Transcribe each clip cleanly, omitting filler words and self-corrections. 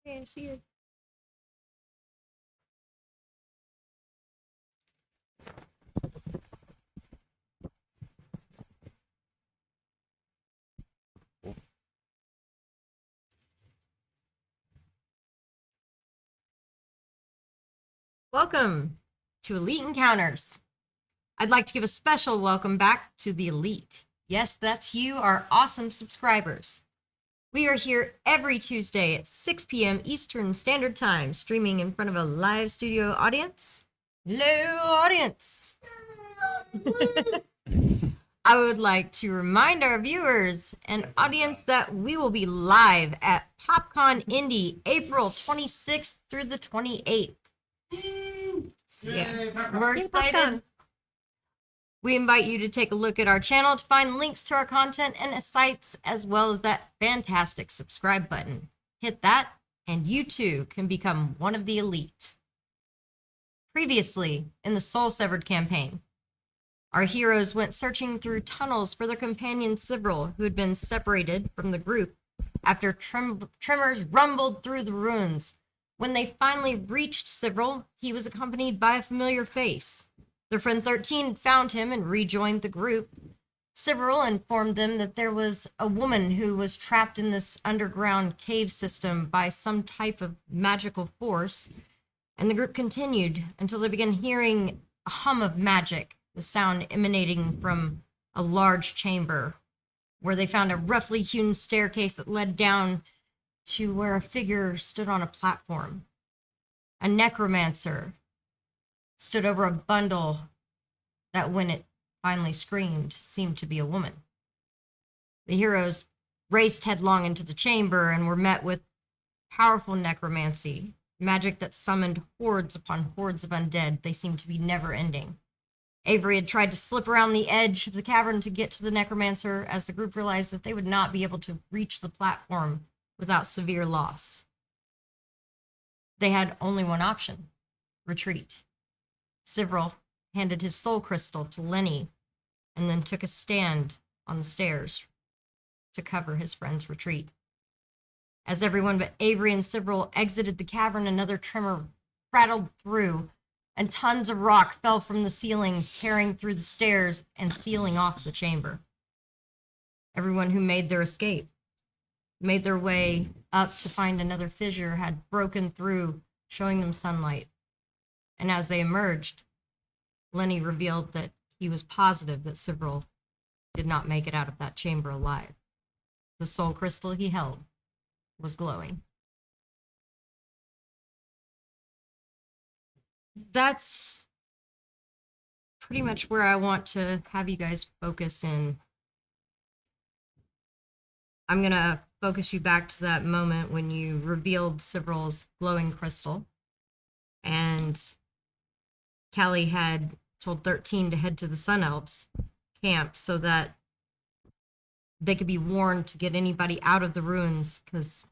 Okay, I see it. Welcome to Elite Encounters. I'd like to give a special welcome back to the Elite. Yes, that's you, our awesome subscribers. We are here every Tuesday at 6 p.m. Eastern Standard Time, streaming in front of a live studio audience. Hello, audience. I would like to remind our viewers and audience that we will be live at PopCon Indy April 26th through the 28th. Yeah, we're excited. We invite you to take a look at our channel to find links to our content and sites, as well as that fantastic subscribe button. Hit that, and you too can become one of the elite. Previously, in the Soul Severed campaign, our heroes went searching through tunnels for their companion Sivril, who had been separated from the group after tremors rumbled through the ruins. When they finally reached Sivril, he was accompanied by a familiar face. Their friend 13 found him and rejoined the group. Sivril informed them that there was a woman who was trapped in this underground cave system by some type of magical force, and the group continued until they began hearing a hum of magic, the sound emanating from a large chamber, where they found a roughly hewn staircase that led down to where a figure stood on a platform. A necromancer stood over a bundle that, when it finally screamed, seemed to be a woman. The heroes raced headlong into the chamber and were met with powerful necromancy, magic that summoned hordes upon hordes of undead. They seemed to be never ending. Avery had tried to slip around the edge of the cavern to get to the necromancer, as the group realized that they would not be able to reach the platform without severe loss. They had only one option: retreat. Sivril handed his soul crystal to Lenny and then took a stand on the stairs to cover his friend's retreat. As everyone but Avery and Sivril exited the cavern, another tremor rattled through, and tons of rock fell from the ceiling, tearing through the stairs and sealing off the chamber. Everyone who made their escape made their way up to find another fissure had broken through, showing them sunlight. And as they emerged, Lenny revealed that he was positive that Sivril did not make it out of that chamber alive. The soul crystal he held was glowing. That's pretty much where I want to have you guys focus in. I'm going to focus you back to that moment when you revealed Sivril's glowing crystal, and Callie had told 13 to head to the Sun Elves camp so that they could be warned to get anybody out of the ruins, because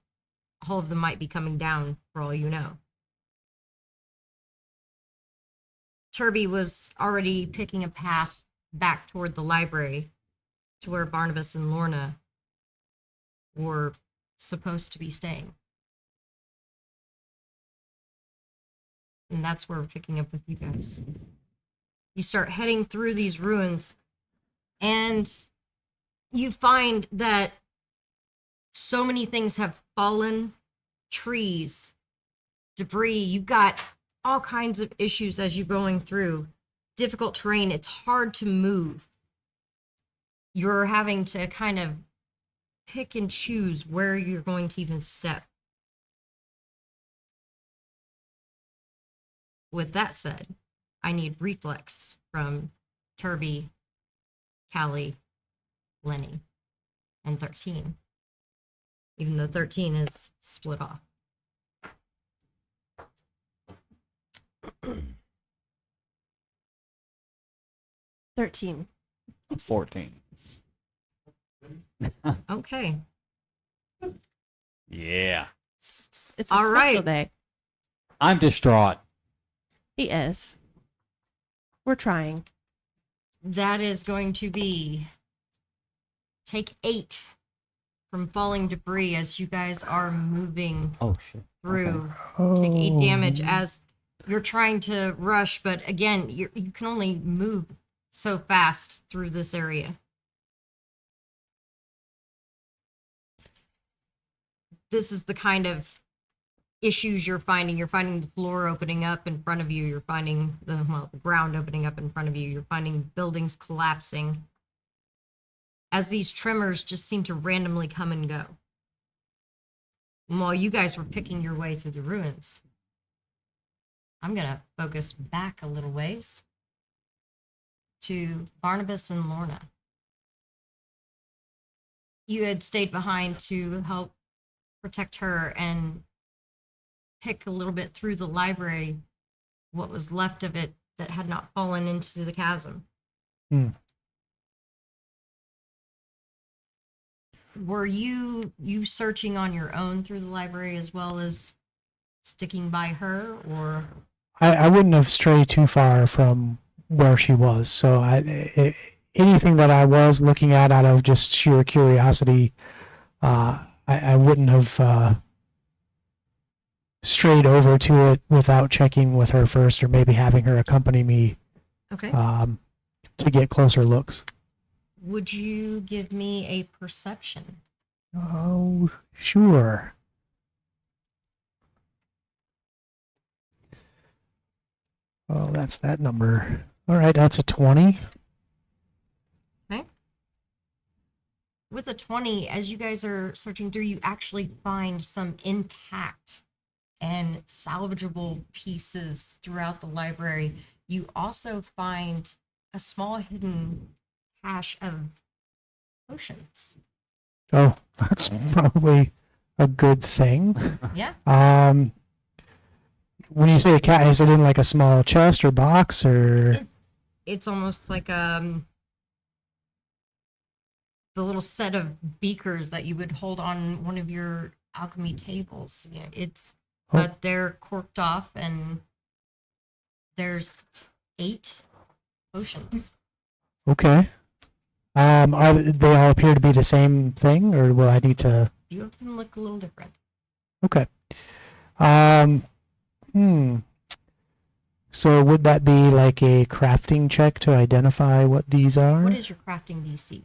all of them might be coming down, for all you know. Turby was already picking a path back toward the library to where Barnabas and Lorna were supposed to be staying. And that's where we're picking up with you guys. You start heading through these ruins, and you find that so many things have fallen, trees, debris. You've got all kinds of issues as you're going through. Difficult terrain. It's hard to move. You're having to kind of pick and choose where you're going to even step. With that said, I need reflex from Turby, Callie, Lenny, and 13. Even though 13 is split off. $13. 14. Okay. Yeah. It's a All special right. day. I'm distraught. He is. We're trying. That is going to be take 8 from falling debris as you guys are moving Oh shit. through. Oh. Take 8 damage as you're trying to rush, but again, you can only move so fast through this area. This is the kind of issues you're finding. You're finding the floor opening up in front of you. You're finding the ground opening up in front of you. You're finding buildings collapsing as these tremors just seem to randomly come and go. And while you guys were picking your way through the ruins, I'm going to focus back a little ways to Barnabas and Lorna. You had stayed behind to help protect her and pick a little bit through the library, what was left of it that had not fallen into the chasm. Were you searching on your own through the library as well as sticking by her, or? I wouldn't have strayed too far from where she was. So anything that I was looking at out of just sheer curiosity, I wouldn't have strayed over to it without checking with her first, or maybe having her accompany me Okay. to get closer looks. Would you give me a perception? Oh, sure. Oh, that's that number. All right, that's a 20. Okay. With a 20, as you guys are searching through, you actually find some intact and salvageable pieces throughout the library. You also find a small hidden cache of potions. Oh, that's probably a good thing. Yeah. When you say a cat, is it in like a small chest or box, or? It's almost like the little set of beakers that you would hold on one of your alchemy tables. Yeah, but they're corked off, and there's 8 potions. Okay. Are they all appear to be the same thing, or will I need to? Few of them look a little different. Okay. So would that be like a crafting check to identify what these are? What is your crafting DC?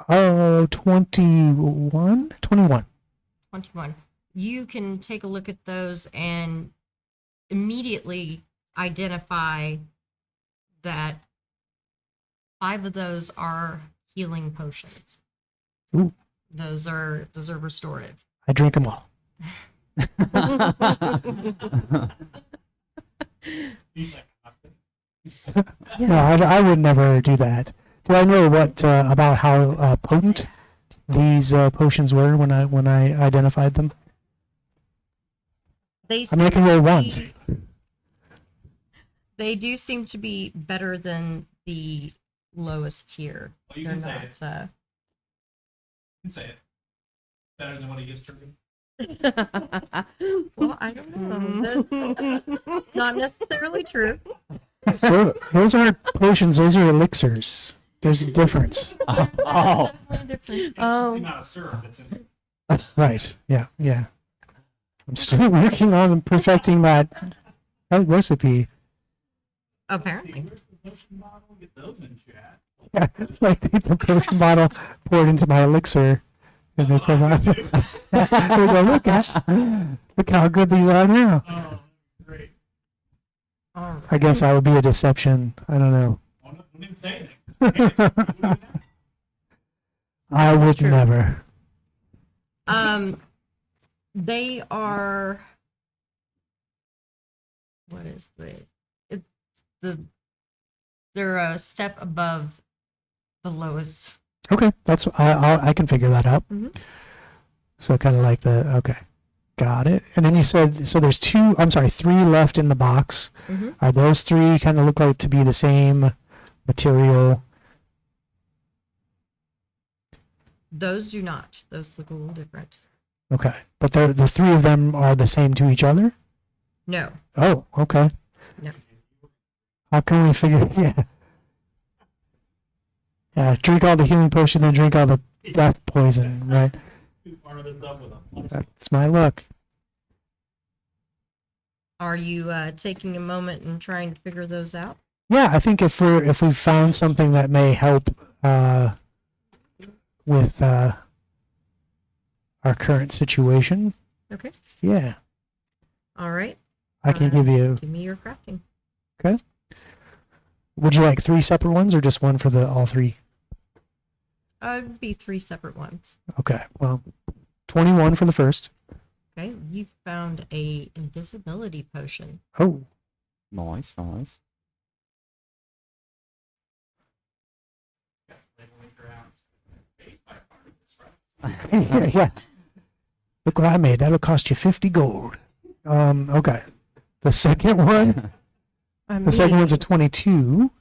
Oh, 21? 21. 21. You can take a look at those and immediately identify that 5 of those are healing potions. Ooh. Those are restorative. I drink them all. No, I would never do that. Do I know what about how potent these potions were when I identified them? They I mean, I can roll once. They do seem to be better than the lowest tier. Well, you They're can say not, it. You can say it. Better than what he gives turkey. well, I don't know. That's not necessarily true. Those aren't potions; those are elixirs. There's a difference. Oh. It's just the Oh. amount of syrup that's in it. Right? Yeah. I'm still working on perfecting that recipe. Apparently. Where's the potion bottle? Get those in chat. Yeah, like take the potion bottle, pour it into my elixir, and they provide it. They go, look how good these are now. Oh, great. I guess that would be a deception. I don't know. I don't even say anything. I would true. never. They are. What is they're a step above the lowest. Okay, that's I can figure that out. Mhm. So kind of like okay, got it. And then you said so. There's 3 left in the box. Mhm. Are those 3 kind of look like to be the same material? Those do not. Those look a little different. Okay, but the 3 of them are the same to each other. No. Oh, okay. No. How can we figure? Yeah. Yeah. Drink all the healing potion, then drink all the death poison, right? Fire this up with a That's my luck. Are you taking a moment and trying to figure those out? Yeah, I think if we've found something that may help with our current situation, Okay. yeah, All right. I can give you. Give me your crafting. Would you like 3 separate ones or just one for the all 3? It'd be 3 separate ones. Okay, well, 21 for the first. Okay. You found a invisibility potion. Oh, Nice, nice. yeah. Look what I made. That'll cost you 50 gold. Okay. The second one, the second one's a 22.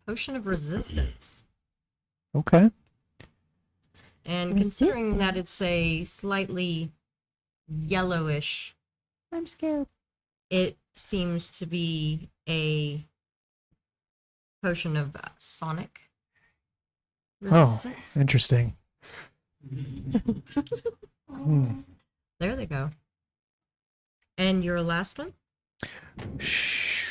Potion of resistance. Okay. And considering that it's a slightly yellowish, I'm scared. it seems to be a potion of sonic resistance. Interesting. Hmm. There they go. And your last one? Shh.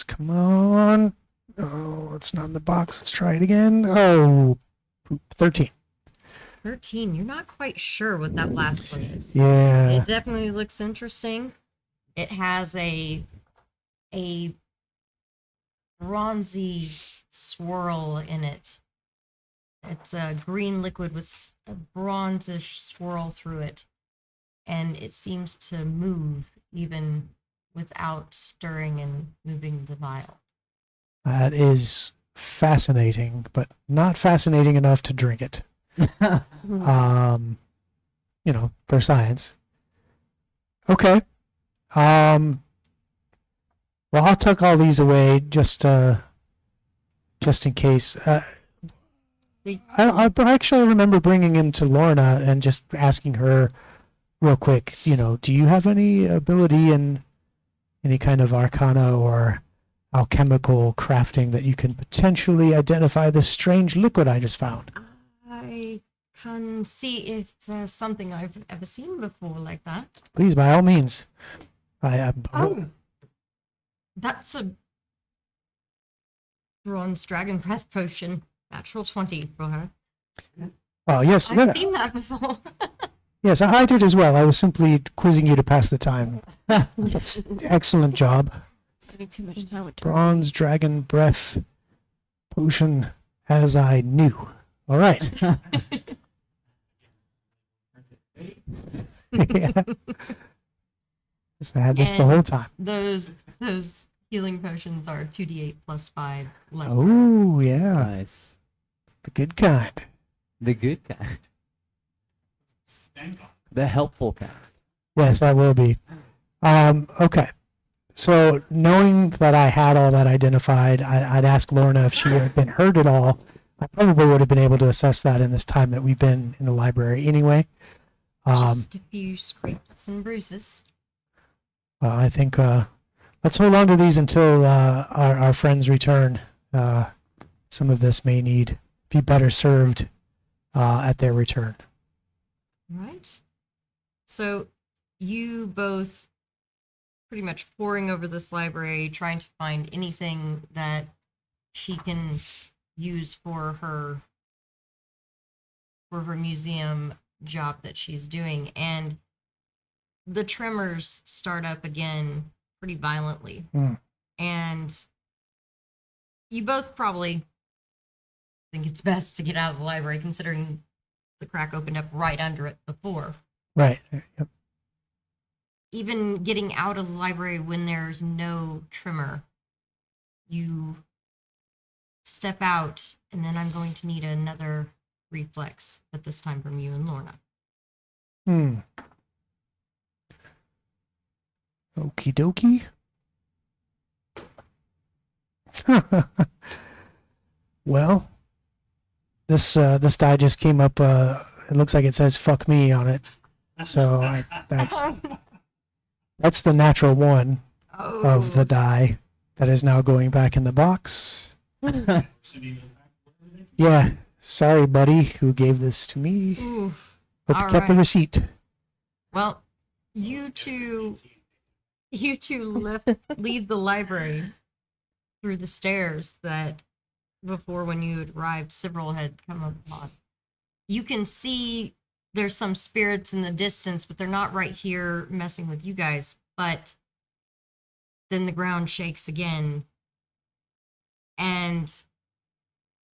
Come on. Oh, it's not in the box. Let's try it again. Oh, 13. 13. You're not quite sure what that last one is. Yeah. It definitely looks interesting. It has a bronzy swirl in it. It's a green liquid with a bronzish swirl through it. And it seems to move even without stirring and moving the vial. That is fascinating, but not fascinating enough to drink it. For science. Okay. Well, I'll tuck all these away just in case. I actually remember bringing him to Lorna and just asking her real quick, do you have any ability in any kind of arcana or alchemical crafting that you can potentially identify this strange liquid I just found? I can see if there's something I've ever seen before like that. Please, by all means. Oh, that's a bronze dragon breath potion. Natural 20 for her. Oh, yes. I've seen that before. Yes, I did as well. I was simply quizzing you to pass the time. That's excellent job. Spending too much time with Bronze dragon breath potion, as I knew. All right. Yeah. So I had this the And whole time. Those healing potions are 2d8 plus 5 less. Oh, yeah. Nice. The good kind. The good kind. stank on. The helpful kind. Yes, that will be. Okay. So knowing that I had all that identified, I'd ask Lorna if she had been hurt at all. I probably would have been able to assess that in this time that we've been in the library anyway. Just a few scrapes and bruises. Well, I think let's hold on to these until our friends return. Some of this may be better served at their return. Right. So you both pretty much poring over this library, trying to find anything that she can use for her museum job that she's doing, and the tremors start up again pretty violently. And you both probably think it's best to get out of the library, considering the crack opened up right under it before. Right. Yep. Even getting out of the library when there's no tremor, you step out, and then I'm going to need another reflex, but this time from you and Lorna. Okie dokie. Well, this die just came up. It looks like it says "fuck me" on it, so that's the natural one of the die that is now going back in the box. Yeah. Sorry, buddy, who gave this to me. Oof. Hope you All kept the right. receipt. Well, you two leave the library through the stairs that before when you had arrived, several had come upon. You can see there's some spirits in the distance, but they're not right here messing with you guys. But then the ground shakes again, and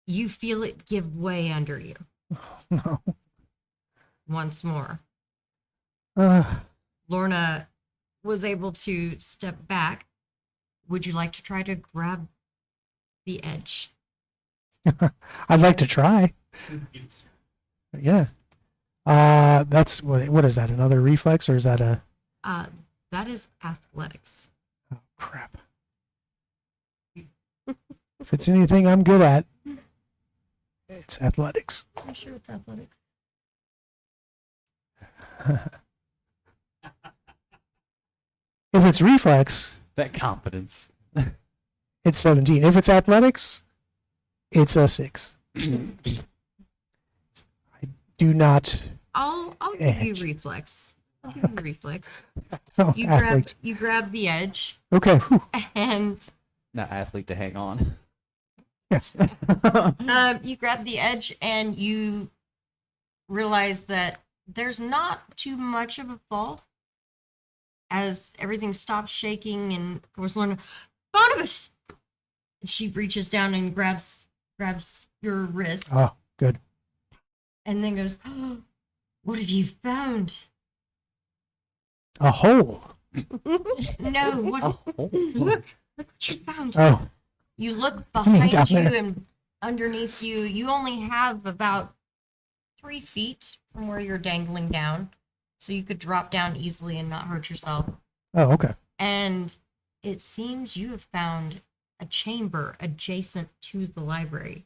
you feel it give way under you No. once more. Uh, Lorna was able to step back. Would you like to try to grab the edge? I'd like to try. It's Yeah. That's what is that? Another reflex or is that a That is athletics. oh crap. If it's anything I'm good at, it's athletics. I'm sure it's athletics. If it's reflex, That confidence. it's 17. If it's athletics, it's a 6. I do not I'll give you Edge. reflex. I'll give you reflex. oh, You athlete. grab the edge Okay. Whew. and Not athlete to hang on. you grab the edge and you realize that there's not too much of a fall as everything stops shaking and of course Lorna, Barnabas! And she reaches down and grabs your wrist Oh, good. and then goes, oh, what have you found? A hole. No, what Oh, look what you found. Oh, You look mean behind down you there? and underneath you. You only have about 3 feet from where you're dangling down. So you could drop down easily and not hurt yourself. oh, okay. And it seems you have found a chamber adjacent to the library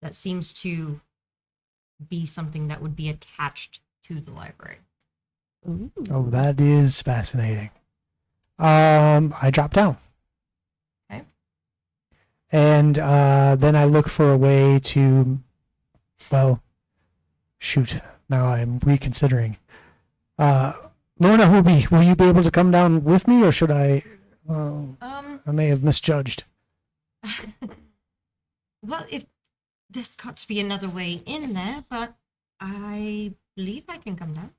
that seems to be something that would be attached to the library. Oh, that is fascinating. I drop down. Okay. And then I look for a way to, well, shoot. Now I'm reconsidering. Lorna, will you be able to come down with me, or should I? I may have misjudged. Well, if there's got to be another way in there, but I believe I can come down.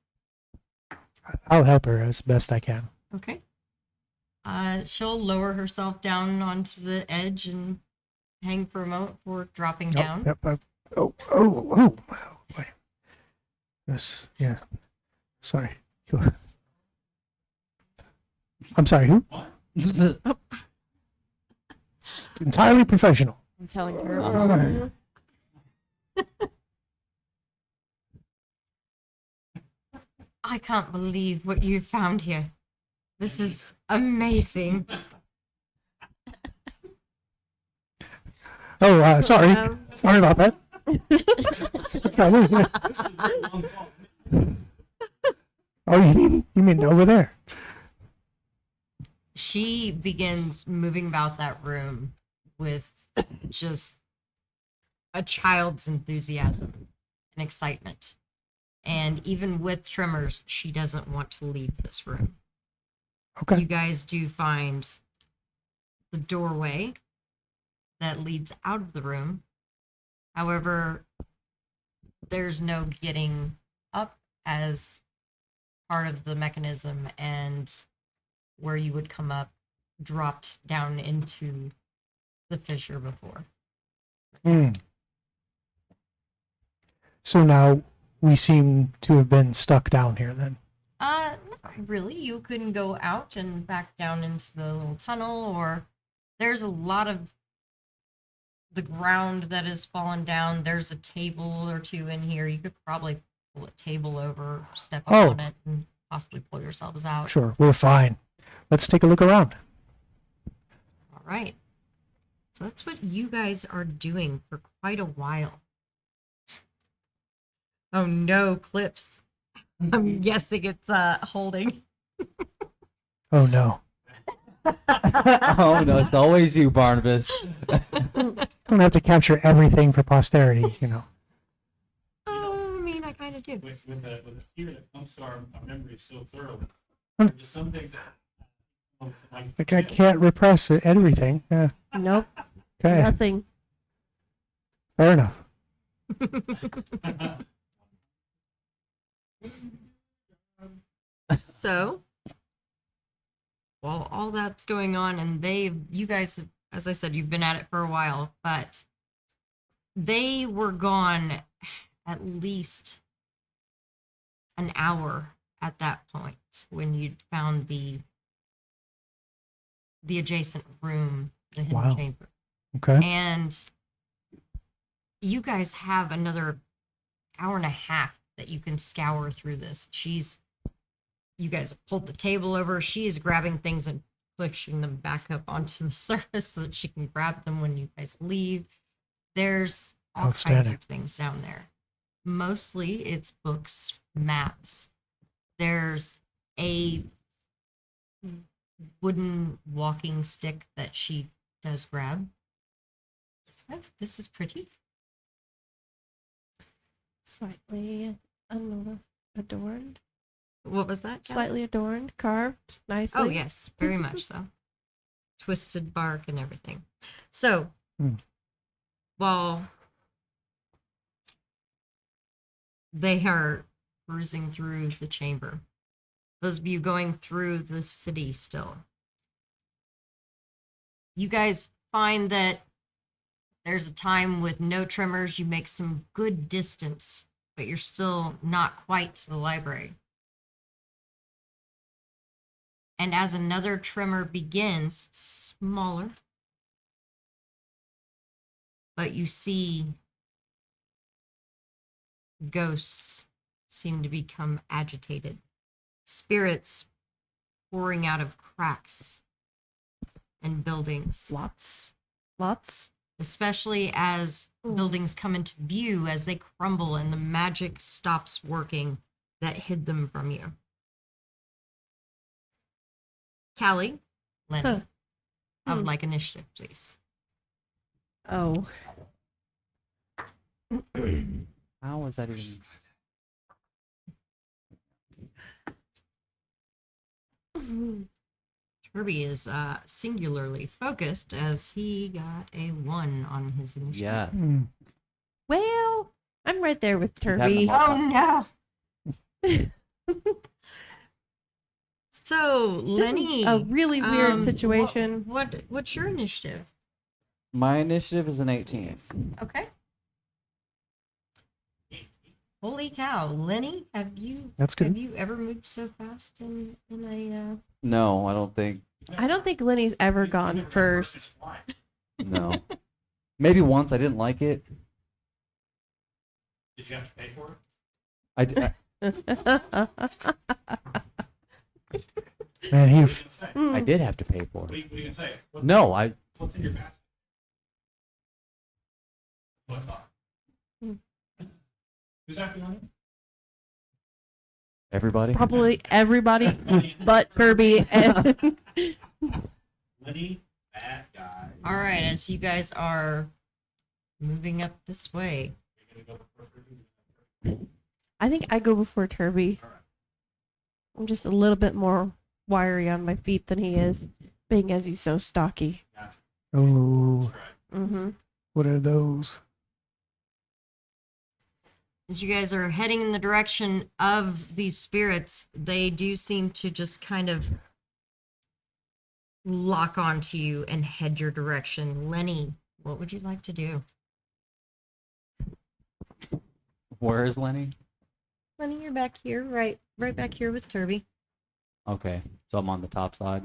I'll help her as best I can. Okay. She'll lower herself down onto the edge and hang for a moment before dropping down. Yep. Oh. Wait. Yes. Yeah. Sorry. I'm sorry. Who? It's entirely professional. I'm telling her. I can't believe what you found here. This is amazing. Oh, sorry. Um, Sorry about that. Oh, you mean over there? She begins moving about that room with just a child's enthusiasm and excitement. And even with tremors, she doesn't want to leave this room. Okay. You guys do find the doorway that leads out of the room. However, there's no getting up as part of the mechanism, and where you would come up dropped down into the fissure before. Hmm. So now we seem to have been stuck down here then. Not really. You couldn't go out and back down into the little tunnel, or there's a lot of the ground that has fallen down. There's a table or two in here. You could probably pull a table over, step up Oh. on it, and possibly pull yourselves out. Sure, we're fine. Let's take a look around. All right. So that's what you guys are doing for quite a while. Oh no, Clips. I'm guessing it's holding. Oh no. Oh no, it's always you, Barnabas. Don't have to capture everything for posterity, you know. to do? with a fear that comes to our memory so thoroughly. Hmm. There are just some things that Like I can't repress it, everything. Yeah. Nope. Okay. Nothing. Fair enough. So, while all that's going on, and you guys, as I said, you've been at it for a while, but they were gone at least an hour at that point when you found the adjacent room, the hidden Wow. chamber. Okay. And you guys have another hour and a half that you can scour through this. You guys have pulled the table over. She is grabbing things and pushing them back up onto the surface so that she can grab them when you guys leave. There's all kinds Outstanding. of things down there. Mostly it's books, maps. There's a wooden walking stick that she does grab. Oh, this is pretty. Slightly, I don't know, adorned. What was that? Kat? Slightly adorned, carved nicely. Oh, yes, very much so. Twisted bark and everything. So, while they are cruising through the chamber, those of you going through the city still, you guys find that there's a time with no tremors. You make some good distance, but you're still not quite to the library. And as another tremor begins, it's smaller, but you see ghosts seem to become agitated. Spirits pouring out of cracks and buildings, Lots. especially as buildings come into view as they crumble and the magic stops working that hid them from you. Callie, Lenny, Huh. I would like initiative, please. Oh. How was that even? Kirby is singularly focused as he got a 1 on his initiative. Yeah. Hmm. Well, I'm right there with having a Turby. hard- Oh no! So, This is Lenny, a really weird situation. What's your initiative? My initiative is an 18. Okay. Holy cow, Lenny, have That's good. you ever moved so fast in a No, I don't think. I don't think Lenny's ever gone first. No. Maybe once I didn't like it. Did you have to pay for it? I, d- Man, What are he you gonna say? I did have to pay for What are it. you gonna say? No, I. What's in your basket? What I thought. Hmm. Who's acting on it? Everybody. Probably everybody but Turby. And Lenny, bad guy. All right, as you guys are moving up this way, You're gonna go for I think I go before Turby. All right. I'm just a little bit more wiry on my feet than he is, being as he's so stocky. Gotcha. Oh, That's right. Mm-hmm. what are those? as you guys are heading in the direction of these spirits, they do seem to just kind of lock onto you and head your direction. Lenny, what would you like to do? Where is Lenny? Lenny, you're back here, right back here with Turby. Okay, so I'm on the top side.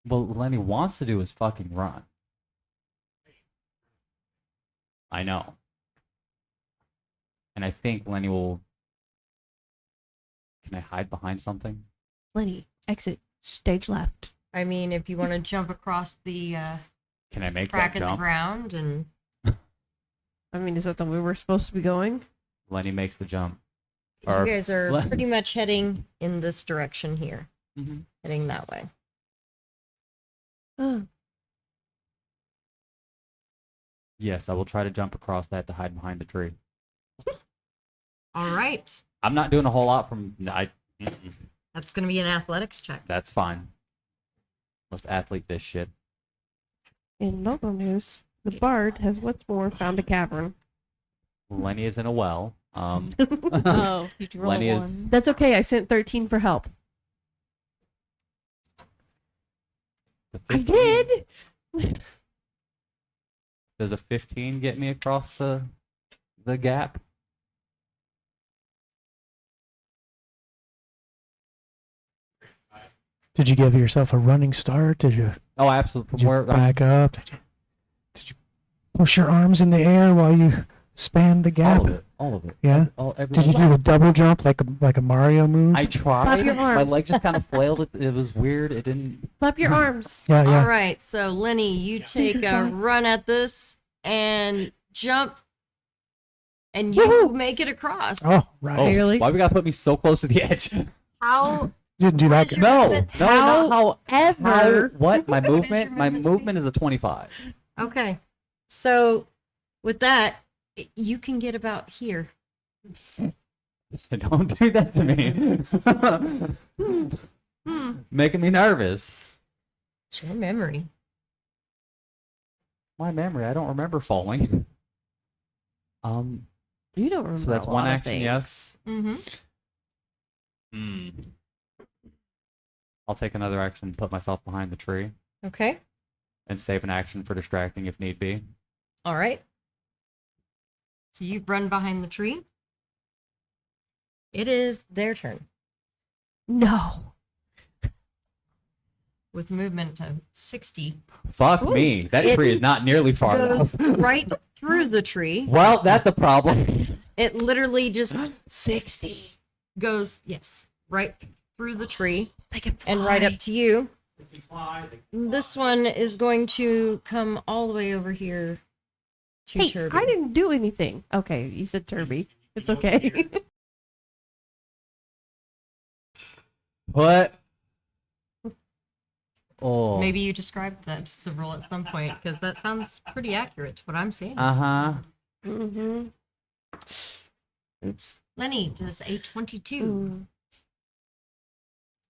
Well, Lenny wants to do his fucking run. I know. And I think Lenny will. Can I hide behind something? Lenny, exit, stage left. I mean, if you want to jump across the Can I make crack that in the jump? ground and I mean, is that the way we're supposed to be going? Lenny makes the jump. you Or- guys are Len- pretty much heading in this direction here, Mm-hmm. heading that way. Oh. Yes, I will try to jump across that to hide behind the tree. All right. I'm not doing a whole lot from. Mm-mm. That's going to be an athletics check. That's fine. Let's athlete this shit. In local news, the bard has once more found a cavern. Lenny is in a well. Oh, did you roll Lenny a is. 1? That's okay. I sent 13 for help. The I 15 did. Does a 15 get me across the gap? Did you give yourself a running start? Did you, Oh, absolutely. did From you where back up? Did you push your arms in the air while you spanned the gap? all of it. All of it. Yeah? Every Did you do the double jump like a Mario move? I tried. your My arms. leg just kind of flailed. It was weird. It didn't. Flap your arms. yeah, yeah. All right. So, Lenny, you take a run at this and jump, and you Woohoo! make it across. Oh, right. Oh, Really? why we gotta put me so close to the edge? How? Didn't do What that. is good. your No, movement? no, not how. However, What? My What is movement. your My movement speed? movement is a 25. Okay. So, with that, you can get about here. Don't do that to me. Making me nervous. It's your memory. My memory. I don't remember falling. you don't remember. So that's a one lot of action. things. Yes. Mm-hmm. Hmm. I'll take another action, put myself behind the tree, Okay. and save an action for distracting if need be. All right. So you run behind the tree. It is their turn No. with movement of 60. Fuck Ooh, me. That it tree is not nearly far Goes enough. right through the tree. Well, that's a problem. It literally just 60. goes, yes, right through the tree They can fly. and right up to you. They can fly. This one is going to come all the way over here to Hey, Turby. I didn't do anything. Okay, you said Turby. It's okay. What? Oh. Maybe you described that to several at some point because that sounds pretty accurate to what I'm saying. Uh-huh. mm-hmm. Oops. Lenny does a 22. Mm.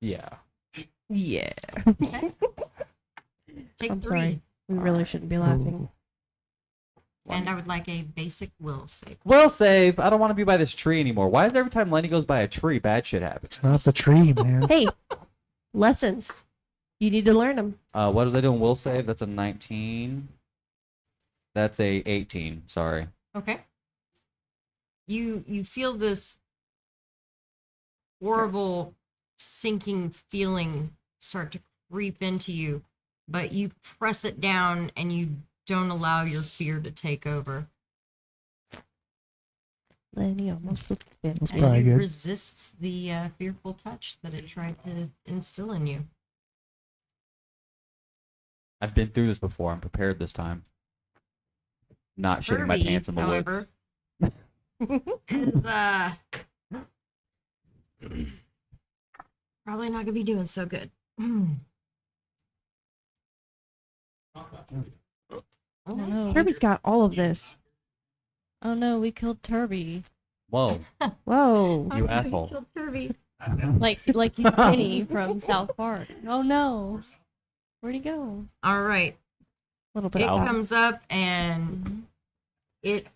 Yeah. Yeah. Okay. Take I'm 3. sorry. We really shouldn't be laughing. And I would like a basic will save. Will save. I don't want to be by this tree anymore. Why is every time Lenny goes by a tree, bad shit happens? It's not the tree, man. Hey, lessons. You need to learn them. What was I doing? Will save. That's a 19. That's a 18. Sorry. Okay. You feel this horrible sinking feeling start to creep into you, but you press it down and you don't allow your fear to take over. Lenny almost looked spit. That's And probably you good. resist the fearful touch that it tried to instill in you. I've been through this before. I'm prepared this time. Not shitting my Kirby, pants in the however, woods. is probably not gonna be doing so good. Oh no. Turby's got all of this. Oh no, we killed Turby. Whoa. Whoa. You Oh, asshole. killed Turby. Like he's Penny from South Park. Oh no. Where'd he go? All right. A little bit It of comes up and it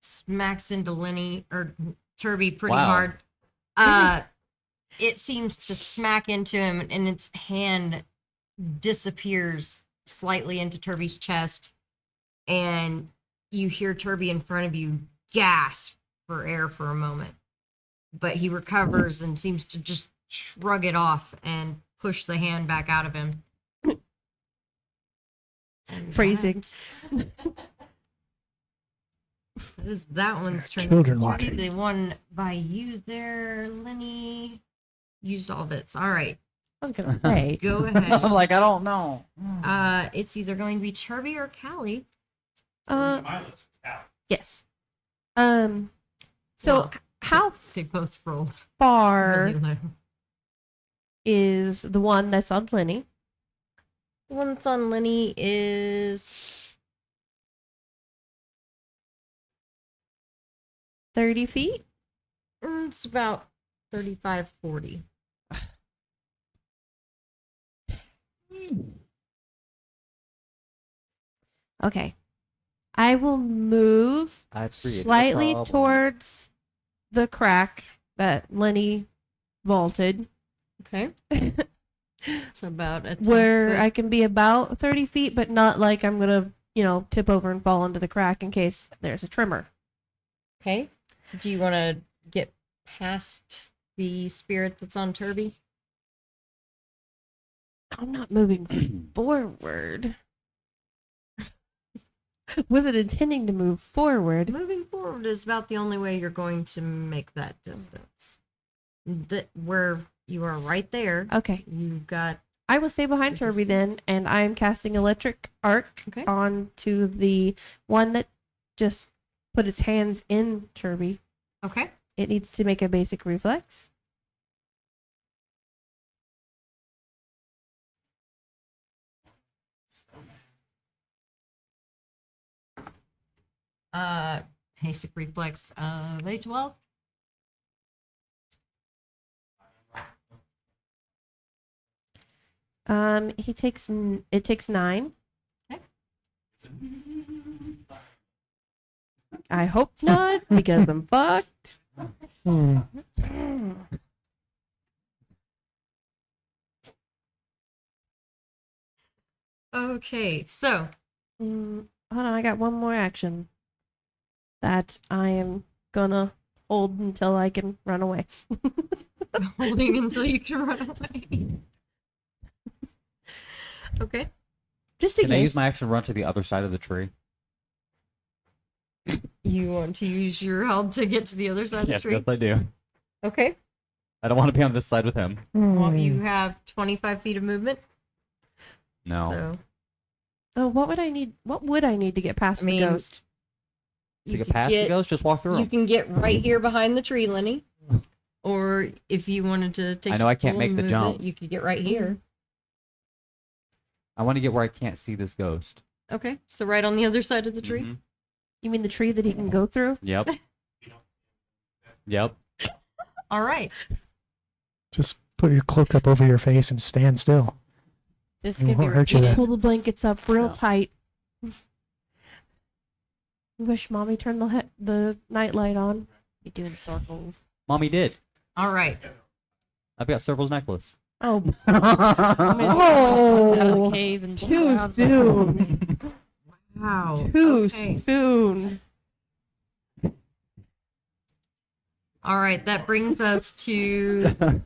smacks into Lenny or Turby pretty Wow. hard. It seems to smack into him and its hand disappears slightly into Turby's chest. And you hear Turby in front of you gasp for air for a moment. But he recovers and seems to just shrug it off and push the hand back out of him. And phrasing. That is that one's turn. Children Judy, watching. the one by you there, Lenny, used all bits. All right, I was gonna say. go I'm ahead. like, I don't know. It's either going to be Turby or Callie. My list is out. Yes. So Well, how They both rolled far really low. is the one that's on Lenny? The one that's on Lenny is 30 feet? It's about 35, 40. Okay. I will move I've created a slightly problem. towards the crack that Lenny vaulted, Okay. It's about a 10 where foot. I can be about 30 feet, but not like I'm going to, tip over and fall into the crack in case there's a tremor. Okay. Do you want to get past the spirit that's on Turby? I'm not moving forward. Was it intending to move forward? Moving forward is about the only way you're going to make that distance. Where you are right there, Okay. you've got. I will stay behind Your Turby then, distance. and I am casting electric arc Okay. onto the one that just put its hands in Turby. Okay. It needs to make a basic reflex. Basic reflex of A12. It takes 9. Okay. I hope not, because I'm fucked. Hmm. Okay, so Hold on, I got one more action that I am gonna hold until I can run away. holding until you can run away. Okay. Just in Can I case. use my action to run to the other side of the tree? You want to use your help to get to the other side of the Yes, tree? yes, I do. Okay. I don't want to be on this side with him. Well, you have 25 feet of movement. No. So Oh, what would I need? What would I need to get past I mean, the ghost? To you get could past the ghost, just walk through You him. can get right here behind the tree, Lenny. Or if you wanted to take I know I can't full make the movement, jump. you could get right here. I want to get where I can't see this ghost. Okay, so right on the other side of the tree. Mhm. You mean the tree that he can go through? Yep. Yep. All right. Just put your cloak up over your face and stand still. This It could be won't hurt you repeated. then. Pull the blankets up real No. tight. Wish Mommy turned the nightlight on. Be doing circles. Mommy did. All right. I've got Serval's necklace. Oh, I'm in Oh. out of the cave and too soon. Wow. Too Okay. soon. All right, that brings us to.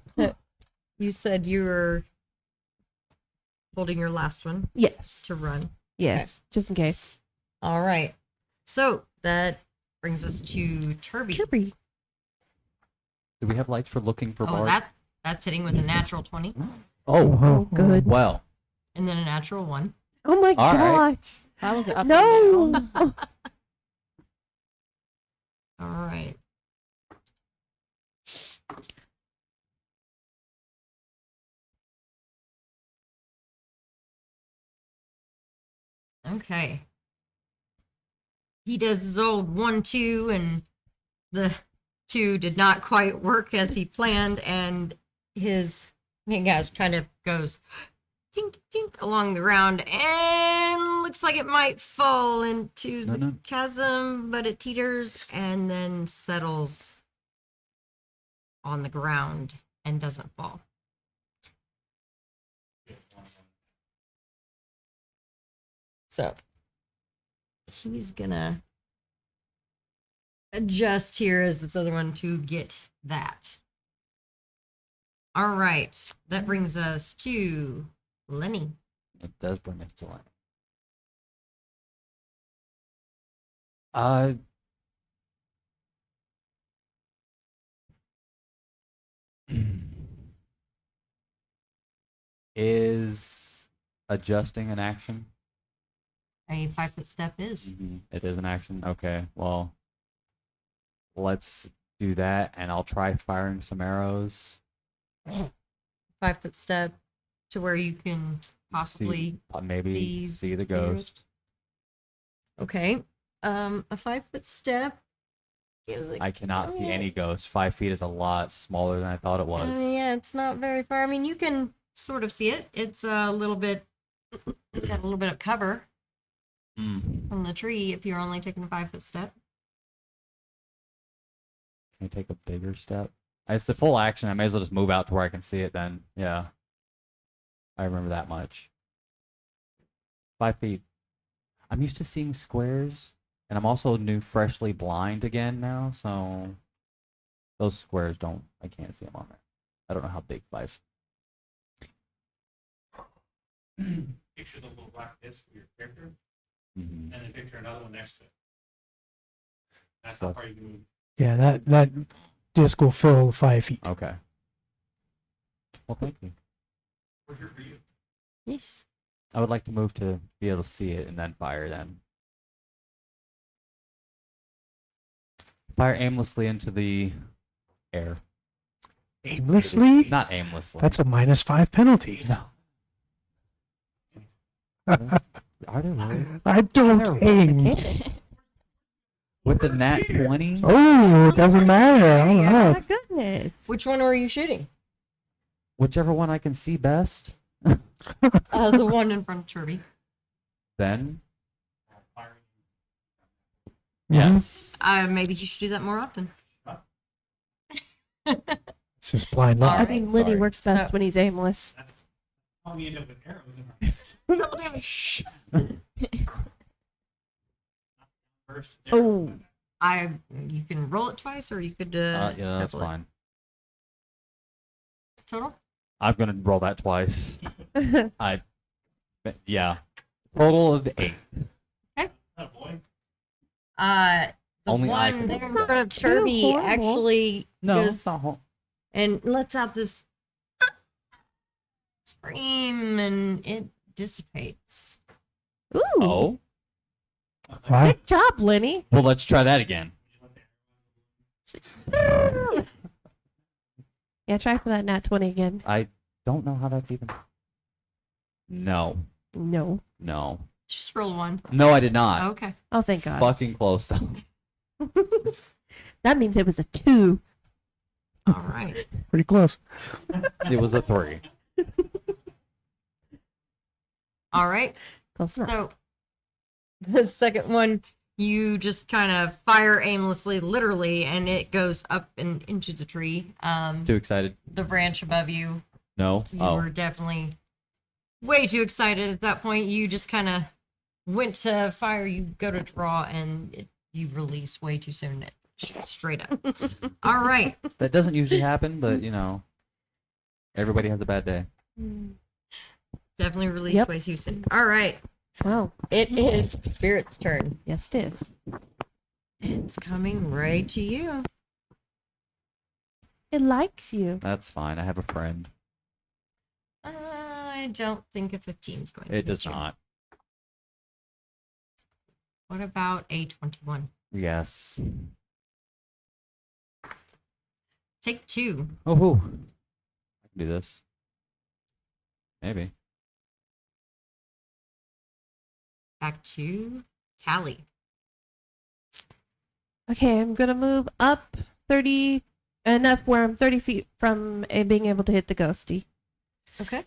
You said you were holding your last one Yes. to run. Yes. Just in case. All right. So that brings us to Turby. Chirpy. Do we have lights for looking for Oh, bars? that's hitting with a natural 20 Oh, good. Well. and then a natural 1. Oh my All right. gosh. That was up No. and down. All right. Okay. He does his old 1-2, and the 2 did not quite work as he planned, and his gosh kind of goes tink tink along the ground and looks like it might fall into No, the no. chasm, but it teeters and then settles on the ground and doesn't fall. So he's gonna adjust here as this other one to get that. All right, that brings us to Lenny. It does bring us to life. Is adjusting an action? A 5-foot step is. It is an action. Okay, well, let's do that, and I'll try firing some arrows. 5-foot step to where you can possibly Maybe see the spirit. ghost. Okay. A 5-foot step. gives it. I cannot see any ghost. 5 feet is a lot smaller than I thought it was. Yeah, it's not very far. I mean, you can sort of see it. It's a little bit. It's got a little bit of cover Mm. from the tree if you're only taking a 5-foot step. Can I take a bigger step? It's the full action. I may as well just move out to where I can see it then. Yeah. I remember that much. 5 feet. I'm used to seeing squares, and I'm also freshly blind again now, so those squares I can't see them on there. I don't know how big 5. Picture the little black disc of your character, Mm-hmm. and then picture another one next to it. That's So- how far you can move. Yeah, that disc will fill 5 feet. Okay. Well, thank you. We're here for you. Yes. I would like to move to be able to see it and then fire then. Fire aimlessly into the air. Aimlessly? Not aimlessly. That's a -5 penalty. No. Are there really? I don't aim. With the nat 20? Oh, it doesn't matter. All Oh right. my goodness. Which one are you shooting? Whichever one I can see best. The one in front of Turby. Then, Firing. Mhm. yes. Maybe you should do that more often. It's just blind All luck. I right. mean, Liddy Sorry. works best So- when he's aimless. That's how we end up with arrows in our Double damage. first. Oh. You can roll it twice, or you could Yeah, that's double it. fine. Total. I'm going to roll that twice. Yeah. Total of 8. Oh boy. The Only I one can there do in that. front of Too Turby horrible. actually No, goes it's not whole. and lets out this scream, and it dissipates. Ooh. Oh? Wow. Good job, Lenny. Well, let's try that again. Yeah, try for that nat 20 again. I don't know how that's even. No. No. No. Just roll one. No, I did not. Okay. Oh, thank God. Fucking close, though. That means it was a 2. All right. Pretty close. It was a 3. All right. Close enough. So the second one, you just kind of fire aimlessly, literally, and it goes up and into the tree. Too excited? The branch above you. No? You Oh. were definitely way too excited at that point. You just kind of went to fire. You go to draw, and you release way too soon. It shoots straight up. All right. That doesn't usually happen, but, everybody has a bad day. Definitely released Yep. way too soon. All right. Wow. It is Spirit's turn. Yes, it is. It's coming right to you. It likes you. That's fine. I have a friend. I don't think a 15 is going to It hit does you. not. What about a 21? Yes. Take 2. Oh, who? I can do this. Maybe. Back to Callie. Okay, I'm going to move up 30, enough where I'm 30 feet from being able to hit the ghosty. Okay.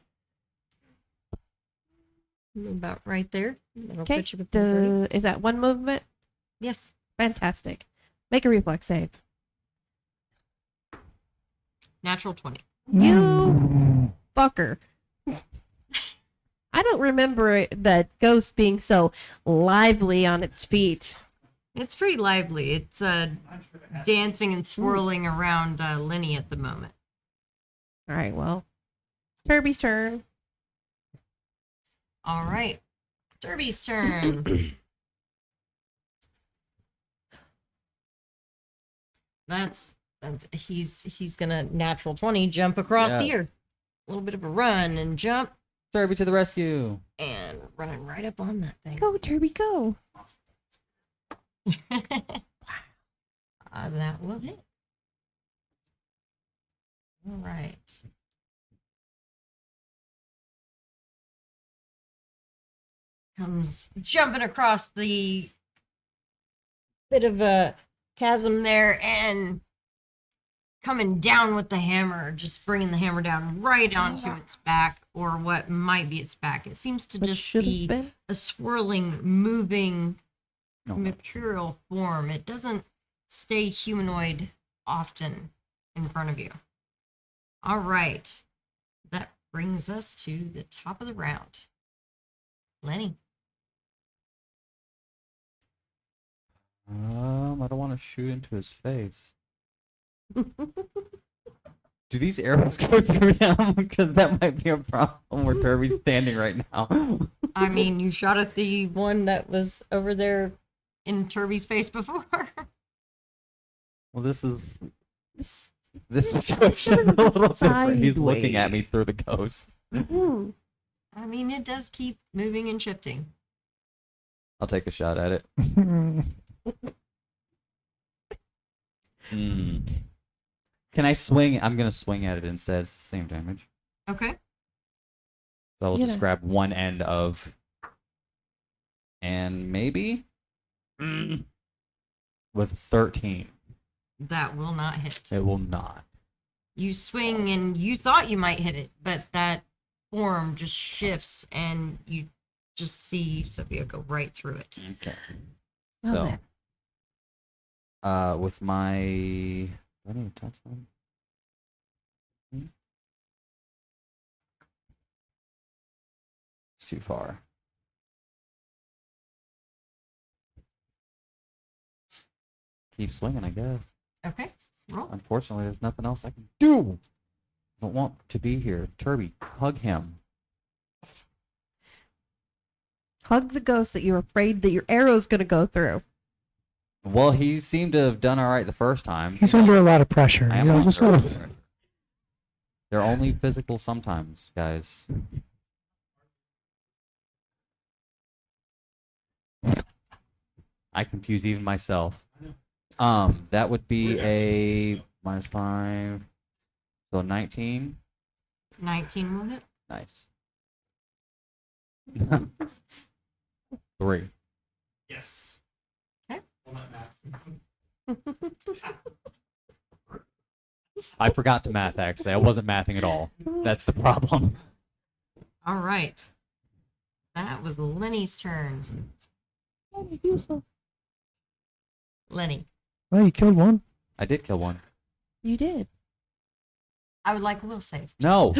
About right there. That'll Okay. put you within 30. Is that one movement? Yes. Fantastic. Make a reflex save. Natural 20. You fucker. I don't remember that ghost being so lively on its feet. It's pretty lively. It's I'm sure it has. dancing and swirling around Lenny at the moment. All right, well, Turby's turn. All right. Derby's turn. He's gonna natural 20 jump across Yes. here. A little bit of a run and jump Derby to the rescue. and running right up on that thing. Go, Turby, go. That will hit. All right. Comes jumping across the bit of a chasm there and coming down with the hammer, just bringing the hammer down right onto its back, or what might be its back. It seems to What just should have be been? a swirling, moving No. mercurial form. It doesn't stay humanoid often in front of you. All right. That brings us to the top of the round. Lenny. I don't want to shoot into his face. Do these arrows go through him? Because that might be a problem where Kirby's standing right now. I mean, you shot at the one that was over there in Turby's face before. Well, this situation is a little different. He's looking at me through the ghost. Hmm. I mean, it does keep moving and shifting. I'll take a shot at it. Can I swing? I'm gonna swing at it instead. It's the same damage. Okay. So I'll Yeah. just grab one end of, and maybe with 13, That will not hit. it will not. You swing and you thought you might hit it, but that form just shifts and you just see Sophia go right through it. Okay. Well So, then. with my, do I need to touch one? It's too far. Keep swinging, I guess. Okay. Roll. Unfortunately, there's nothing else I can do. Don't want to be here. Turby, hug him. Hug the ghost that you're afraid that your arrow's gonna go through. Well, he seemed to have done all right the first time. He's under a lot of pressure. I You am know, under just let him. pressure. They're only physical sometimes, guys. I confuse even myself. That would be a -5, so 19. 19 will hit. Nice. 3. Yes. Okay. Well, not math. I forgot to math, actually. I wasn't mathing at all. That's the problem. All right. That was Lenny's turn. Lenny, Well, you killed one. I did kill one. You did. I would like a will save. No.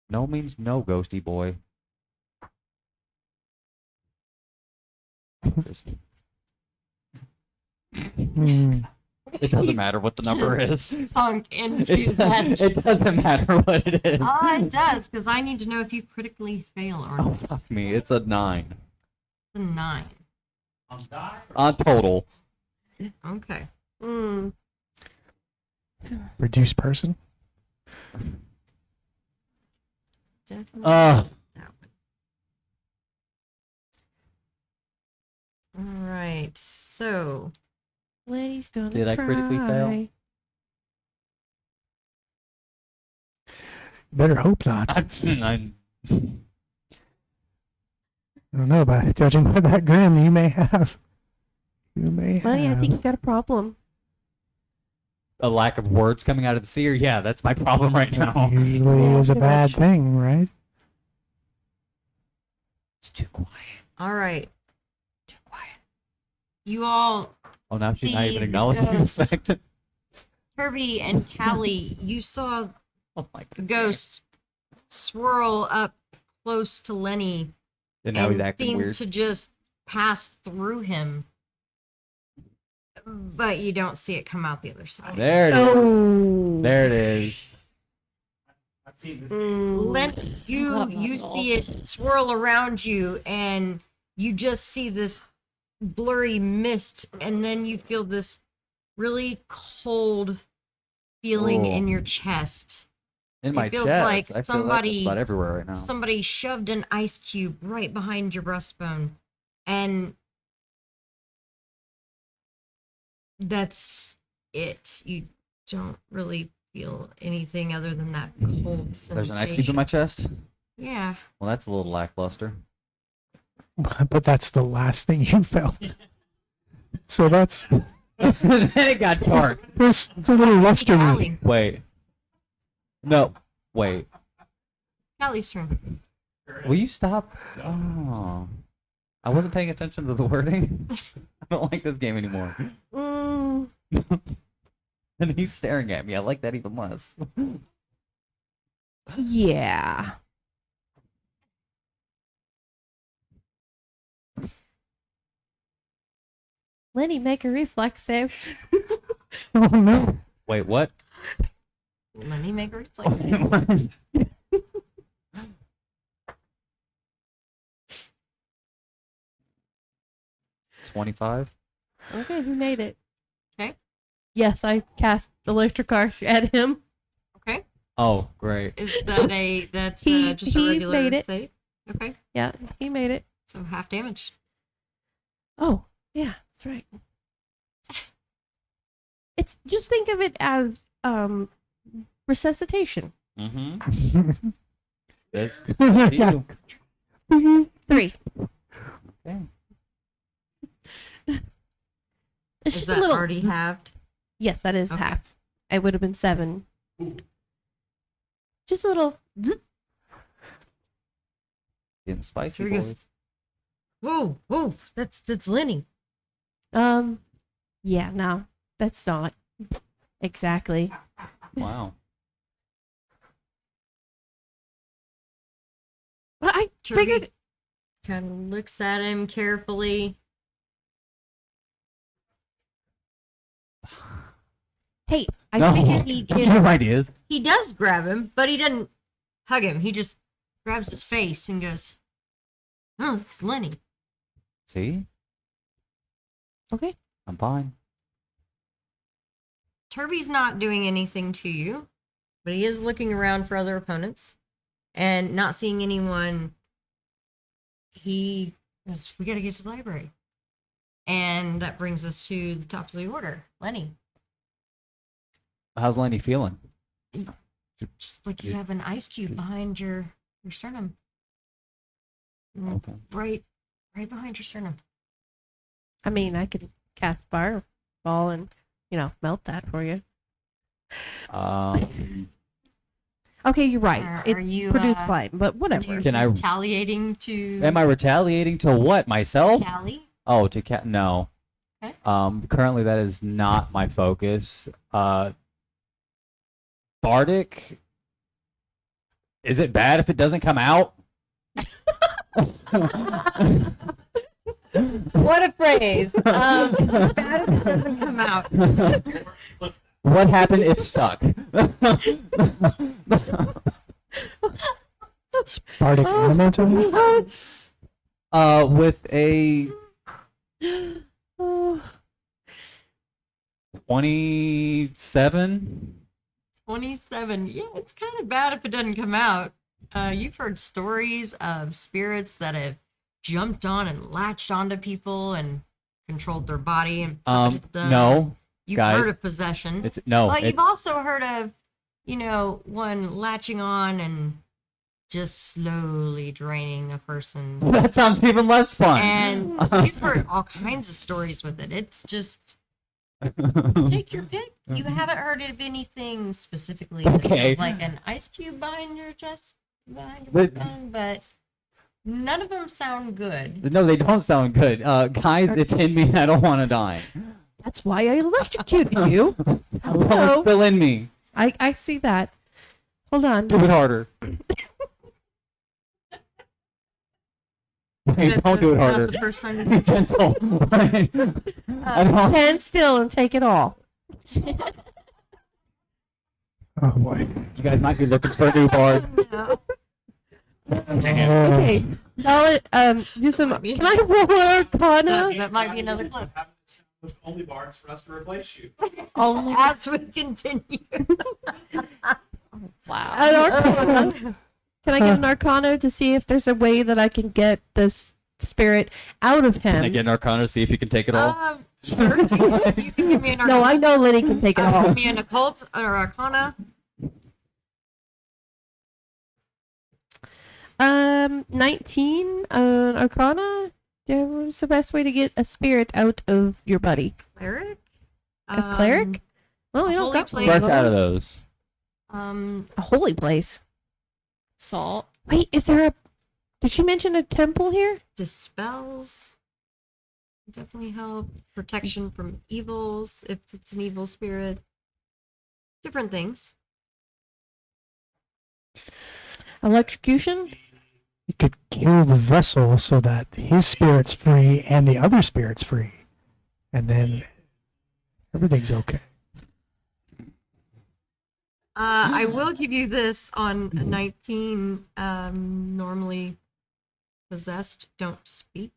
No means no, ghosty boy. Hmm. It doesn't matter what the number is. Sunk into It, that. it doesn't matter what it is. It does, because I need to know if you critically fail or Oh, not. fuck me. It's a 9. It's a 9. On die. On total. Okay. Hmm. Reduced person. Definitely. Uh, that one. All right. So, Lenny's gonna Did I critically fail? cry. Better hope not. I I'm, don't know, but judging by that grin, you may have. You may have. Lenny, I think you got a problem. a lack of words coming out of the seer. Yeah, that's my problem right now. Usually Yeah, is a pretty bad much. thing, right? It's too quiet. all right. Too quiet. You all, Oh, now she's not See even the acknowledging the ghost. fact that. Kirby and Callie, you saw Oh my the god. ghost swirl up close to Lenny And now he's and acting seem weird. to just pass through him. But you don't see it come out the other side. There it is. Oh. There it is. I've seen this. Lenny, you see it swirl around you, and you just see this blurry mist, and then you feel this really cold feeling in Oh. your chest. In my feels chest. like I feel that somebody- just about everywhere right now. Somebody shoved an ice cube right behind your breastbone, and that's it. You don't really feel anything other than that cold sensation. There's an ice cube in my chest. Yeah. Well, that's a little lackluster. but that's the last thing you felt. So that's Then it got dark. it's a little luster. Callie. Wait. No. Wait. Callie's turn. Will you stop? Oh. I wasn't paying attention to the wording. I don't like this game anymore. Mm, And he's staring at me. I like that even less. yeah. Lenny, make a reflex save. Oh no! Wait, what? Let me make a reflex. 25? Okay, who made it? Okay. Yes, I cast electric arc at him. Okay. Oh, great. Is that that's He- just a he regular made it. save? Okay. Yeah, he made it. So half damage. Oh, yeah, that's right. It's just think of it as resuscitation. Mm-hmm. This. Yeah. 3. Okay. It's Is just that a little. already halved? Yes, that is Okay. half. It would have been 7. Just a little. Zzz. Getting spicy, Here he goes. boys. Whoa, whoa, that's Lenny. Yeah, no, that's not exactly. Wow. Well, I figured. Kind of looks at him carefully. Hey, I No. figured he No did. ideas. He does grab him, but he doesn't hug him. He just grabs his face and goes, "Oh, it's Lenny." See? Okay. I'm fine. Turby's not doing anything to you, but he is looking around for other opponents and not seeing anyone. He goes, "We got to get to the library." And that brings us to the top of the order. Lenny, How's Lenny feeling? just like you have an ice cube behind your sternum. Okay. Right behind your sternum. I mean, I could cast fireball and melt that for you. Okay, you're right. Are It's you, produced uh, flame, but Are whatever. you Can I- retaliating to Am I retaliating to what? Myself? Callie? Oh, to cat? No. Okay. Currently that is not my focus. Bardic. Is it bad if it doesn't come out? What a phrase. It's bad if it doesn't come out. What happened if stuck? Bardic elemental. With a Oh, 27. 27. Yeah, it's kind of bad if it doesn't come out. You've heard stories of spirits that have jumped on and latched onto people and controlled their body and puppeted them. No, You've guys, heard of possession. it's no. But It's, you've also heard of, one latching on and just slowly draining a person. that sounds even less fun. And you've heard all kinds of stories with it. It's just take your pick. You haven't heard of anything specifically that Okay. feels like an ice cube behind your chest, behind your But- spine, but none of them sound good. No, they don't sound good. Guys, it's in me and I don't want to die. that's why I electrocuted you. Well, Hello. it's still in me. I see that. Hold on. Do it harder. Hey, don't do it Not harder. the first time you Be gentle. I don't- Stand still and take it all. Oh boy. You guys might be looking for a new bard. Oh. Okay. Now, do some. Can I roll an Arcana? that might be another clip. Only bards for us to replace you. Only As we continue. Wow. an Arcana. Can I get an Arcana to see if there's a way that I can get this spirit out of him? Can I get an arcana to see if you can take it all? Sure. You can give me an No, I know Lenny can take it all. Give me an occult or arcana. 19 Arcana. What's the best way to get a spirit out of your buddy? Cleric? A cleric? Oh, we don't holy got place. one. Fresh out of those. A holy place. Salt. Wait, is there a? Did she mention a temple here? Dispels. Definitely help. Protection from evils, if it's an evil spirit. Different things. Electrocution. You could kill the vessel so that his spirit's free and the other spirit's free, and then everything's okay. I will give you this on a 19. Normally possessed don't speak.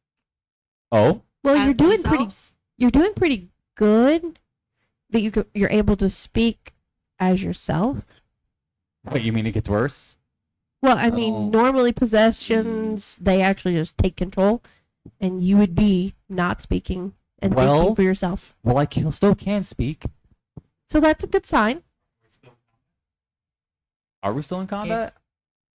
Oh, Well, as you're doing themselves. pretty good. That you're able to speak as yourself. wait, you mean it gets worse? Well, I mean, Oh. normally possessions they actually just take control, and you would be not speaking and Well- thinking for yourself. Well, I still can speak. So that's a good sign. Are we still in combat?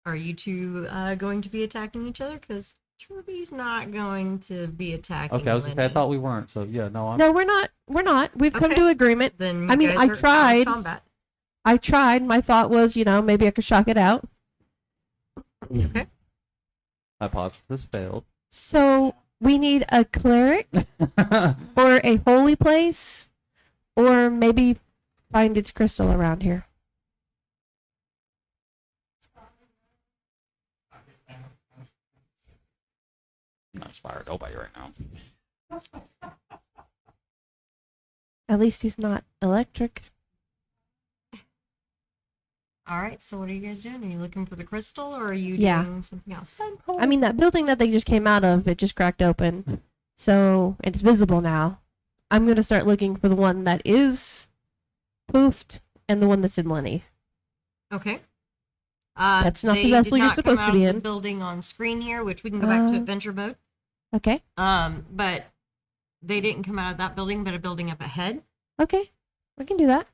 Are you two going to be attacking each other? Because Turby's not going to be attacking. Okay, I was gonna say I Lenny. thought we weren't. So yeah, no, I'm. No, we're not. We're not. We've come Okay. to agreement. Then I you mean, guys I are out of tried. combat. I tried. My thought was, maybe I could shock it out. Okay. Hypothesis failed. So we need a cleric or a holy place, or maybe find its crystal around here. I'm not inspired nobody right now. At least he's not electric. All right. So what are you guys doing? Are you looking for the crystal, or are you Yeah. doing something else? I mean, that building that they just came out of, it just cracked open. So it's visible now. I'm going to start looking for the one that is poofed and the one that's in Lenny. Okay. That's not the they vessel did you're not supposed come to out be of the in. building on screen here, which we can go back to Uh, adventure mode. Okay. But they didn't come out of that building, but a building up ahead. Okay. We can do that.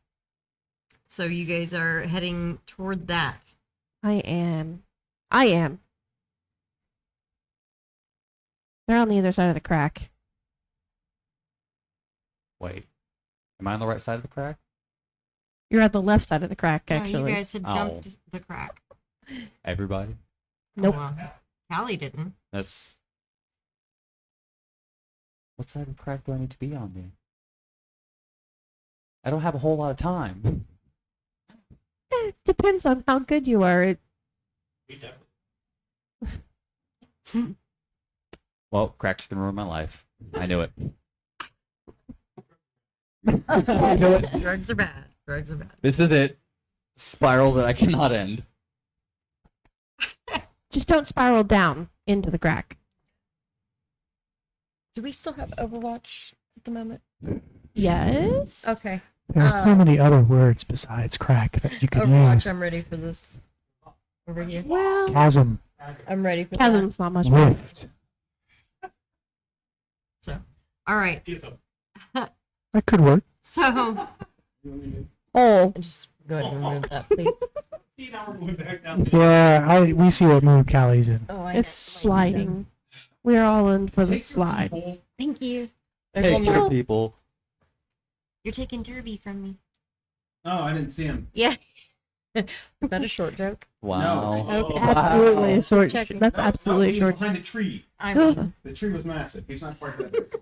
So you guys are heading toward that. I am. They're on the other side of the crack. Wait, am I on the right side of the crack? You're at the left side of the crack, No, actually. you guys had Oh. jumped the crack. Everybody. Nope. Oh, well, Callie didn't. That's. What side of the crack do I need to be on then? I don't have a whole lot of time. It depends on how good you are. We definitely. Well, crack's gonna ruin my life. I knew it. Drugs are bad. Drugs are bad. This is it. Spiral that I cannot end. Just don't spiral down into the crack. Do we still have Overwatch at the moment? Yes. Okay. There's so many other words besides crack that you can Overwatch, use. I'm ready for this. Over here. Well, Chasm, I'm ready for chasm's not much fun. rift. that. So, all right. It's a That could work. So, Oh, just go ahead and remove that, please. see now we're moving back down. to- Yeah, we see what mood Callie's in. Oh, it's sliding. We're all in for the Take your slide. people. Thank you. There's Take one your more. people. You're taking Derby from me. Oh, I didn't see him. Yeah. Was that a short joke? Wow. No. Okay. Absolutely a short. Checking. That's No, absolutely he was short. behind a tree. I mean, The tree was massive. He's not quite that big.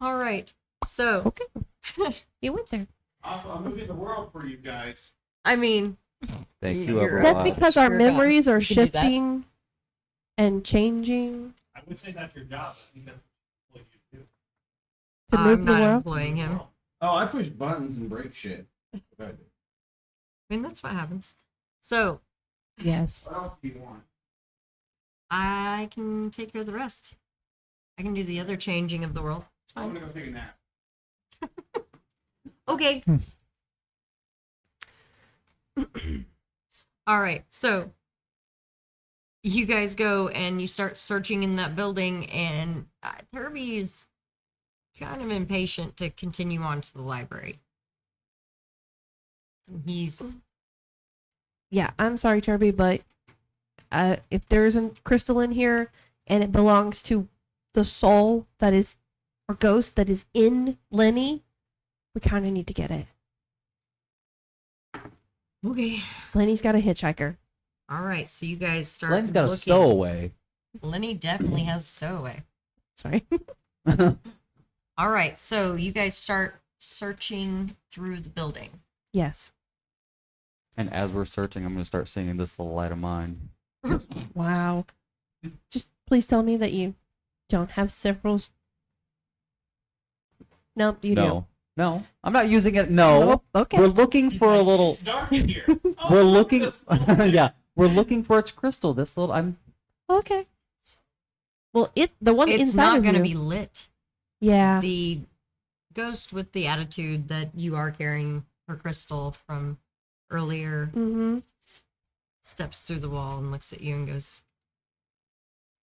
all right. So, You went there. Also, I'm moving the world for you guys. I mean, Thank you, You're- Overwatch. That's because our Sure, memories are you can do that. shifting and changing I would say that's your job. I think that's what you do. to move I'm the not world. employing him. Oh, I push buttons and break shit. What I mean, that's what happens. So, Yes. else do you want? I can take care of the rest. I can do the other changing of the world. It's I'm fine. gonna go take a nap. Okay. All right. So you guys go and you start searching in that building, and Turby's kind of impatient to continue on to the library. He's Yeah, I'm sorry, Turby, but if there's a crystal in here and it belongs to the soul that is, or ghost that is in Lenny, we kind of need to get it. Okay. Lenny's got a hitchhiker. All right. So you guys start. Len's got a looking. stowaway. Lenny definitely has a stowaway. Sorry. All right. So you guys start searching through the building. Yes. And as we're searching, I'm going to start singing This Little Light of Mine. Wow. Just please tell me that you don't have several. Nope, you No. No. I'm not using it. No. do. Nope. Okay. We're looking for a little. It's dark in here. Oh, We're looking. this- Yeah. We're looking for its crystal. This little. I'm. Okay. Well, the one It's inside not of going to you. be lit. Yeah. The ghost with the attitude that you are carrying her crystal from earlier Mm-hmm. steps through the wall and looks at you and goes,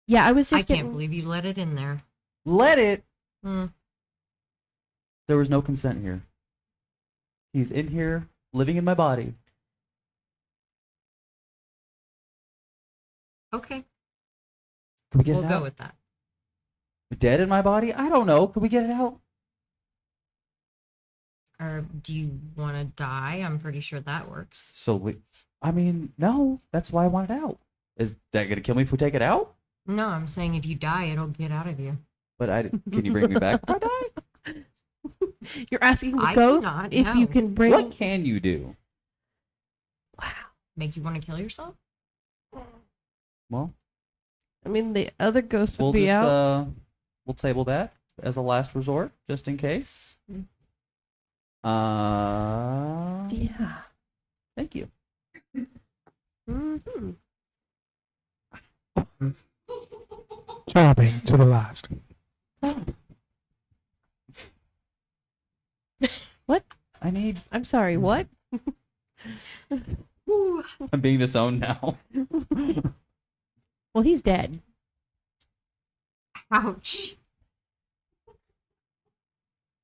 Yeah, I was I just can't getting. believe you let it in there. Let it. Hmm. There was no consent here. He's in here, living in my body. Okay. Can we get We'll it go out? with that. Dead in my body? I don't know. Can we get it out? Or do you want to die? I'm pretty sure that works. So, I mean, no. That's why I want it out. Is that gonna kill me if we take it out? No, I'm saying if you die, it'll get out of you. But can you bring me back if I die? You're asking the I ghost cannot, if you no. can bring. What can you do? Wow. Make you want to kill yourself? Well, I mean, the other ghost would we'll be just out. we'll table that as a last resort, just in case. Mm. Yeah. Thank you. Mm-hmm. Charming to the last. What? I need. I'm sorry. What? Ooh. I'm being disowned now. Well, he's dead. Ouch.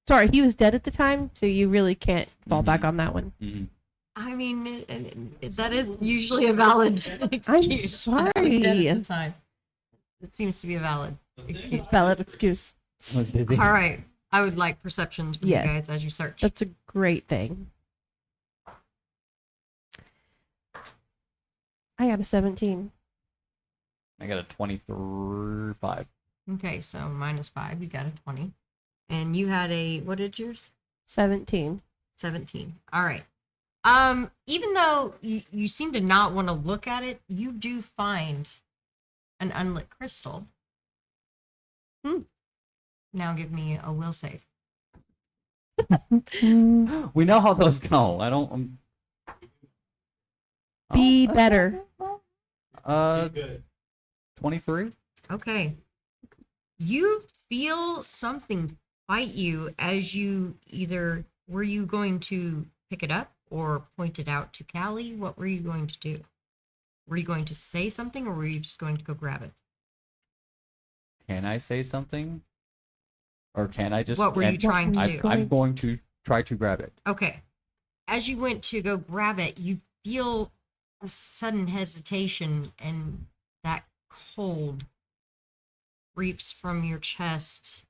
Sorry, he was dead at the time, so you really can't fall back Mhm. on that one. Mhm. I mean, that is usually a valid excuse. I was dead sorry. at the time. It seems to be a valid excuse. Valid excuse. I was busy. All right. I would like perceptions from Yes. you guys as you search. That's a great thing. I got a 17. I got a 25. Okay, so -5. You got a 20. And you had a, what did yours? 17. 17. All right. Even though you seem to not want to look at it, you do find an unlit crystal. Now give me a will save. We know how those go. I don't. Be Oh, better. Good. 23. Okay. You feel something bite you as you either, were you going to pick it up or point it out to Callie? What were you going to do? Were you going to say something or were you just going to go grab it? Can I say something? Or can I just? What were you and trying to were do? you I'm going to try to grab it. Okay. As you went to go grab it, you feel a sudden hesitation and that cold reaps from your chest,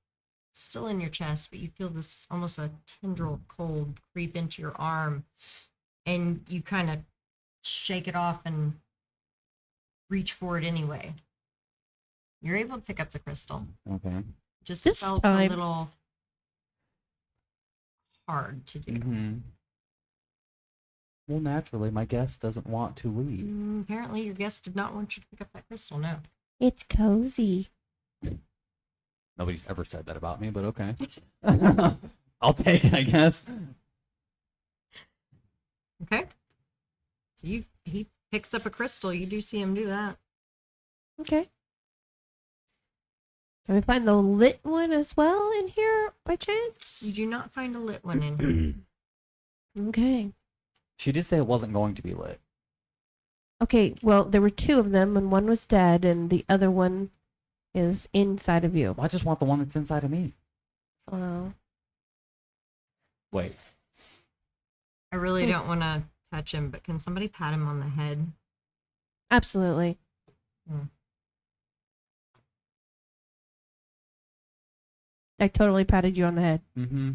still in your chest, but you feel this almost a tendril cold creep into your arm and you kind of shake it off and reach for it anyway. You're able to pick up the crystal. Okay. Just This felt time- a little hard to do. Mm-hmm. Well, naturally, my guest doesn't want to leave. Apparently, your guest did not want you to pick up that crystal. No. It's cozy. Nobody's ever said that about me, but okay. I'll take it, I guess. Okay. So he picks up a crystal. You do see him do that. Okay. Can we find the lit one as well in here by chance? You do not find a lit one in here. Okay. She did say it wasn't going to be lit. Okay, well, there were two of them, and one was dead, and the other one is inside of you. Well, I just want the one that's inside of me. Oh. Wait. I really don't want to touch him, but can somebody pat him on the head? Absolutely. I totally patted you on the head. Mm-hmm.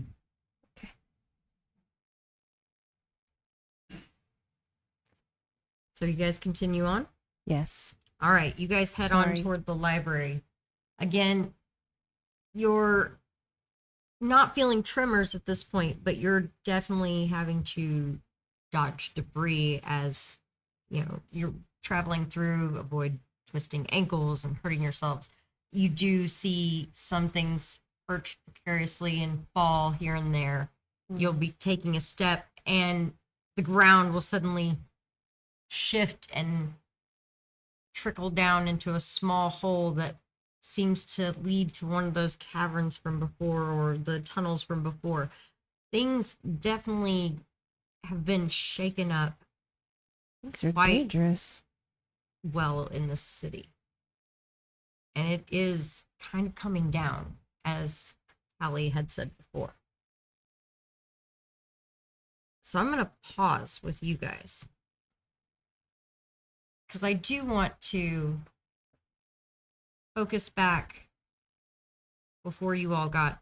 So you guys continue on? Yes. All right, you guys head on Sorry. toward the library. Again, you're not feeling tremors at this point, but you're definitely having to dodge debris as, you know, you're traveling through, avoid twisting ankles and hurting yourselves. You do see some things perch precariously and fall here and there. You'll be taking a step and the ground will suddenly shift and trickle down into a small hole that seems to lead to one of those caverns from before or the tunnels from before. Things definitely have been shaken up Things are Quite- dangerous. well in this city. And it is kind of coming down, as Callie had said before. So I'm going to pause with you guys. Because I do want to focus back before you all got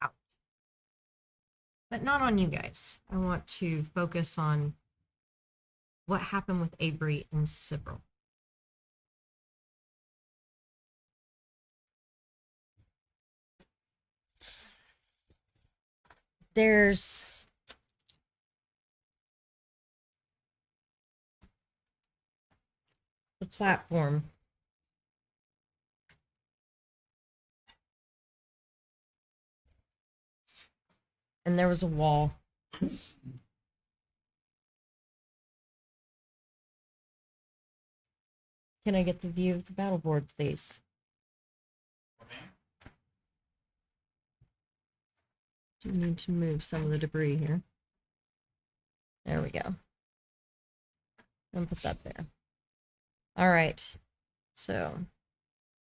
out. But not on you guys. I want to focus on what happened with Avery and Sybil. There's the platform. And there was a wall. Can I get the view of the battle board, please? Do need to move some of the debris here. There we go. And put that there. All right. So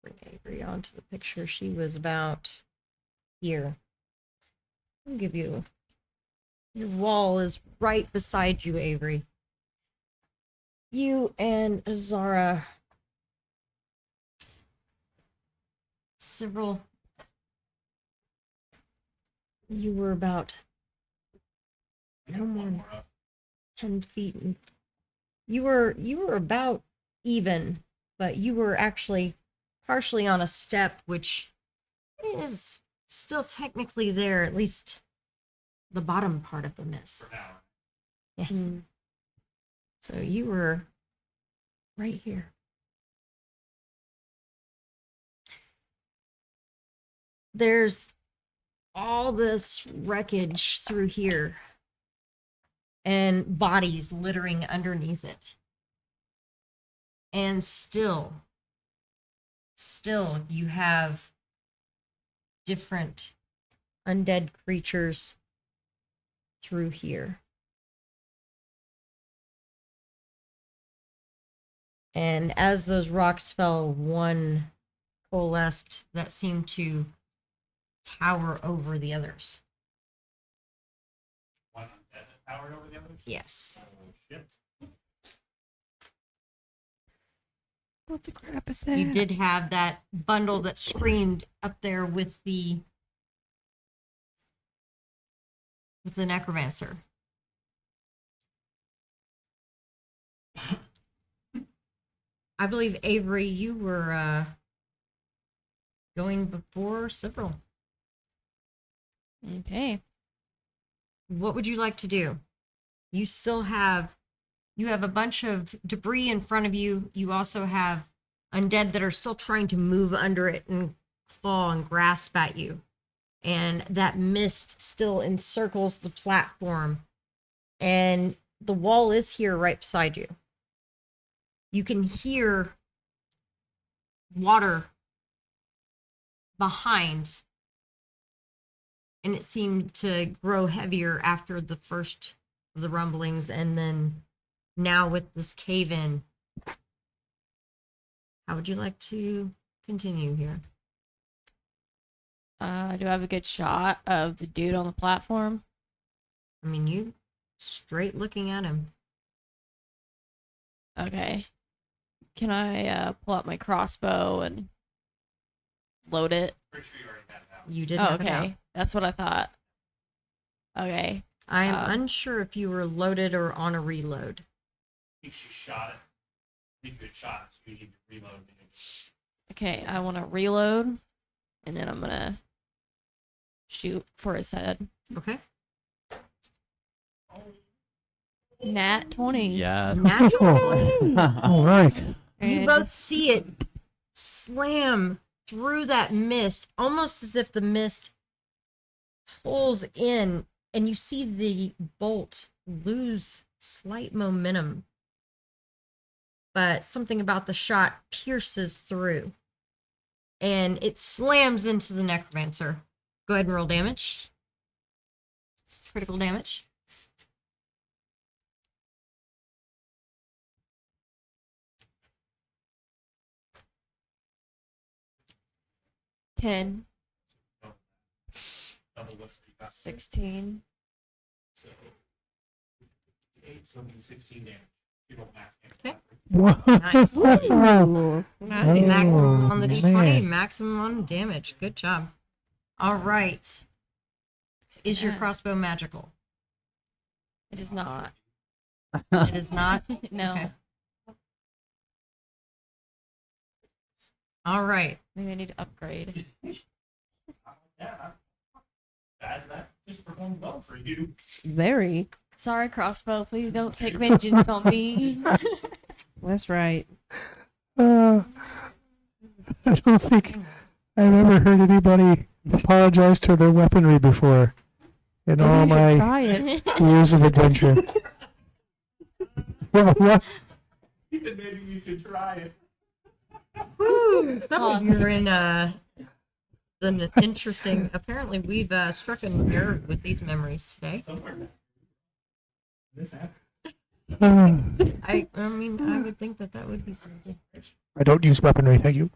bring Avery onto the picture. She was about here. I'll give you. Your wall is right beside you, Avery. You and Azara. Several. You were about no more than 10 feet. You were about even, but you were actually partially on a step, which is still technically there, at least the bottom part of them is. Yes. So you were right here. There's all this wreckage through here and bodies littering underneath it. And still you have different undead creatures through here. And as those rocks fell, one coalesced that seemed to tower over the others. One undead that towered over the others? Yes. Oh, shit. What the crap is that? You did have that bundle that screamed up there with the necromancer. I believe, Avery, you were going before several. Okay. What would you like to do? You have a bunch of debris in front of you. You also have undead that are still trying to move under it and claw and grasp at you. And that mist still encircles the platform. And the wall is here right beside you. You can hear water behind, and it seemed to grow heavier after the first of the rumblings, and then now with this cave in. How would you like to continue here? Do I have a good shot of the dude on the platform? I mean, you straight looking at him. Okay. Can I pull out my crossbow and load it? Pretty sure you already had it out. You did Oh, have it out. okay. That's what I thought. Okay. I am Um, unsure if you were loaded or on a reload. I think she shot it. I think you had shot it, so you need to reload it. Okay, I want to reload, and then I'm gonna shoot for his head. Okay. Nat 20. Yeah. Naturally. All right. You And both see it slam through that mist, almost as if the mist pulls in, and you see the bolt lose slight momentum. But something about the shot pierces through, and it slams into the necromancer. Go ahead and roll damage. Critical damage. ten, Double what you got. 16. So 8, so it'll be 16 damage. You roll max damage. Okay. Nice. Ooh, nice. Maximum on the Oh, d20, man. maximum on damage. Good job. All right. Is your Yes. crossbow magical? It is not. It is not. No. Okay. All right. Maybe I need to upgrade. Yeah, that just performed well for you. Very. Sorry, crossbow. Please don't take vengeance on me. That's right. I don't think I've ever heard anybody apologize to their weaponry before in Maybe all you should my try it. years of adventure. What? Maybe you should try it. Woo! Felt like you're in an interesting. Apparently, we've struck a nerve with these memories today. Somewhere. This happened. I mean, I would think that would be something. I don't use weaponry, thank you.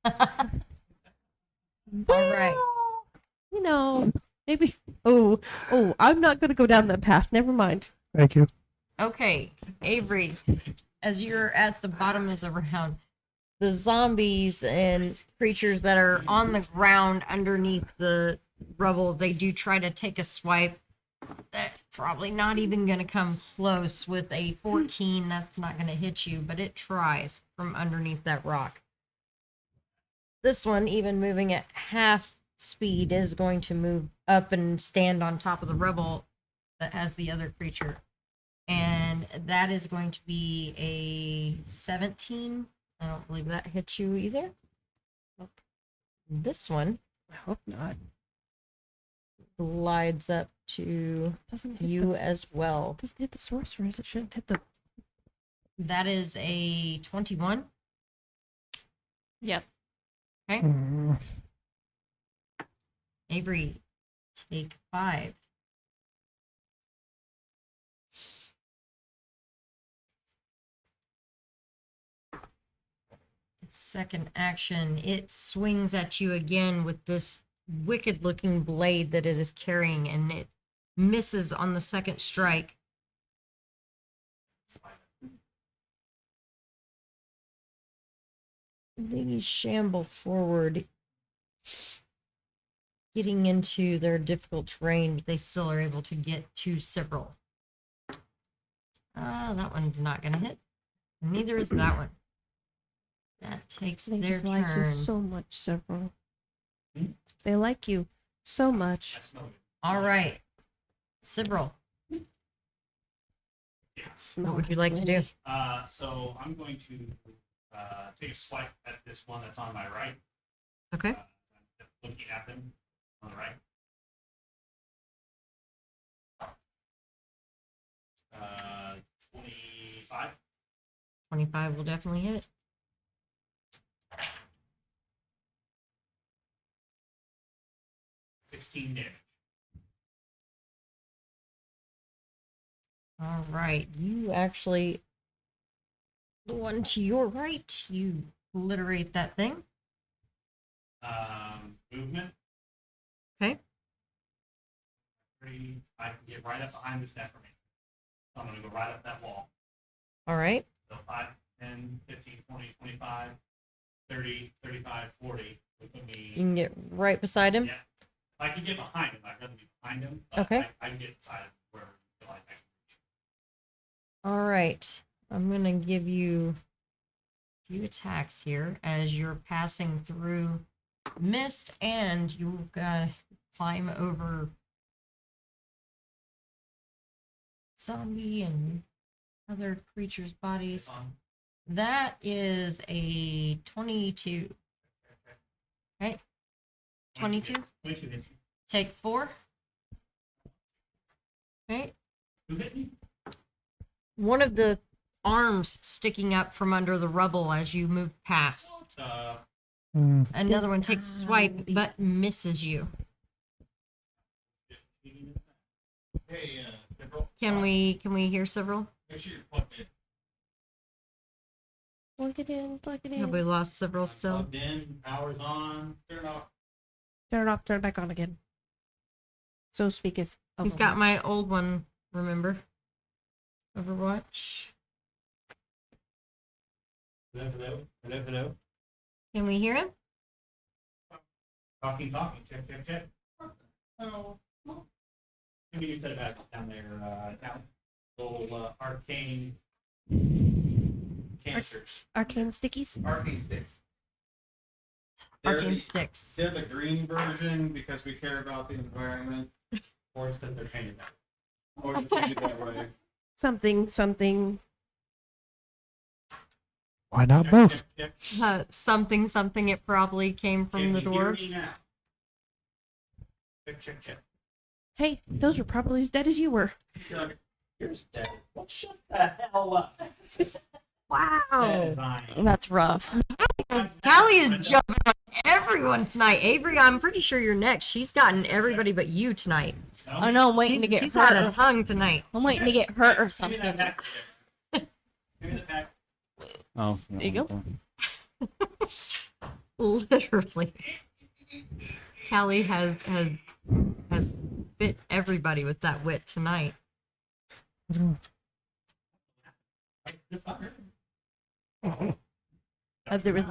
All right. You know, maybe. Oh, I'm not going to go down that path. Never mind. Thank you. Okay, Avery, as you're at the bottom of the round, the zombies and creatures that are on the ground underneath the rubble, they do try to take a swipe. That's probably not even going to come close with a 14. That's not going to hit you, but it tries from underneath that rock. This one, even moving at half speed, is going to move up and stand on top of the rubble that has the other creature. And that is going to be a 17. I don't believe that hits you either. This one I hope not. glides up to Doesn't hit you the, as well. doesn't hit the sorcerers. It shouldn't hit the. That is a 21. Yep. Mm, Avery, take 5. Its second action, it swings at you again with this wicked looking blade that it is carrying, and it misses on the second strike. These shamble forward, getting into their difficult terrain, but they still are able to get to several. That one's not going to hit. Neither is that one. That takes They their just like you turn. so much, several. Hmm? They like you so much. I smell it. All right. Sibrel, what would you like to do? So I'm going to take a swipe at this one that's on my right. Okay. I'm looking at them on the right. 25. 25 will definitely hit it. Damage. All right. You actually, the one to your right, you obliterate that thing. Movement. Okay. 3. I can get right up behind this necromancer. So I'm going to go right up that wall. All right. So 5 10, 15, 20, 25, 30, 35, 40. Would put me. You can get right beside him. Yeah. If I can get behind him, I'd rather be behind him. But Okay. I can get beside him wherever you feel like I can reach. All right. I'm going to give you a few attacks here as you're passing through mist, and you got to climb over zombie and other creatures' bodies. That is a 22. Okay. 22. 22 hits me. Take 4. Okay. Who hit me? One of the arms sticking up from under the rubble as you move past. Another one takes a swipe but misses you. Hey, several. Can we hear several? Make sure you're plugged in. Plug it in, plug it Have in. we lost several still? Plugged in, power's on, turn off. Turn it off, turn it back on again. So speaketh. He's got my old one, remember? Overwatch. Hello, hello, hello, hello. Can we hear him? Talking, check. Oh. Maybe you said it back down there, down. Little arcane canisters. Arcane stickies. Arcane sticks. Arcane sticks. They're the green version because we care about the environment. Or it's because they're painted that way. Or you treat it that way. Something. Why not both? Check. Something. It probably came from Can the you hear me dwarves. now? Check. Hey, those were probably as dead as you were. Here's dead. Well, shut the hell up. That Wow. is I. That's rough. Callie is jumping on everyone tonight. Avery, I'm pretty sure you're next. She's gotten everybody but you tonight. I know, I'm waiting to get She's hurt. had a tongue tonight. I'm waiting to get hurt or Give me something. that pack. Give me the pack. Oh, There you go. Literally. Callie has bit everybody with that wit tonight. There was.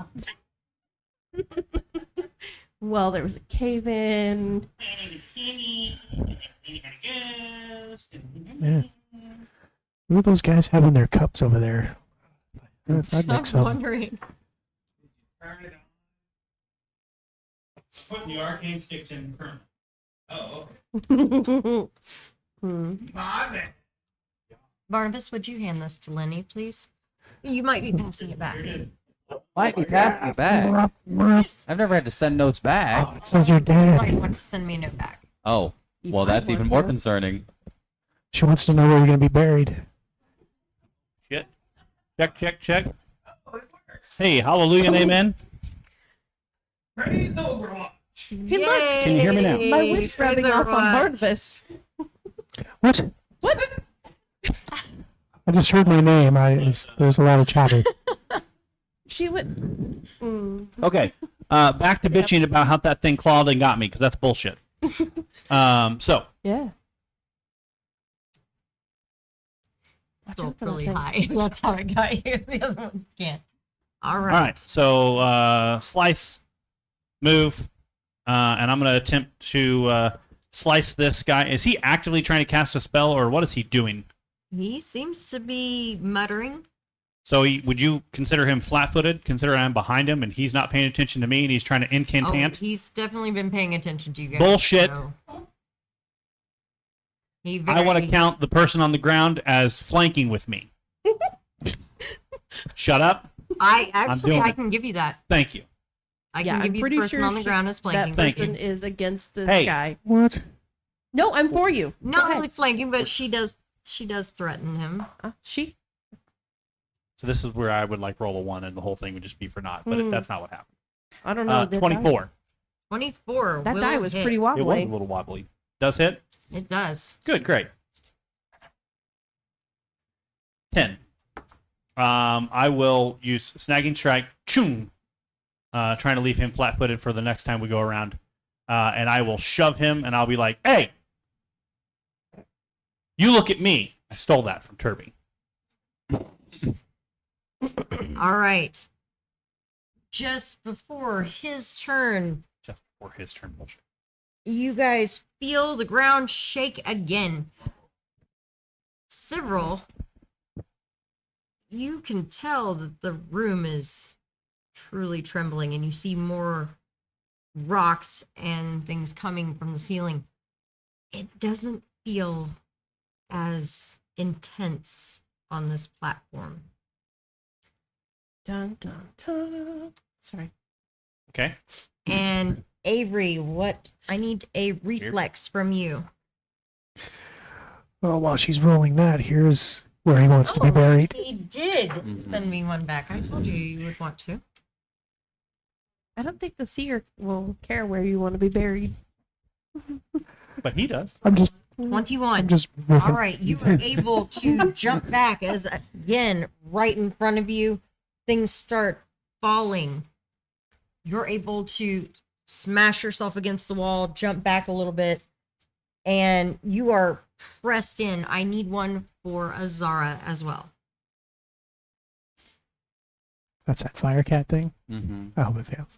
Well, there was a cave in. Yeah. What are those guys having their cups over there? I'd I'm make some. wondering. Putting the arcane sticks in currently. Oh, Hmm. okay. Barnabas, would you hand this to Lenny, please? You might be passing it back. Here it is. Might be passing it back. I've never had to send notes back. Oh, it says your You might dad. want to send me a note back. Oh, You well, might that's even want more to. concerning. She wants to know where you're going to be buried. Shit. Check. Hey, hallelujah and amen. Praise Overwatch. Hey, look. Can you hear me now? My wit's rubbing off on Barnabas. What? What? I just heard my name. There's a lot of chatter. She went. Okay. Back to bitching about how that thing clawed and got me, because that's bullshit. So, Yeah. Rolled really high. That's how it got you. The other ones can't. All right. all right. So, slice, move, and I'm going to attempt to slice this guy. Is he actively trying to cast a spell, or what is he doing? He seems to be muttering. So, would you consider him flat-footed? Consider I'm behind him, and he's not paying attention to me, and he's trying to Oh, incant? he's definitely been paying attention to you guys. Bullshit. so- He I want to very- count the person on the ground as flanking with me. Shut up. I doing it. can give you that. Thank you. I Yeah, can I'm give you the pretty person sure on the ground as flanking. That Thank person you. is against this Hey. guy. What? No, I'm for you. Go Not ahead. really flanking, but she does threaten him. She. So this is where I would like roll a 1 and the whole thing would just be for naught, but that's not what happened. I don't know. that 24. 24. That will die was hit. pretty It was wobbly. a little wobbly. Does hit? It does. Good, great. 10. I will use snagging strike, chung, trying to leave him flat-footed for the next time we go around. And I will shove him, and I'll be like, "Hey, you look at me." I stole that from Turby. All right. Just before his turn, Just before his turn. Bullshit. you guys feel the ground shake again. Several, you can tell that the room is truly trembling, and you see more rocks and things coming from the ceiling. It doesn't feel as intense on this platform. Dun dun dun. Sorry. Okay. And Avery, I need a reflex from you. Well, while she's rolling that, here's where he wants to be Oh, buried. He did send me one back. I told you would want to. I don't think the seer will care where you want to be buried. But he does. I'm just 21. riffing. All right, you were able to jump back as, again, right in front of you, things start falling. You're able to smash yourself against the wall, jump back a little bit, and you are pressed in. I need one for Azara as well. That's that fire cat thing. Mm-hmm. I hope it fails.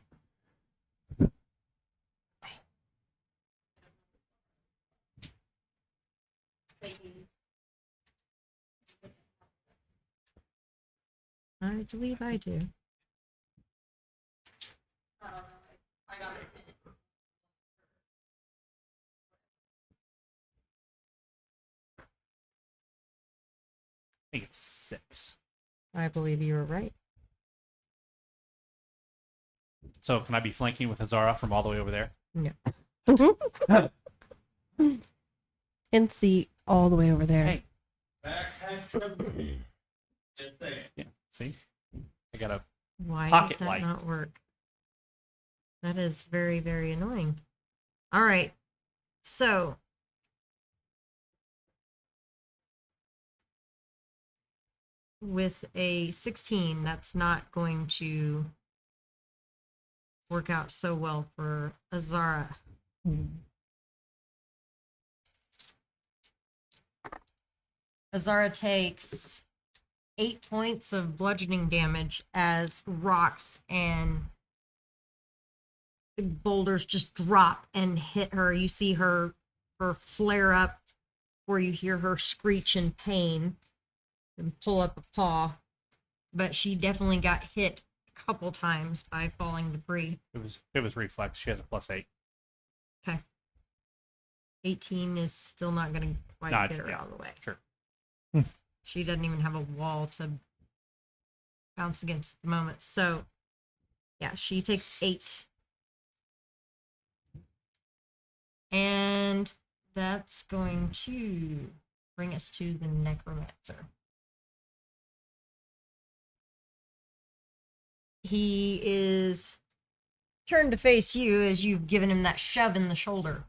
I believe I do. I think it's a 6. I believe you were right. So can I be flanking with Azara from all the way over there? Hence the all the way over there. Hey. Backpack trembling. Just saying. Yeah. See? I got a Why Pocket did that light. not work? That is very, very annoying. All right. So, with a 16, that's not going to work out so well for Azara. Azara takes 8 points of bludgeoning damage as rocks and big boulders just drop and hit her. You see her flare up, or you hear her screech in pain and pull up a paw. But she definitely got hit a couple times by falling debris. it was reflex. She has a +8. Okay. 18 is still not going to quite Nah, get her yeah, out of the way. Sure. She doesn't even have a wall to bounce against at the moment. So, yeah, she takes 8. And that's going to bring us to the necromancer. He is turned to face you as you've given him that shove in the shoulder.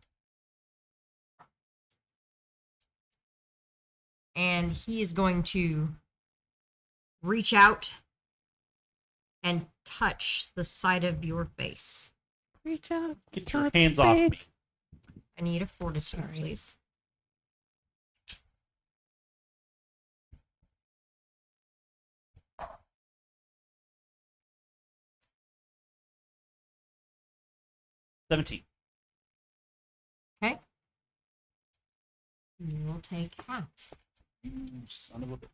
And he is going to reach out and touch the side of your face. Reach out. Get your touch hands off faith. me. I need a fortitude, Sorry. please. $17. Okay. You will take half. Son of a bitch.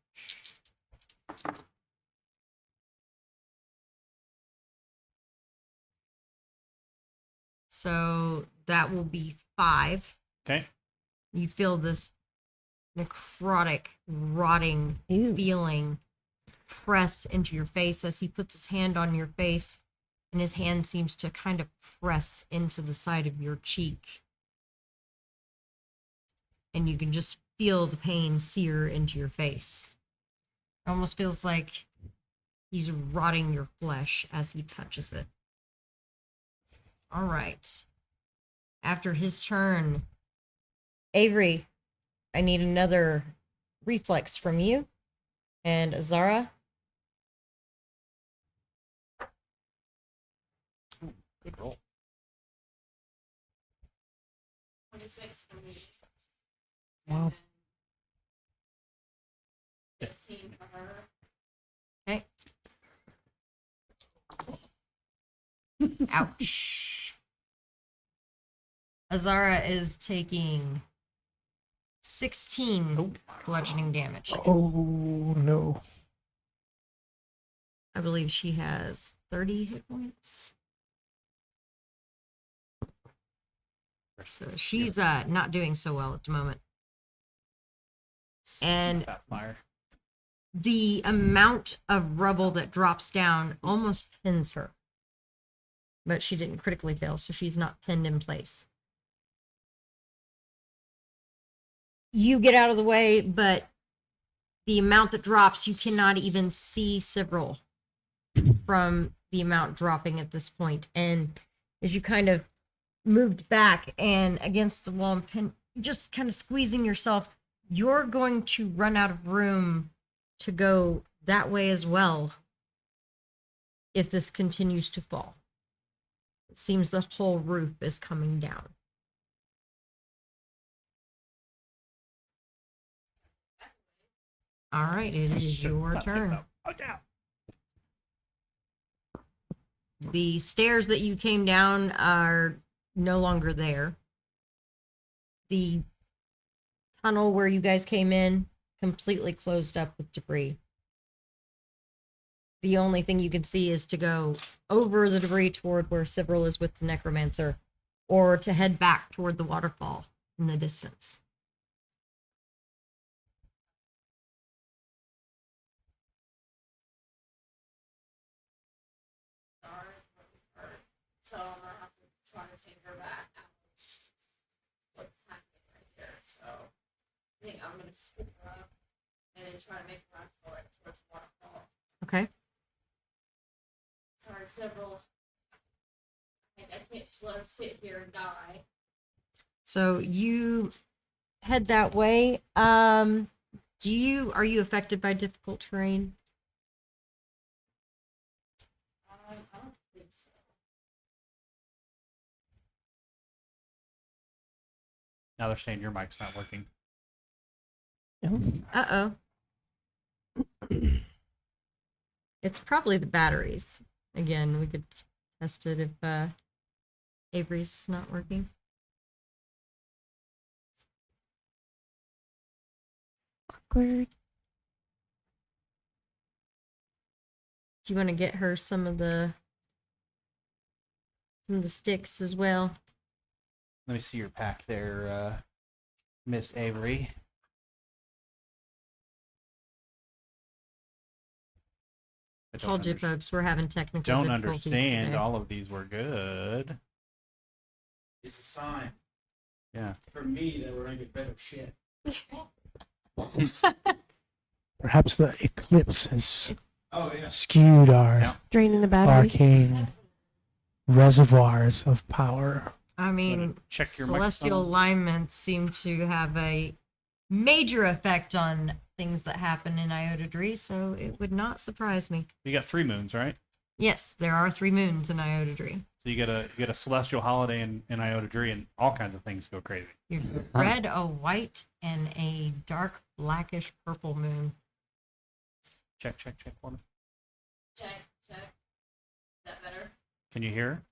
So that will be 5. Okay. You feel this necrotic, rotting Ew. feeling press into your face as he puts his hand on your face, and his hand seems to kind of press into the side of your cheek. And you can just feel the pain sear into your face. It almost feels like he's rotting your flesh as he touches it. All right. After his turn, Avery, I need another reflex from you. And Azara, Good roll. 26 for me. Wow. 15 for her. okay. Ouch. Azara is taking 16 bludgeoning damage. Oh no. I believe she has 30 hit points. So she's not doing so well at the moment. And That fire. the amount of rubble that drops down almost pins her. But she didn't critically fail, so she's not pinned in place. You get out of the way, but the amount that drops, you cannot even see Sivril from the amount dropping at this point. And as you kind of moved back and against the wall and just kind of squeezing yourself, you're going to run out of room to go that way as well if this continues to fall. It seems the whole roof is coming down. All right, it is your turn. The stairs that you came down are no longer there. The tunnel where you guys came in completely closed up with debris. The only thing you can see is to go over the debris toward where Sivril is with the necromancer, or to head back toward the waterfall in the distance. So I'm gonna have to try to take her back out of what's happening right here. So I think I'm gonna scoop her up and then try to make a run for it towards the waterfall. Okay. Sorry, several. I can't just let her sit here and die. So you head that way. Are you affected by difficult terrain? I don't think so. Now they're saying your mic's not working. Uh-oh. It's probably the batteries. Again, we could test it if Avery's is not working. Awkward. Do you want to get her some of the sticks as well? Let me see your pack there, Miss Avery. I told you, folks, we're having technical Don't difficulties understand. today. All of these were good. It's a sign Yeah. for me that we're gonna get better shit. Perhaps the eclipse has Oh yeah. skewed our Yeah. Draining the batteries. arcane reservoirs of power. I mean, Check your celestial microphone. alignments seem to have a major effect on things that happen in Iota, so it would not surprise me. You got 3 moons, right? Yes, there are 3 moons in Iota. So you get a celestial holiday in Iota, and all kinds of things go crazy. There's a red, a white, and a dark blackish purple moon. Check for me. Check. Is that better? Can you hear?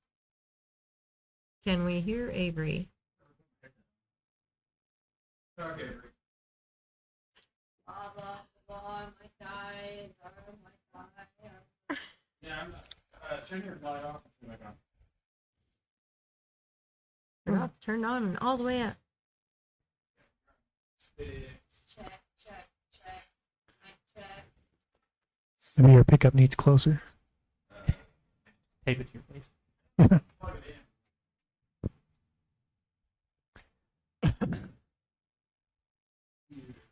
Can we hear Avery? Okay. Lava, my guy, my guy. Yeah, I'm turn your light off and turn it back on. Turn up, turn on, and all the way up. Check. Maybe your pickup needs closer. Tape it to your face. Plug it in.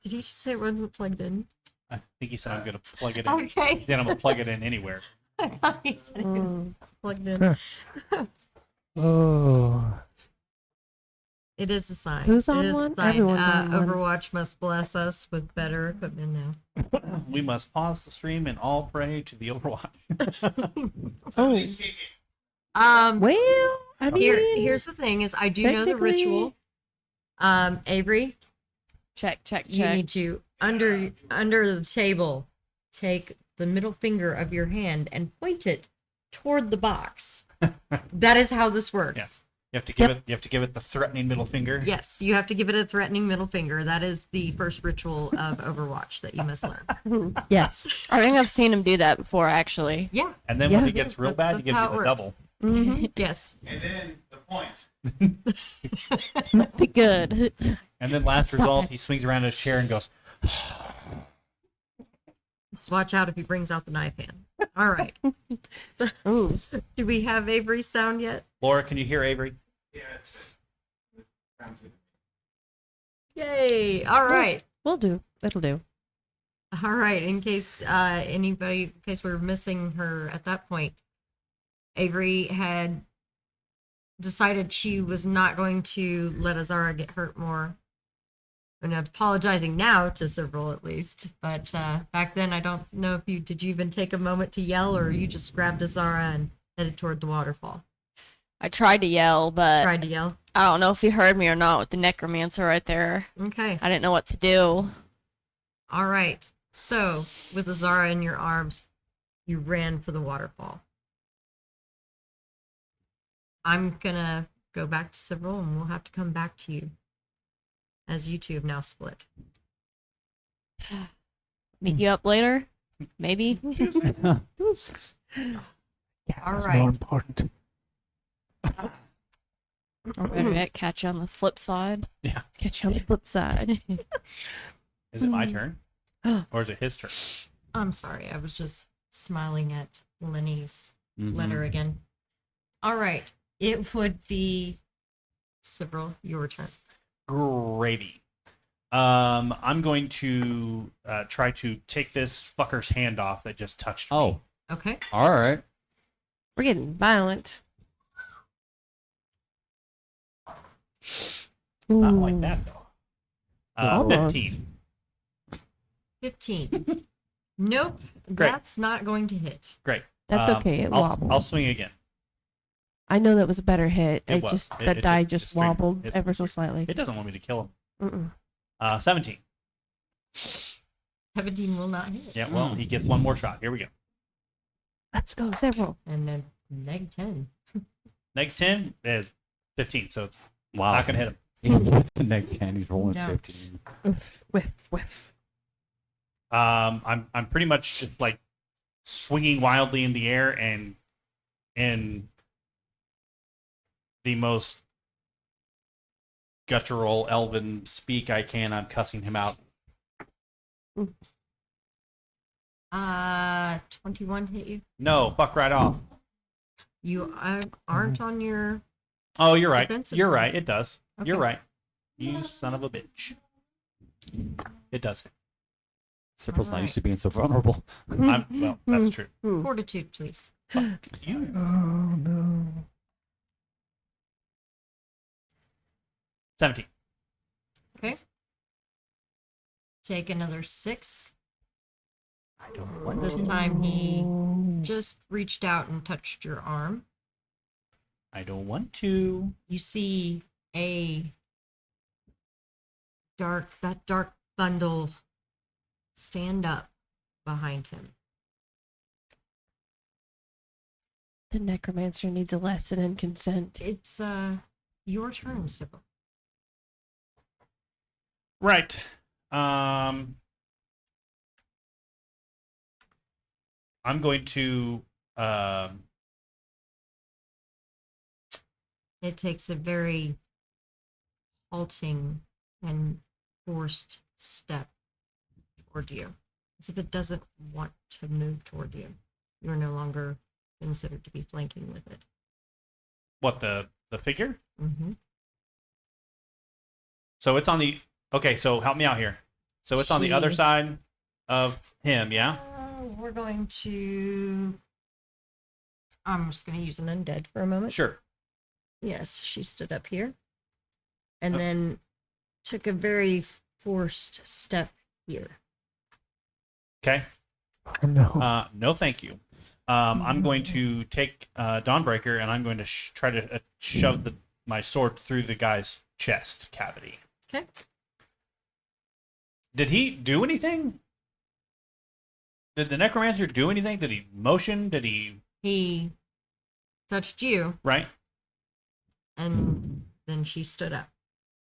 Did he just say it wasn't plugged in? I think he said I'm gonna plug it in. Okay. Then I'm gonna plug it in anywhere. I thought he said it was Mm. plugged in. Oh, It is a sign. Who's It on is a one? sign. Everyone's on one. Overwatch must bless us with better equipment now. We must pause the stream and all pray to the Overwatch. Oh, well, I mean, Here's the thing: is I do know the technically- ritual. Avery, Check. you need to under the table take the middle finger of your hand and point it toward the box. That is how this works. You have to give it. You have to give it the threatening middle finger. Yes, you have to give it a threatening middle finger. That is the first ritual of Overwatch that you must learn. Yes. I think I've seen him do that before, actually. Yeah. And then Yeah. when it gets real bad, he That's gives how you it the works. double. Mhm. Yes. And then the point. Be good. And then last Stop result, it. he swings around his chair and goes, Just watch out if he brings out the knife hand. All right. Ooh. Do we have Avery's sound yet? Laura, can you hear Avery? Yeah, it's round two. Yay. All right. Will do. It'll do. All right. In case in case we're missing her at that point, Avery had decided she was not going to let Azara get hurt more. I'm apologizing now to several at least, but back then I don't know if did you even take a moment to yell, or you just grabbed Azara and headed toward the waterfall? I tried to yell, but Tried to yell. I don't know if he heard me or not with the necromancer right there. Okay. I didn't know what to do. All right. So with Azara in your arms, you ran for the waterfall. I'm gonna go back to Cyril, and we'll have to come back to you, as you two have now split. Meet you up later? Maybe? Yeah, All that's right. more important. Or better yet, catch you on the flip side. Catch you on the flip side. Is it my turn? Or is it his turn? I'm sorry, I was just smiling at Lenny's Mhm. letter again. All right, it would be Cyril, your turn. Gravy. I'm going to try to take this fucker's hand off that just touched me. Oh, Okay. all right. We're getting violent. Not Ooh. like that, though. Almost. 15. 15. Nope, Great. that's not going to hit. Great. That's okay. It wobbled. I'll swing again. I know that was a better hit. It It was. just It that die just- just it's straight- wobbled it's ever so straight. slightly. It doesn't want me to kill him. Mm-mm. 17. 17 will not hit. Yeah, well, he gets one more shot. Here we go. Let's go, several. And then neg 10. Next 10 is 15, so it's Wow. not going to hit him. The neck can, he's rolling No. 15. Whiff, whiff. I'm pretty much just like swinging wildly in the air, and in the most guttural elven speak I can, I'm cussing him out. 21 hit you. No, fuck right off. You aren't on your. Oh, you're right. Defensive You're one. right. It does. You're Okay. right. You son of a bitch. It does. Cyril's not Alright. used to being so vulnerable. Well, that's true. Fortitude, please. You. Oh no. 17. Okay. Take another 6. I don't want This time he just reached out and touched your arm. I don't want to. You see a dark bundle stand up behind him. The necromancer needs a lesson in consent. It's your turn, Sybil. Right. I'm going to It takes a very halting and forced step toward you. As if it doesn't want to move toward you. You are no longer considered to be flanking with it. what the figure? Mm-hmm. So it's on the okay, so help me out here. So it's on the other He- side of him, yeah? We're going to. I'm just going to use an undead for a moment. Sure. Yes, she stood up here. And Oh. then took a very forced step here. Okay. Oh, no. No, thank you. I'm going to take Dawnbreaker, and I'm going to try to shove my sword through the guy's chest cavity. Okay. Did he do anything? Did the necromancer do anything? Did he motion? Did he? He touched you, right? and then she stood up.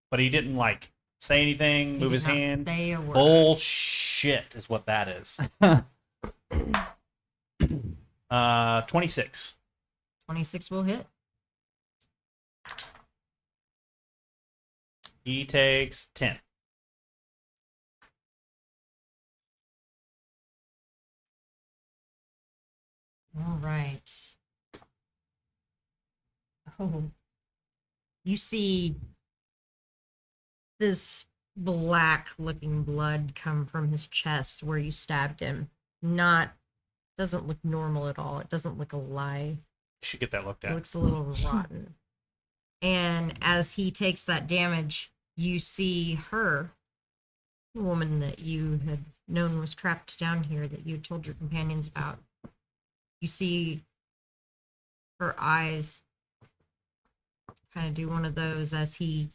But he didn't like say anything, He move did his not hand. say a word. Bullshit is what that is. 26. 26 will hit. He takes 10. All right. Oh, you see this black-looking blood come from his chest where you stabbed him. Doesn't look normal at all. It doesn't look alive. You should get that looked It at. looks a little rotten. And as he takes that damage, you see her, the woman that you had known was trapped down here that you had told your companions about. You see her eyes kind of do one of those as he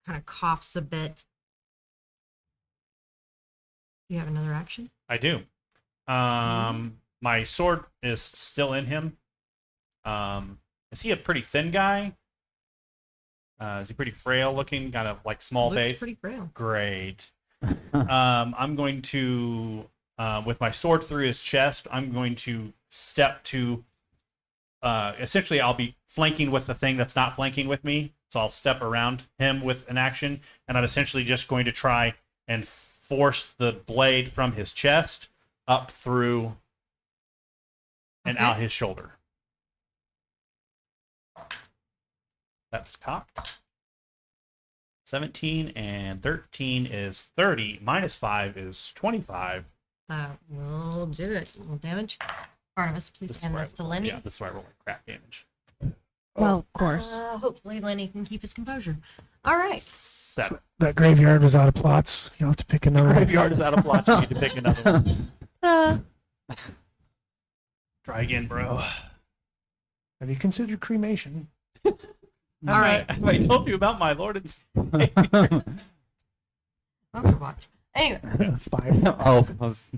kind of coughs a bit. You have another action? I do. My sword is still in him. Is he a pretty thin guy? Is he pretty frail looking? Kind of like small Looks base? pretty frail. Great. I'm going to, with my sword through his chest, I'm going to step to, essentially I'll be flanking with the thing that's not flanking with me. So I'll step around him with an action, and I'm essentially just going to try and force the blade from his chest up through and Okay. out his shoulder. That's cocked. 17 and 13 is 30. Minus 5 is 25. We'll do it. Roll damage. Barnabas, please hand this to Lenny. Yeah, this is why I roll like crap damage. Well, of course. Hopefully Lenny can keep his composure. All right. 7. That graveyard was out of plots. You'll have to pick another one. Graveyard is out of plot. You need to pick another one. Uh, Try again, bro. Have you considered cremation? All right. Have I told you about my Lord and Savior? Overwatch. Anyway, Fire. Oh, I was...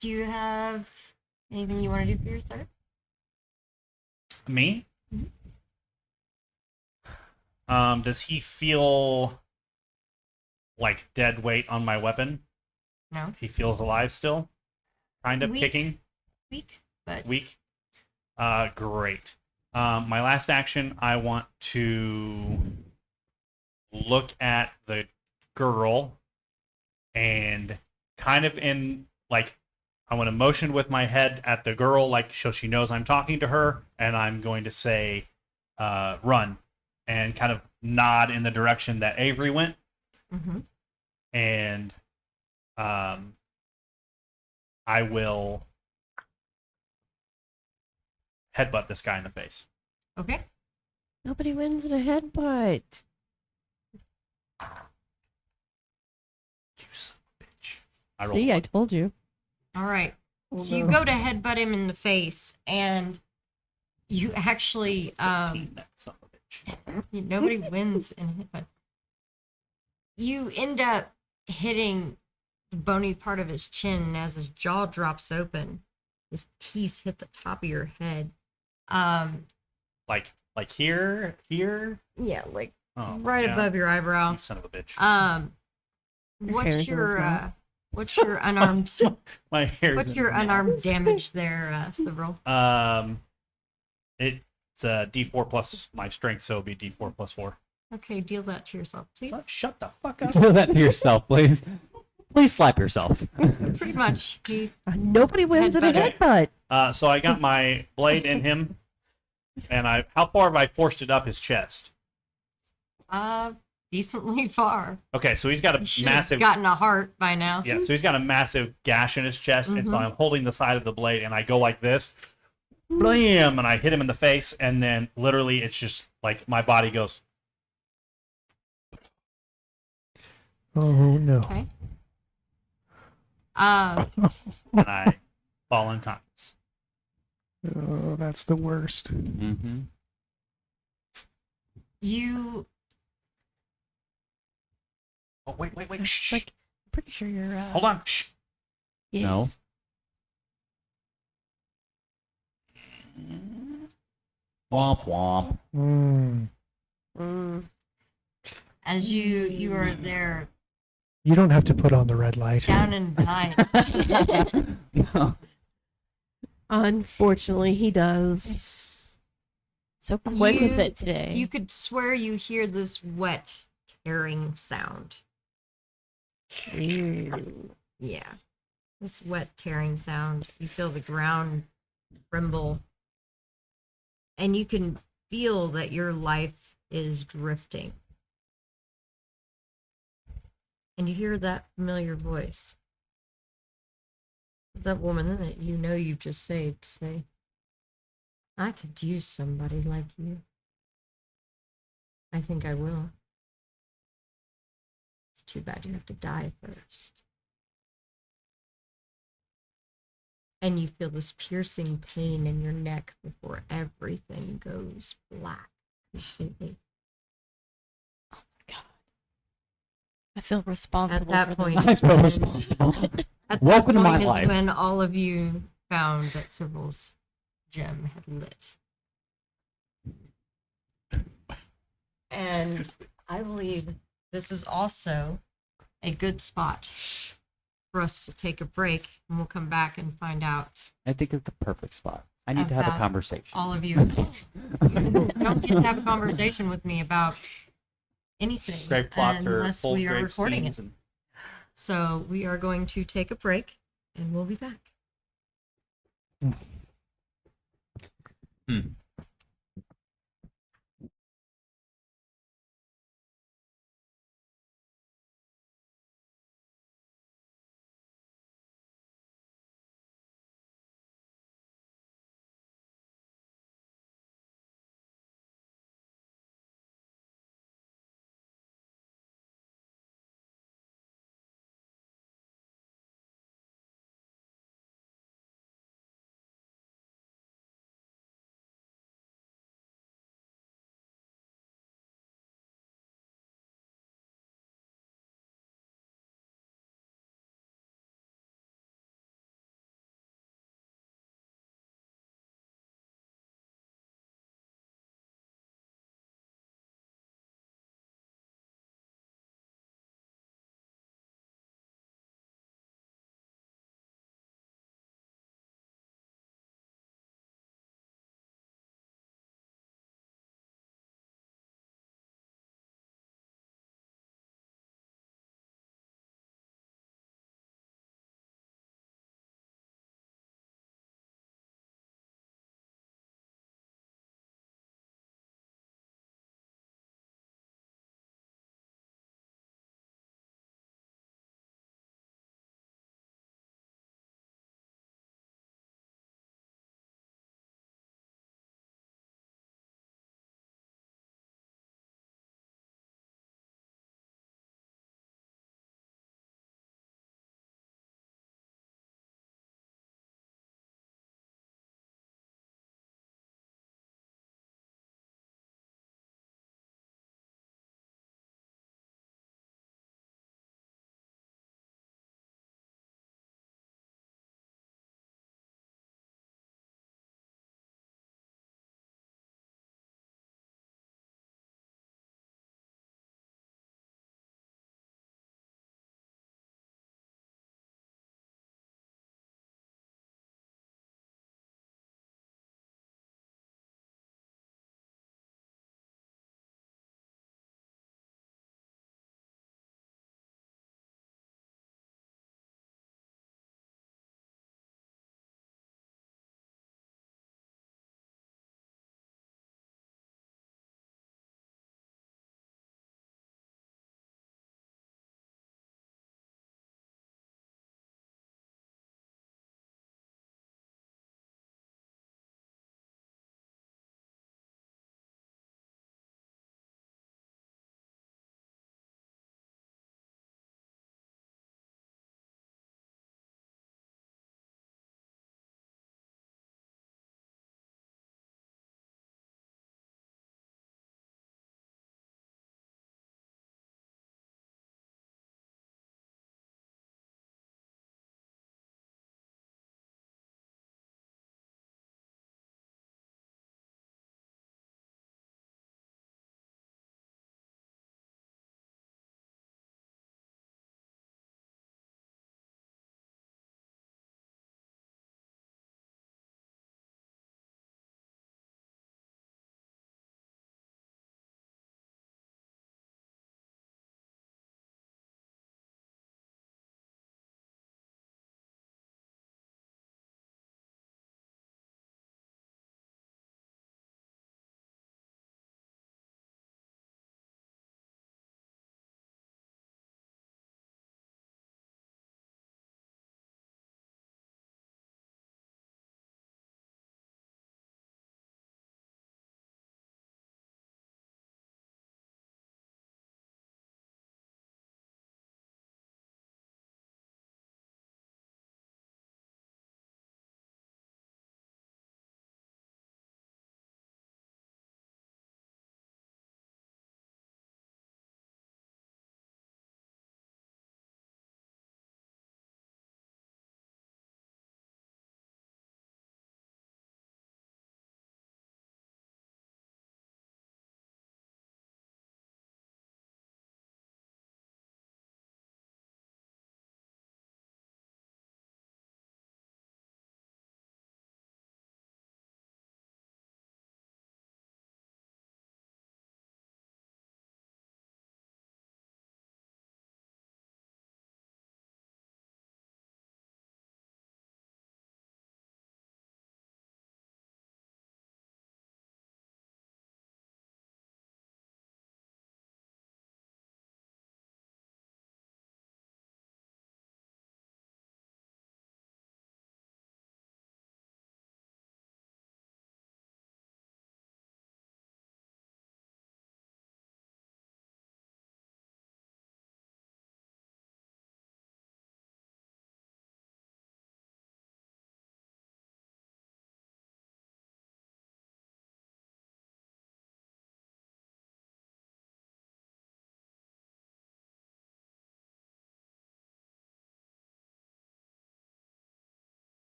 do you have anything you want to do for your third? Me? Mhm. Does he feel like dead weight on my weapon? No. He feels alive still? Kind of Weak. kicking? Weak, but Weak? Great. My last action, I want to look at the girl and kind of in, like, I want to motion with my head at the girl, like, so she knows I'm talking to her, and I'm going to say, run, and kind of nod in the direction that Avery went, mhm. and I will headbutt this guy in the face. Okay. nobody wins in a headbutt. You son of a bitch. I rolled See, I one. told you. All right. Oh, So you no. go to headbutt him in the face, and you actually 15, that son of a bitch. nobody wins in headbutt. You end up hitting the bony part of his chin, and as his jaw drops open, his teeth hit the top of your head. Like here? Yeah, like Oh, right yeah. above your eyebrow. You son of a bitch. Hairs in his mouth. What's your unarmed My hair. what's your unarmed damage there, Several? It's D4 plus my strength, so it'll be D4 plus 4. Okay, deal that to yourself, please. Shut the fuck up. Do that to yourself, please. Please slap yourself. Pretty much. He Nobody wins in a Headbutt. headbutt. So I got my blade in him, and how far have I forced it up his chest? decently far. Okay, so he's got a You should massive. have gotten a heart by now. Yeah, so he's got a massive gash in his chest, and so Mhm. I'm holding the side of the blade, and I go like this, blam, and I hit him in the face, and then literally it's just like my body goes. Oh no. Okay. And I fall unconscious. Oh, that's the worst. Mm-hmm. You Oh wait, It's shh. like, I'm pretty sure you're. Hold on. Shh. Yes. No. Womp womp. As you are there You don't have to put on the red light. down in night. Unfortunately, he does. So quick with You- it today. You could swear you hear this wet tearing sound. Yeah. This wet tearing sound. You feel the ground tremble. And you can feel that your life is drifting. And you hear that familiar voice. That woman that you know you've just saved say, I could use somebody like you. I think I will. It's too bad you have to die first. And you feel this piercing pain in your neck before everything goes black completely. I feel responsible At for that point, I feel responsible. At Welcome to that my point is life. when all of you found that Sybil's gem had lit. And I believe this is also a good spot for us to take a break, and we'll come back and find out. I think it's the perfect spot. I need to have a About conversation. All of you don't get to have a conversation with me about anything Grave plots or unless full we are grave recording scenes it. and So we are going to take a break, and we'll be back.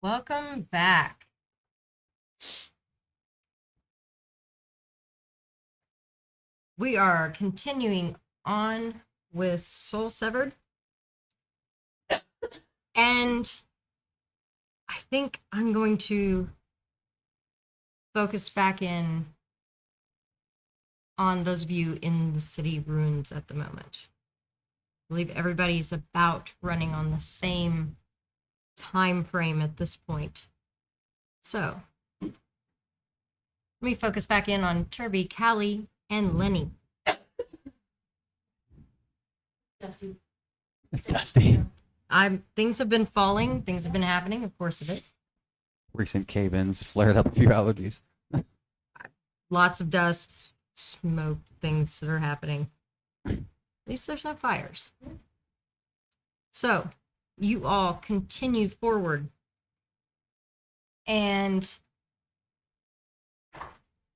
Welcome back. We are continuing on with Soul Severed. And I think I'm going to focus back in on those of you in the city ruins at the moment. I believe everybody's about running on the same time frame at this point. So, let me focus back in on Turby, Callie, and Lenny. Dusty. Things have been falling, things have been happening, of course it is. Recent cave-ins flared up a few allergies. Lots of dust, smoke, things that are happening. At least there's no fires. So, you all continue forward. And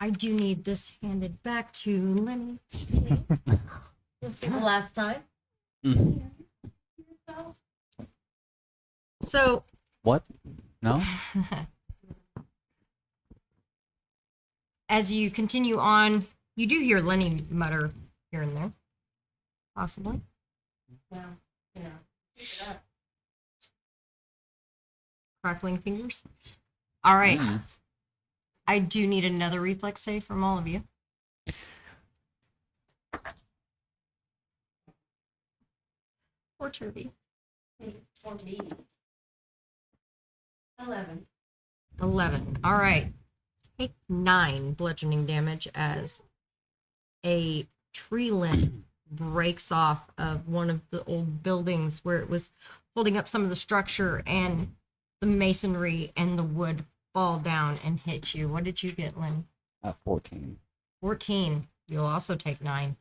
I do need this handed back to Lenny. This be the last time. Mm. So, What? No? as you continue on, you do hear Lenny mutter here and there. Possibly. Yeah, you know, keep it up. Crackling fingers. All right. Mm. I do need another reflex save from all of you. Or Turby. For me. 11. 11. All right. Take 9 bludgeoning damage as a tree limb breaks off of one of the old buildings where it was holding up some of the structure, and the masonry and the wood fall down and hit you. What did you get, Lynn? 14. 14. You'll also take 9.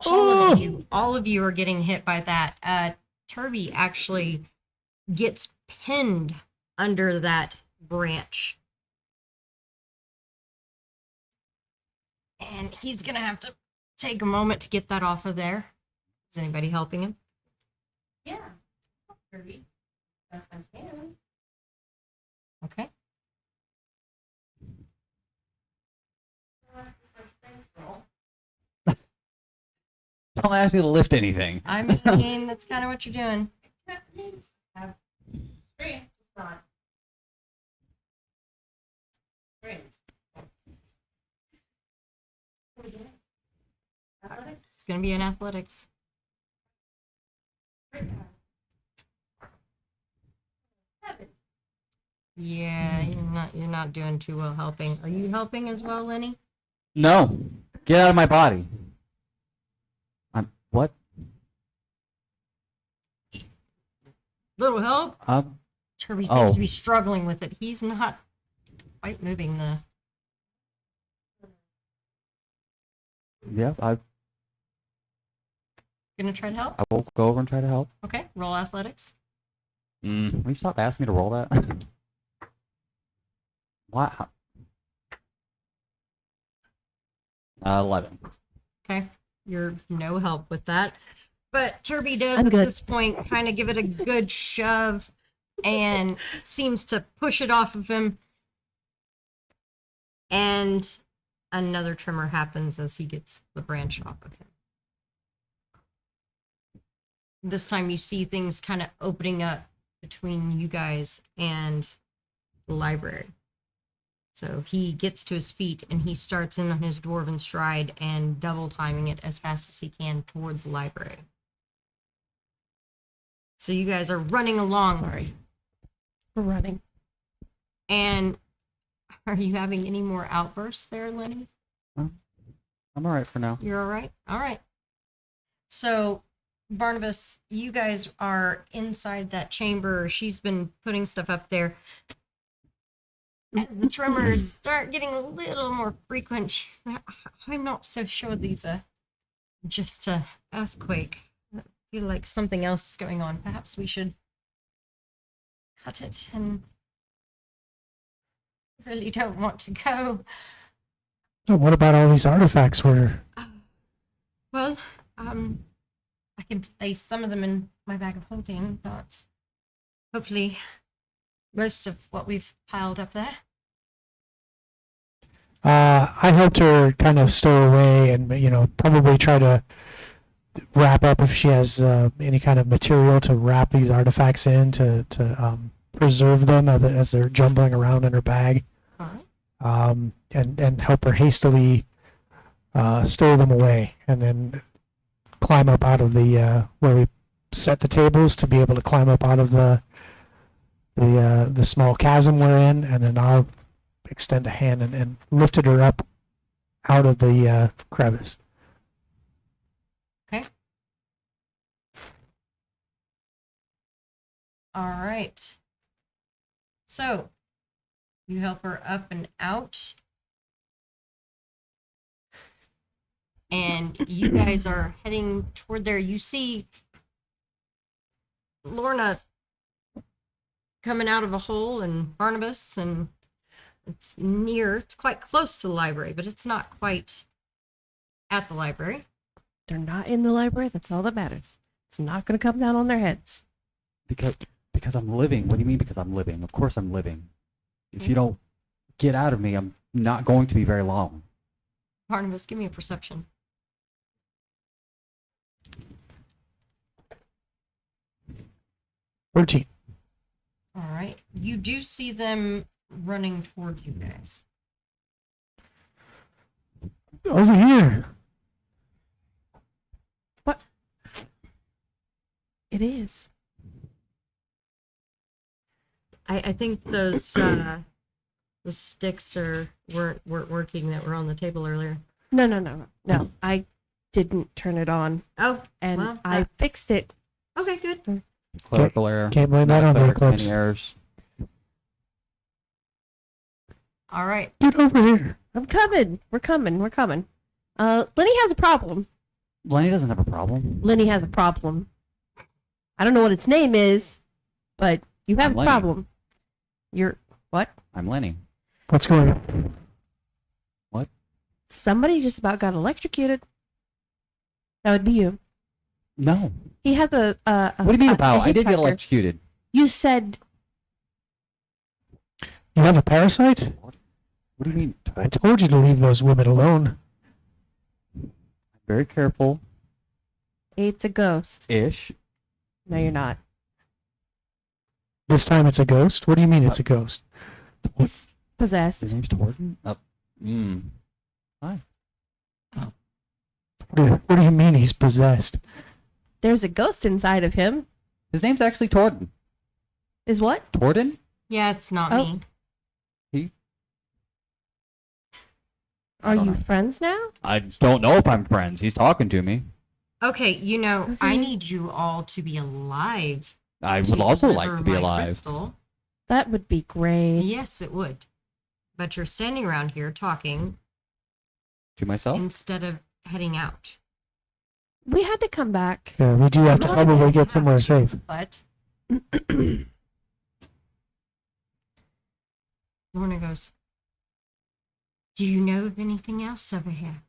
All of you are getting hit by that. Turby actually gets pinned under that branch. And he's gonna have to take a moment to get that off of there. Is anybody helping him? Yeah. Kirby. If I can. Okay. Don't ask me to lift anything. I mean, that's kind of what you're doing. Have strength, just not. Strength. What are we doing? Athletics? It's gonna be in athletics. Great. Yeah, you're not doing too well helping. Are you helping as well, Lenny? No. Get out of my body. What? Little help. Turby seems Oh. to be struggling with it. He's not quite moving the. Yeah, I Gonna try to help. will go over and try to help. Okay, roll athletics. Will you stop asking me to roll that? What? 11. Okay, you're no help with that. But Turby does I'm at good. this point kind of give it a good shove and seems to push it off of him. And another tremor happens as he gets the branch off of him. This time you see things kind of opening up between you guys and the library. So he gets to his feet and he starts in on his dwarven stride and double timing it as fast as he can toward the library. So you guys are running along. Sorry. We're running. And are you having any more outbursts there, Lenny? I'm all right for now. You're all right? All right. So, Barnabas, you guys are inside that chamber. She's been putting stuff up there. As the tremors start getting a little more frequent, she's like, I'm not so sure these are just a earthquake. I feel like something else is going on. Perhaps we should cut it, and really don't want to go. Oh, what about all these artifacts where Well, I can place some of them in my bag of holding, but hopefully most of what we've piled up there? I helped her kind of stow away and, probably try to wrap up if she has any kind of material to wrap these artifacts in to preserve them as they're jumbling around in her bag. All right. And help her hastily stow them away and then climb up out of the where we set the tables to be able to climb up out of the small chasm we're in, and then I'll extend a hand and lifted her up out of the crevice. Okay. All right. So, you help her up and out. And you guys are heading toward there. You see Lorna coming out of a hole and Barnabas, and it's quite close to the library, but it's not quite at the library. They're not in the library. That's all that matters. It's not going to come down on their heads. Because I'm living. What do you mean because I'm living? Of course I'm living. If you don't get out of me, I'm not going to be very long. Barnabas, give me a perception. Routine. All right. You do see them running toward you guys. Over here. It is. I think those sticks weren't working that were on the table earlier. No. I didn't turn it on, Oh, and well, I fixed it. okay, good. Clerical error. Can't blame that Not on the clerical, eclipse. any errors. All right. Get over here. I'm coming. We're coming. Lenny has a problem. Lenny doesn't have a problem. Lenny has a problem. I don't know what its name is, but you have I'm a Lenny. problem. You're what? I'm Lenny. What's going on? Somebody just about got electrocuted. That would be you. No. He has a What do you mean about? I did get hitchhiker. electrocuted. You said You have a parasite? What do you mean? I told you to leave those women alone. Very careful. it's a ghost. Ish. No, you're not. This time it's a ghost? What do you mean it's a ghost? He's possessed. His name's Torton? Hi. What do you mean he's possessed? There's a ghost inside of him. His name's actually Torton. Is what? Torton? Yeah, it's not Oh. me. Are don't you know. friends now? I don't know if I'm friends. He's talking to me. Okay, I Okay. need you all to be alive. I to would also deliver like to be my alive. Crystal. That would be great. Yes, it would. But you're standing around here talking To myself? instead of heading out. We had to come back. Yeah, we do have to Well, probably you get have somewhere to, safe. But Lorna goes, do you know of anything else over here?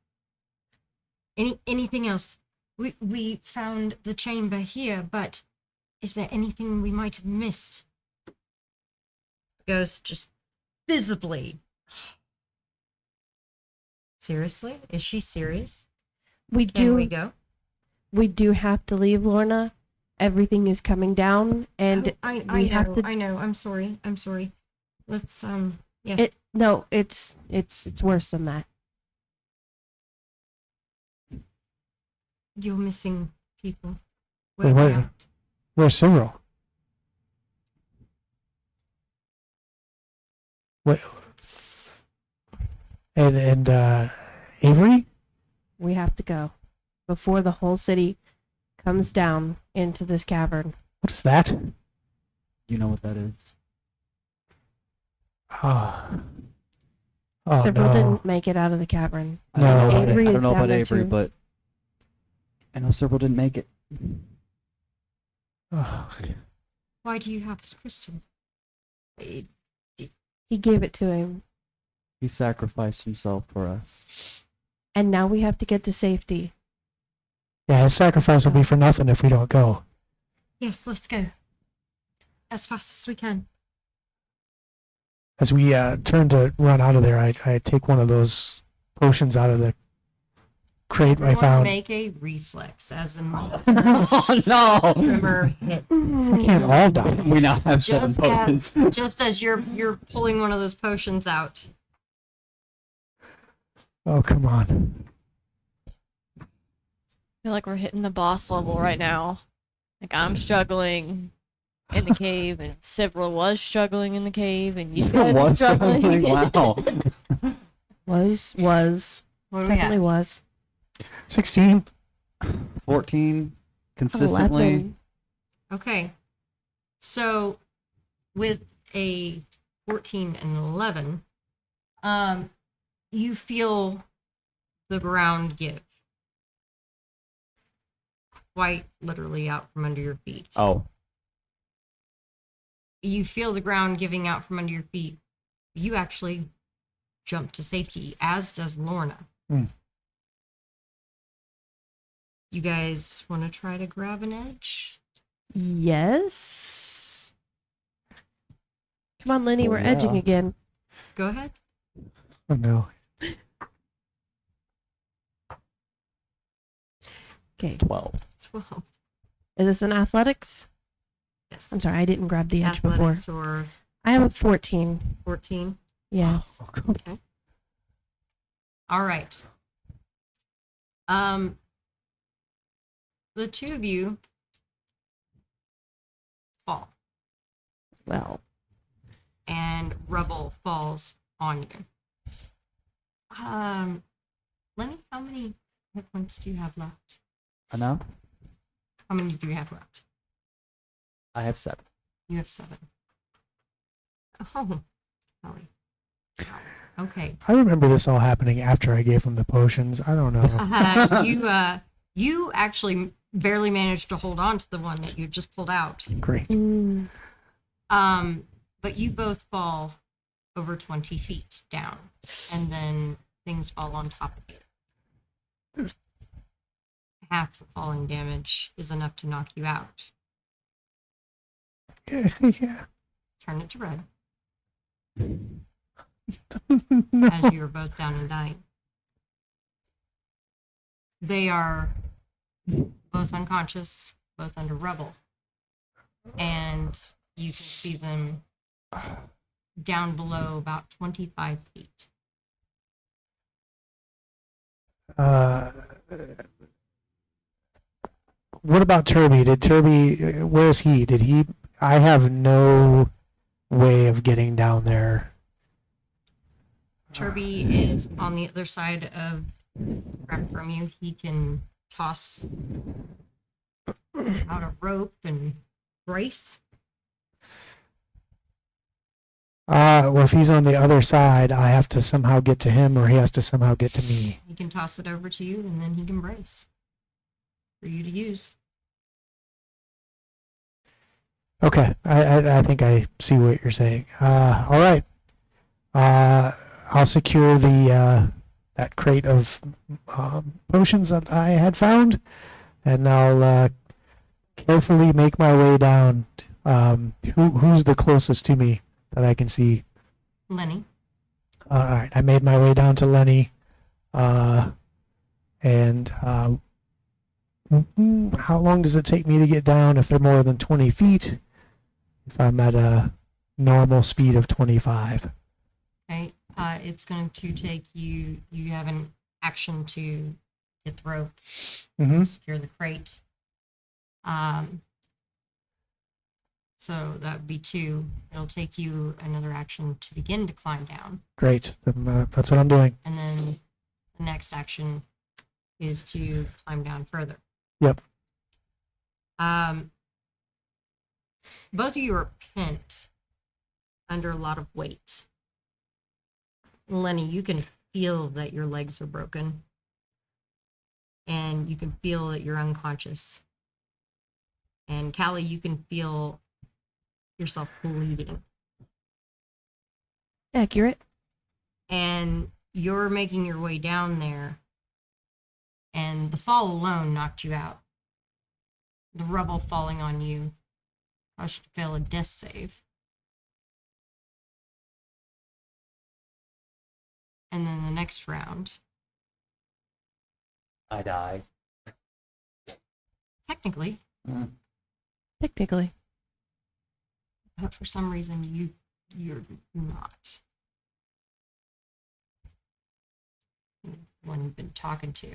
Anything else? We found the chamber here, but is there anything we might have missed? Goes just visibly. Seriously? Is she serious? We Can we do. go? We do have to leave, Lorna. Everything is coming down, and Oh, I we know, have to. I know. I'm sorry. Let's yes. It's worse than that. You're missing people. Wait, Where are they wait. at? Where's Cyril? What? And Avery? We have to go before the whole city comes down into this cavern. What is that? You know what that is? Oh Several no. didn't make it out of the cavern. I don't know No. about, Avery I is don't know down about there Avery, too. but I know several didn't make it. Oh, Why do you have this crystal? He gave it to him, He sacrificed himself for us. and now we have to get to safety. yeah, his sacrifice will be for nothing if we don't go. Yes, let's go. As fast as we can. As we turn to run out of there, I take one of those potions out of the crate I Everyone found. make a reflex as in Oh no! Trimmer hit. We can't all die. We now have 7 Just potions. just as you're pulling one of those potions out. Oh, come on. I feel like we're hitting the boss level right now. Like I'm struggling in the cave, and Sivra was struggling in the cave, and you guys were What's struggling. going? Wow. Was What do we definitely have? was 16. 14 consistently. 11. Okay. So with a 14 and 11, you feel the ground give. Quite literally out from under your feet. Oh, You feel the ground giving out from under your feet. You actually jump to safety, as does Lorna. Hmm. You guys want to try to grab an edge? Yes. Come on, Lenny, Oh, we're edging yeah. again. Go ahead. Oh, no. Okay. 12. 12. Is this an athletics? Yes. I'm sorry, I didn't grab the edge before. Athletics or I have a 14. 14. Yes. All right. The two of you fall, Well, and rubble falls on you. Lenny, how many hit points do you have left? Enough? How many do you have left? I have 7. You have 7. Oh, Holly. Okay. I remember this all happening after I gave him the potions. I don't know. You actually barely managed to hold on to the one that you just pulled out. Great. But you both fall over 20 feet down, and then things fall on top of you. Half the falling damage is enough to knock you out. Yeah. Turn it to red No. as you are both down and dying. They are both unconscious, both under rubble, and you can see them down below about 25 feet. What about Turby? Did Turby, where's he? Did he, I have no way of getting down there. Turby is on the other side of the wreck from you. He can toss out a rope and brace. Well, if he's on the other side, I have to somehow get to him, or he has to somehow get to me. He can toss it over to you, and then he can brace for you to use. Okay, I think I see what you're saying. All right. I'll secure the that crate of potions that I had found, and I'll carefully make my way down. Who's the closest to me that I can see? Lenny. All right, I made my way down to Lenny, and how long does it take me to get down if they're more than 20 feet? If I'm at a normal speed of 25. Okay. It's going to take you. You have an action to get the rope, Mm-hmm. secure the crate. So that would be 2. It'll take you another action to begin to climb down, Great. Then, that's what I'm doing. and then the next action is to climb down further. Yep. Both of you are pent under a lot of weight. Lenny, you can feel that your legs are broken, and you can feel that you're unconscious. And Callie, you can feel yourself bleeding, accurate. and you're making your way down there, and the fall alone knocked you out. The rubble falling on you caused you to fail a death save. And then the next round, I die. technically, Technically. but for some reason you're not. One you've been talking to.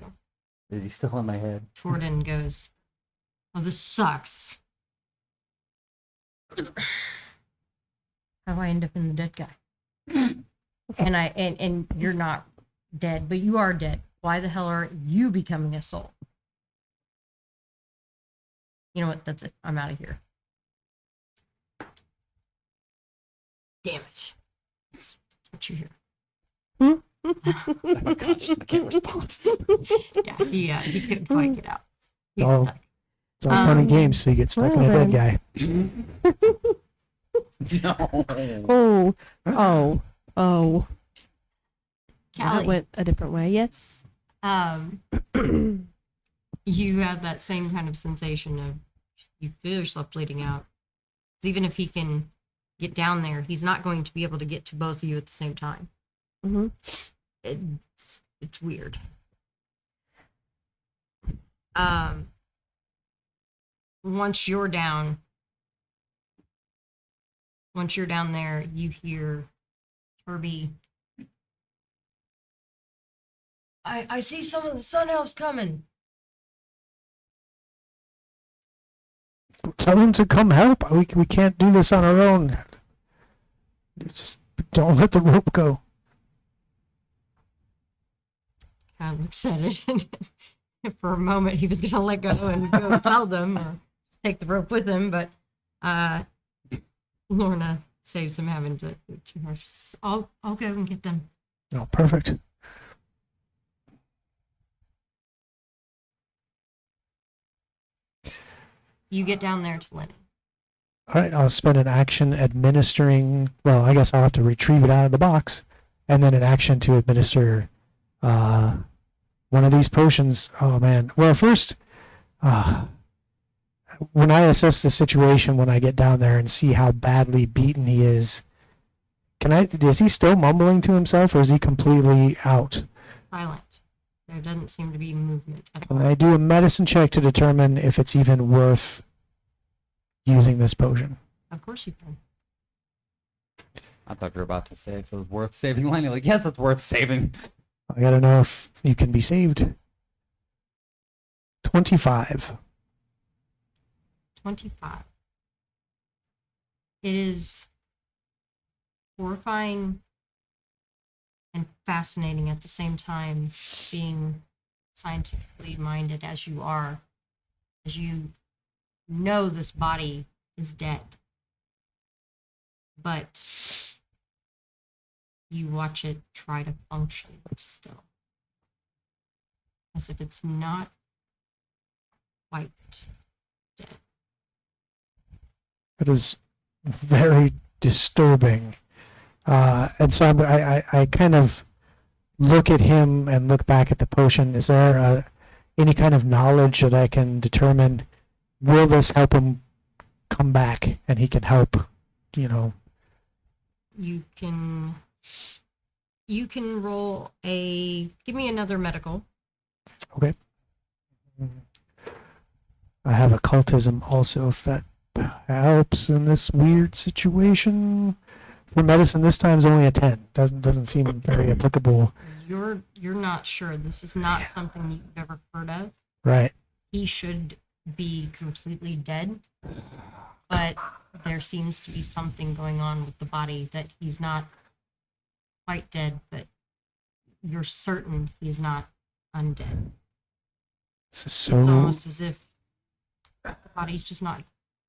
Is he still in my head? Jordan goes, "Oh, this sucks. How do I end up in the dead guy?" and you're not dead, but you are dead. Why the hell aren't you becoming a soul? You know what? That's it. I'm out of here. Damn it. That's what you hear. Oh my gosh, I can't respond. Yeah, he couldn't quite get out. He's Oh. stuck. It's all fun and games, so you get stuck in a dead guy. No. Oh. That Callie, went a different way. Yes. you have that same kind of sensation of you feel yourself bleeding out. 'Cause even if he can get down there, he's not going to be able to get to both of you at the same time. Mm-hmm. It's weird. Once you're down there, you hear Kirby. I see some of the sun elves coming. Tell them to come help. We can't do this on our own. Just don't let the rope go. Kind of looks at it, and for a moment he was gonna let go and go tell them, or just take the rope with him, but Lorna saves him having to. I'll go and get them. Oh, perfect. You get down there to Lenny. All right, I'll spend an action administering. Well, I guess I'll have to retrieve it out of the box, and then an action to administer one of these potions. Oh man. Well, first, when I assess the situation, when I get down there and see how badly beaten he is, is he still mumbling to himself, or is he completely out? Silent. There doesn't seem to be movement at Can all. I do a medicine check to determine if it's even worth using this potion? Of course you can. I thought you were about to say if it was worth saving Lenny. Like, yes, it's worth saving. I gotta know if you can be saved. 25. 25. It is horrifying and fascinating at the same time, being scientifically minded as you are, as you know this body is dead. But you watch it try to function still, as if it's not quite dead. It is very disturbing. And so I kind of look at him and look back at the potion. Is there any kind of knowledge that I can determine, will this help him come back and he can help, You can roll give me another medical. Okay. I have occultism also, if that helps in this weird situation. For medicine, this time is only a 10. Doesn't seem very applicable. You're not sure. This is not something you've ever heard of. Right. He should be completely dead, but there seems to be something going on with the body that he's not quite dead, but you're certain he's not undead. This is so. It's almost as if the body's just not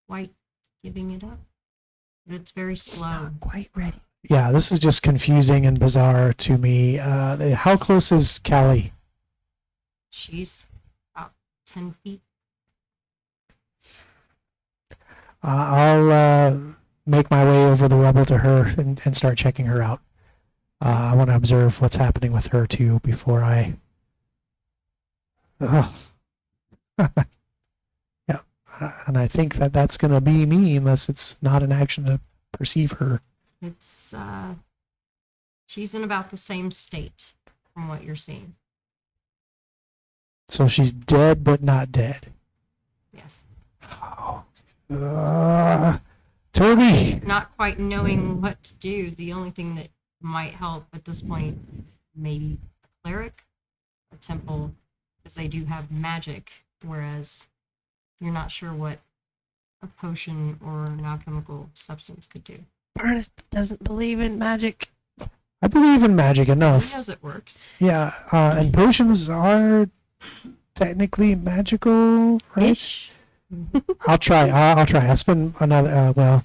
quite giving it up. But it's very slow. Quite ready. Yeah, this is just confusing and bizarre to me. How close is Callie? She's about 10 feet. I'll make my way over the rubble to her and start checking her out. I want to observe what's happening with her too before I. Yeah, and I think that's gonna be me unless it's not an action to perceive her. It's She's in about the same state from what you're seeing. So she's dead, but not dead. Yes. Oh. Toby! Not quite knowing what to do. The only thing that might help at this point, maybe a cleric or temple, because they do have magic, whereas you're not sure what a potion or an alchemical substance could do. Ernest doesn't believe in magic. I believe in magic He enough. knows it works. Yeah, and potions are technically magical, right? Ish. I'll try. I'll try. I'll spend another. Well,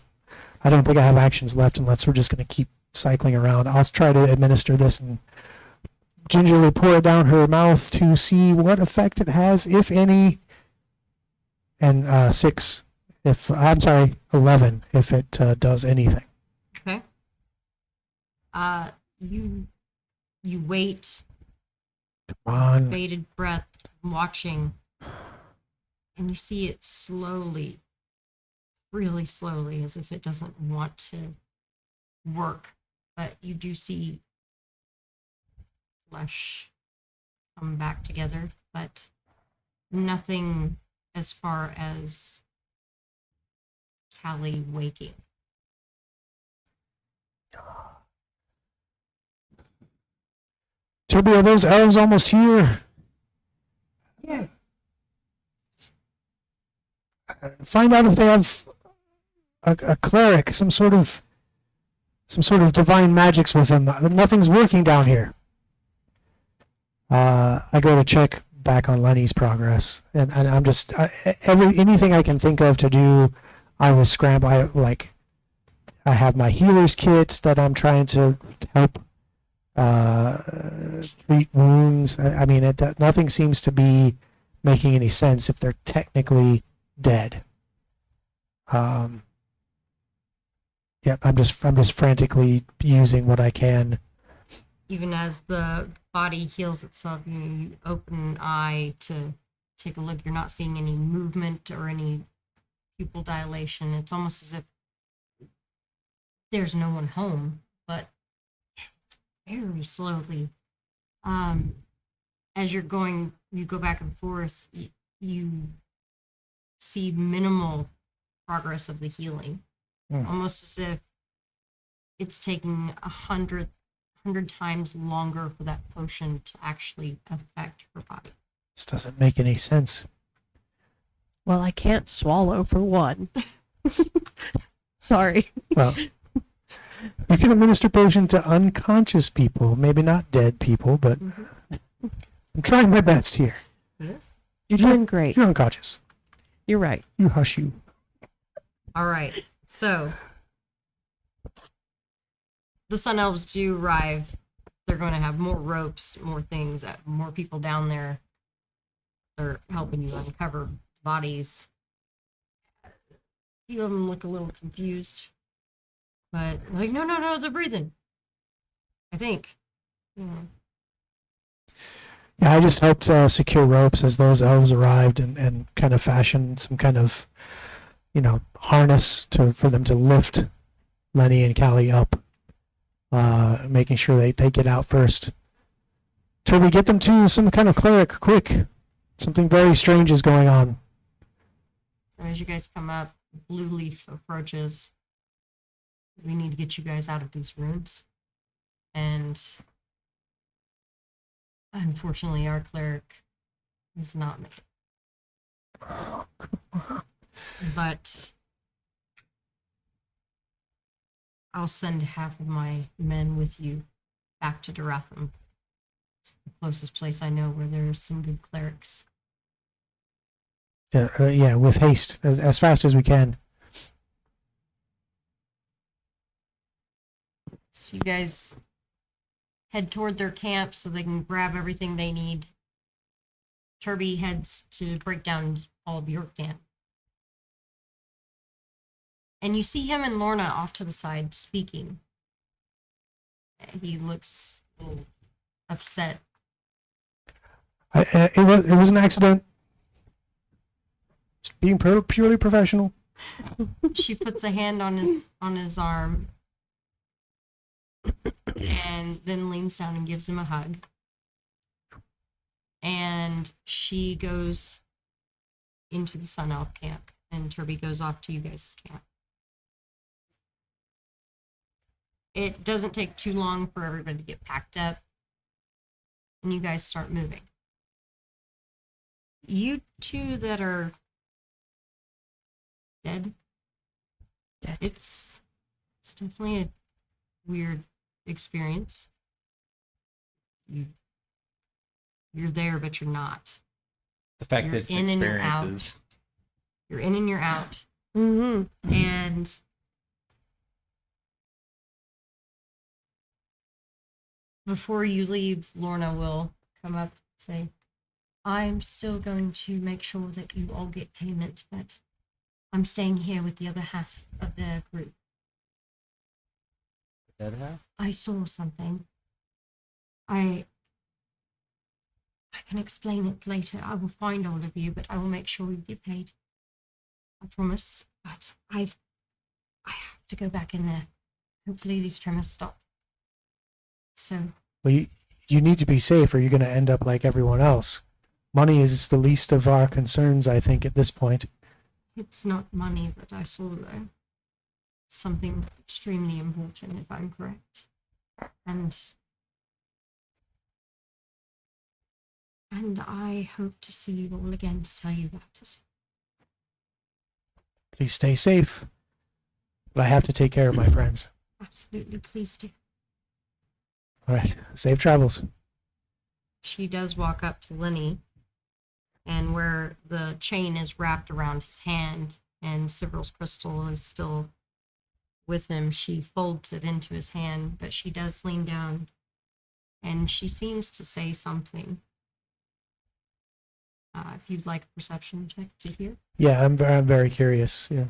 I don't think I have actions left unless we're just going to keep cycling around. I'll try to administer this and gingerly pour it down her mouth to see what effect it has, if any. And 6, if I'm sorry, 11, if it does anything. Okay. You wait, Come on. bated breath, watching, and you see it slowly, really slowly, as if it doesn't want to work. But you do see flesh come back together, but nothing as far as Callie waking. Toby, are those elves almost here? Yeah. Find out if they have a cleric, some sort of divine magics with them. Nothing's working down here. I go to check back on Lenny's progress, and I'm just anything I can think of to do. I will scramble. I have my healer's kit that I'm trying to help treat wounds. I mean, nothing seems to be making any sense if they're technically dead. Yep, I'm just frantically using what I can. Even as the body heals itself, you open an eye to take a look. You're not seeing any movement or any pupil dilation. It's almost as if there's no one home, but it's very slowly. As you're going, you go back and forth, you see minimal progress of the healing. Almost as if it's taking 100 times longer for that potion to actually affect her body. This doesn't make any sense. Well, I can't swallow for one. Sorry. Well, you can administer potion to unconscious people, maybe not dead people, but I'm trying my best here. This? You're doing great. You're unconscious. You're right. You hush you. All right. So the Sun Elves do arrive. They're going to have more ropes, more things, more people down there. They're helping you uncover bodies. A few of them look a little confused, but like, no, they're breathing. I think. Yeah, I just helped secure ropes as those elves arrived and kind of fashioned some kind of, harness for them to lift Lenny and Callie up, making sure they get out first. Toby, get them to some kind of cleric, quick. Something very strange is going on. So as you guys come up, Blue Leaf approaches. We need to get you guys out of these rooms. And unfortunately, our cleric is not made. But I'll send half of my men with you back to Daratham. It's the closest place I know where there's some good clerics. Yeah, with haste, as fast as we can. So you guys head toward their camp so they can grab everything they need. Turby heads to break down all of your camp. And you see him and Lorna off to the side speaking. He looks a little upset. It was an accident. Just being purely professional. She puts a hand on his arm. and then leans down and gives him a hug. And she goes into the Sun Elf camp, and Turby goes off to you guys' camp. It doesn't take too long for everybody to get packed up, and you guys start moving. You two that are dead, it's definitely a weird experience. You're there, but you're not. The fact You're that it's in and you're out. experiences. You're in and you're out. Mm-hmm. And before you leave, Lorna will come up and say, I'm still going to make sure that you all get payment, but I'm staying here with the other half of the group. Dead half? I saw something. I can explain it later. I will find all of you, but I will make sure you get paid. I promise. But I have to go back in there. Hopefully these tremors stop. So Well, you need to be safe, or you're going to end up like everyone else. Money is the least of our concerns, I think, at this point. it's not money that I saw though. It's something extremely important, if I'm correct. And I hope to see you all again to tell you about it. Please stay safe. But I have to take care of my friends. Absolutely, please do. All right. Safe travels. She does walk up to Lenny, and where the chain is wrapped around his hand and Sybil's crystal is still with him, she folds it into his hand, but she does lean down and she seems to say something. If you'd like a perception check to hear. Yeah, I'm very curious. Yeah.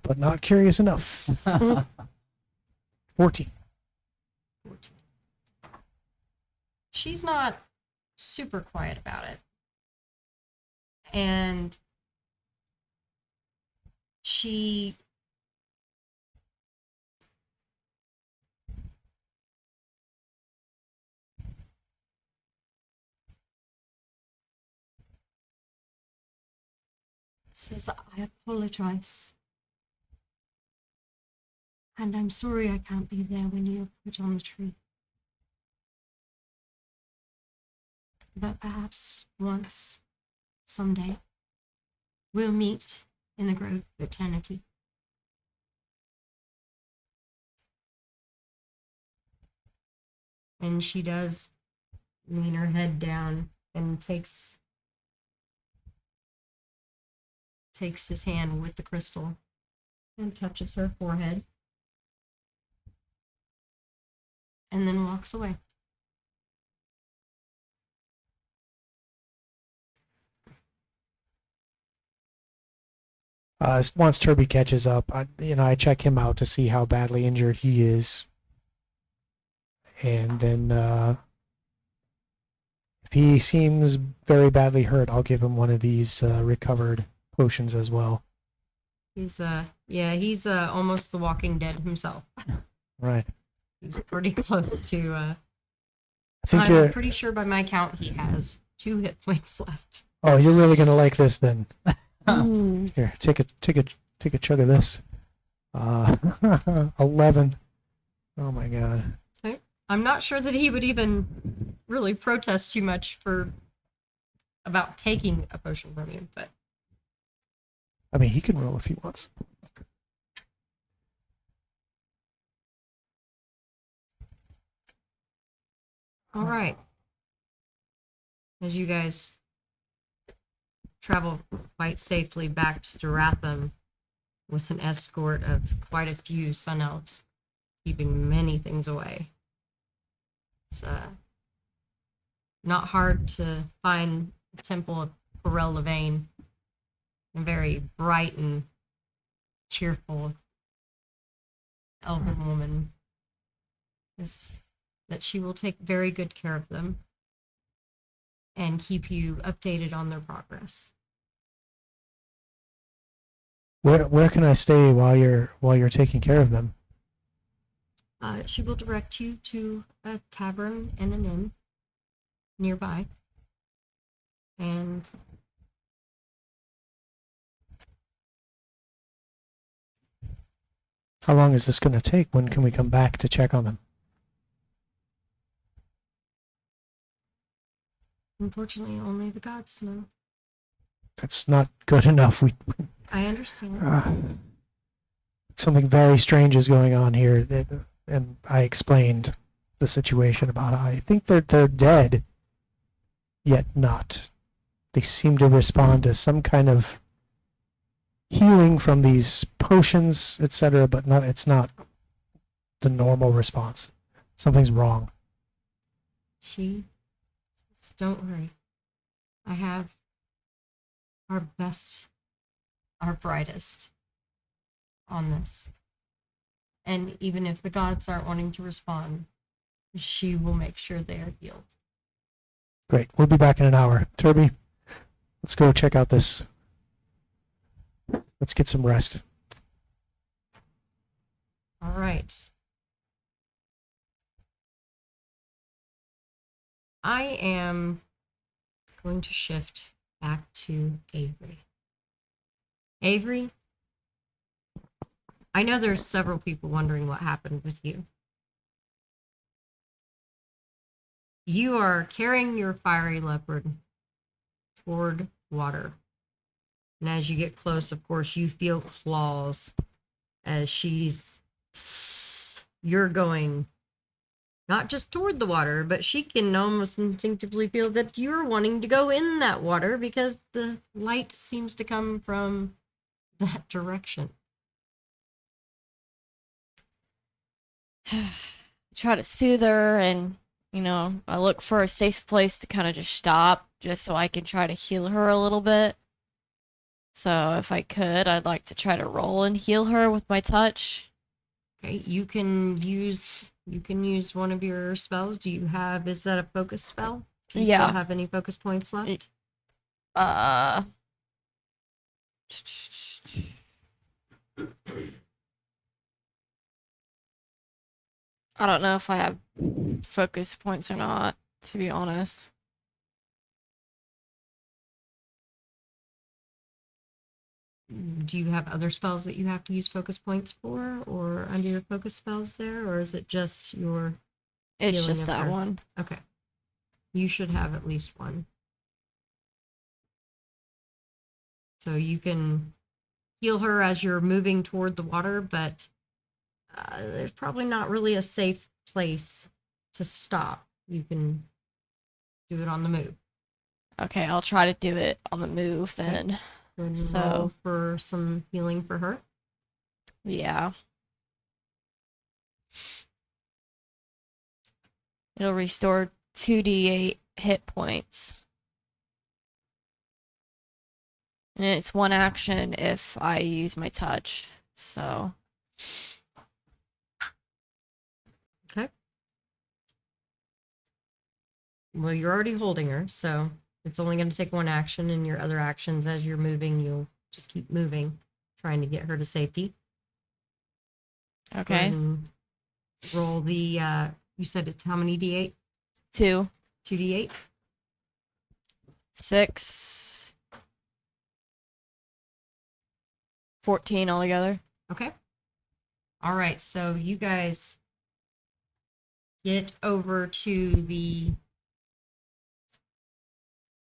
But not curious enough. 14. 14. She's not super quiet about it. And she says, I apologize. And I'm sorry I can't be there when you're put on the tree. But perhaps once, someday, we'll meet in the grove of eternity. And she does lean her head down and takes his hand with the crystal and touches her forehead. And then walks away. Once Turby catches up, I check him out to see how badly injured he is. And then if he seems very badly hurt, I'll give him one of these recovered potions as well. He's almost the Walking Dead himself. Right. He's pretty close to I think I'm pretty sure by my count he has 2 hit points left. Oh, you're really gonna like this then. Mm. Here, take a chug of this. 11. Oh my god. Okay. I'm not sure that he would even really protest too much about taking a potion from you, but I mean, he can roll if he wants. all right. As you guys travel quite safely back to Duratham with an escort of quite a few sun elves, keeping many things away. It's not hard to find the Temple of Corel Levain, a very bright and cheerful elven woman. That she will take very good care of them and keep you updated on their progress. Where can I stay while you're taking care of them? She will direct you to a tavern and an inn nearby. And How long is this going to take? When can we come back to check on them? unfortunately, only the gods know. That's not good enough. I understand. Something very strange is going on here, and I explained the situation about how I think they're dead, yet not. They seem to respond to some kind of healing from these potions, etc., but it's not the normal response. Something's wrong. She says, don't worry. I have our best, our brightest on this. And even if the gods aren't wanting to respond, she will make sure they are healed. Great. We'll be back in an hour. Turby, let's go check out this. Let's get some rest. All right. I am going to shift back to Avery. Avery, I know there's several people wondering what happened with you. You are carrying your fiery leopard toward water. And as you get close, of course, you feel claws as you're going not just toward the water, but she can almost instinctively feel that you're wanting to go in that water because the light seems to come from that direction. Try to soothe her, and I look for a safe place to kind of just stop, just so I can try to heal her a little bit. So if I could, I'd like to try to roll and heal her with my touch. Okay, you can use one of your spells. Is that a focus spell? Do you Yeah. still have any focus points left? I don't know if I have focus points or not, to be honest. Do you have other spells that you have to use focus points for, or under your focus spells there, or is it just your It's healing just of that her? one. Okay. You should have at least one. So you can heal her as you're moving toward the water, but there's probably not really a safe place to stop. You can do it on the move. Okay, I'll try to do it on the move then. Then So- roll for some healing for her. Yeah. It'll restore 2d8 hit points. And it's one action if I use my touch. So, Okay. Well, you're already holding her, so it's only going to take one action, and your other actions as you're moving, you'll just keep moving, trying to get her to safety. Go ahead okay. and roll the, you said it's how many D8? 2, 2D8? 6, 14 altogether. Okay. All right, so you guys get over to the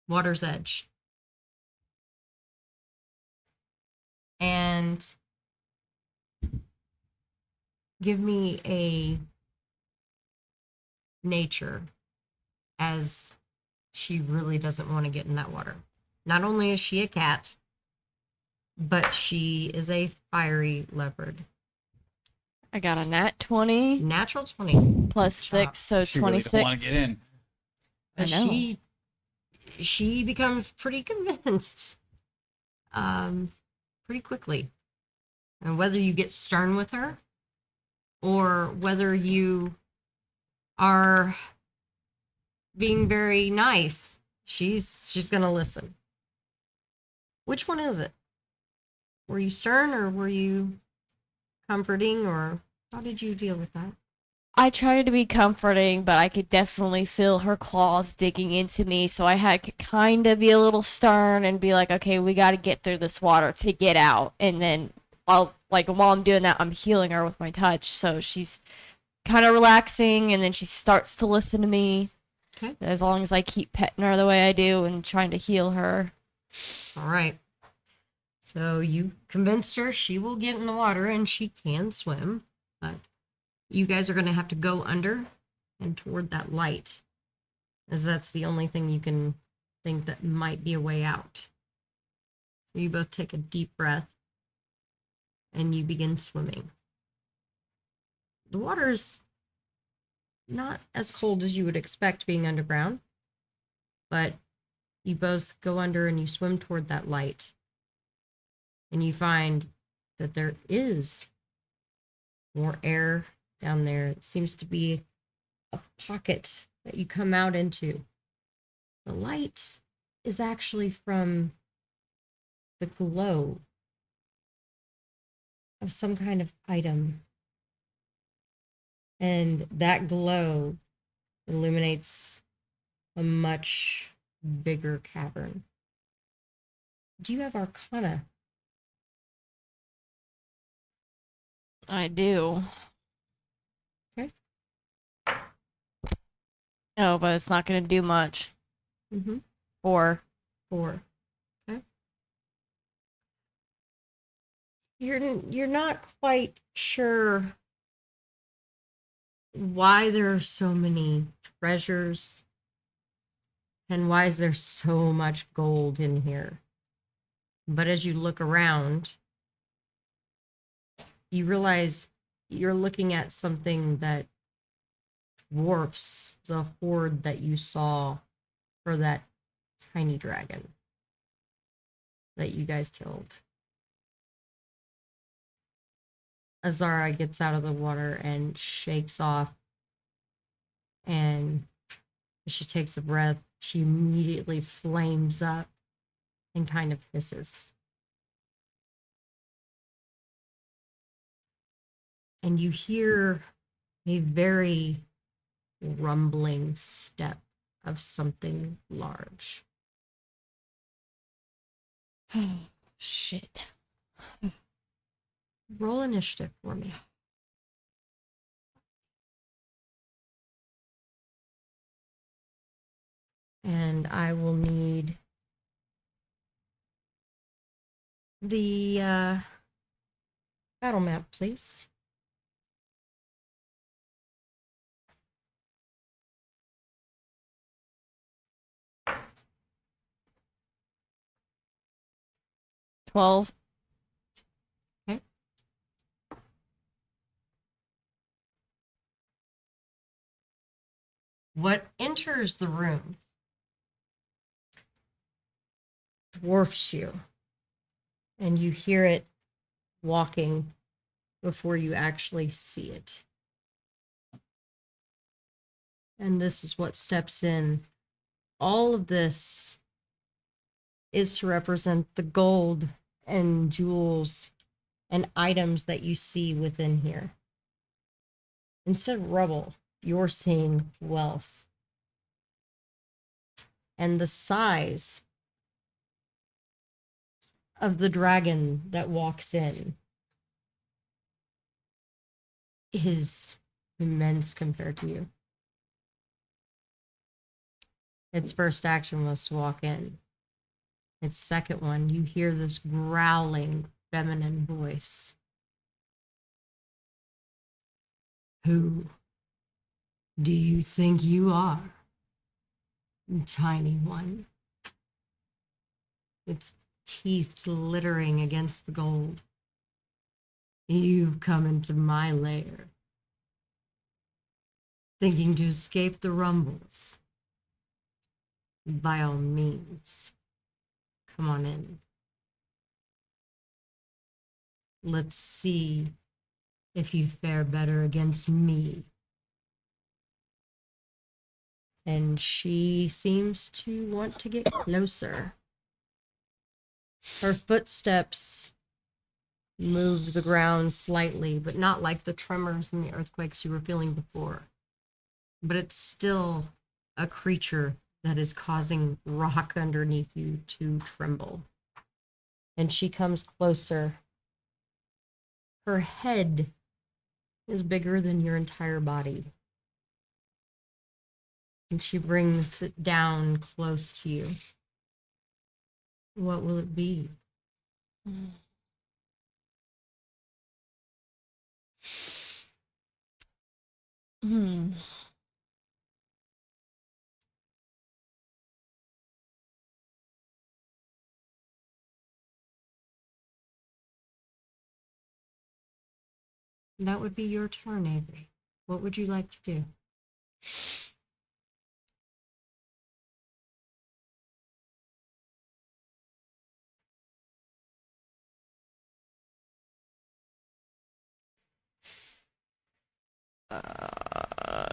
water's edge. And give me a nature, as she really doesn't want to get in that water. Not only is she a cat, but she is a fiery leopard. I got a nat 20 Natural 20. plus 6, so She really 26. don't want to get in. I But know. she becomes pretty convinced pretty quickly. And whether you get stern with her or whether you are being very nice, she's gonna listen. Which one is it? Were you stern or were you comforting, or how did you deal with that? I tried to be comforting, but I could definitely feel her claws digging into me. So I had to kind of be a little stern and be like, okay, we got to get through this water to get out. And then while I'm doing that, I'm healing her with my touch. So she's kind of relaxing, and then she starts to listen to me. Okay. As long as I keep petting her the way I do and trying to heal her. All right. So you convinced her she will get in the water and she can swim, but you guys are going to have to go under and toward that light, as that's the only thing you can think that might be a way out. So you both take a deep breath and you begin swimming. The water's not as cold as you would expect being underground, but you both go under and you swim toward that light. And you find that there is more air down there. It seems to be a pocket that you come out into. The light is actually from the glow of some kind of item. And that glow illuminates a much bigger cavern. Do you have Arcana? I do. Okay. Oh, but it's not going to do much. Mm-hmm. 4. 4. Okay. You're not quite sure why there are so many treasures and why is there so much gold in here. But as you look around, you realize you're looking at something that dwarfs the horde that you saw for that tiny dragon that you guys killed. Azara gets out of the water and shakes off, and as she takes a breath, she immediately flames up and kind of hisses. And you hear a very rumbling step of something large. Shit. Roll initiative for me. And I will need the battle map, please. $12. Okay. What enters the room dwarfs you, and you hear it walking before you actually see it. And this is what steps in. All of this is to represent the gold and jewels and items that you see within here. Instead of rubble, you're seeing wealth. And the size of the dragon that walks in is immense compared to you. Its first action was to walk in. Its second one, you hear this growling feminine voice. Who do you think you are, tiny one? Its teeth glittering against the gold. You've come into my lair, thinking to escape the rumbles. By all means, come on in. Let's see if you fare better against me. And she seems to want to get closer. Her footsteps move the ground slightly, but not like the tremors and the earthquakes you were feeling before. But it's still a creature that is causing rock underneath you to tremble. And she comes closer. Her head is bigger than your entire body. And she brings it down close to you. What will it be? Hmm. That would be your turn, Avery. What would you like to do?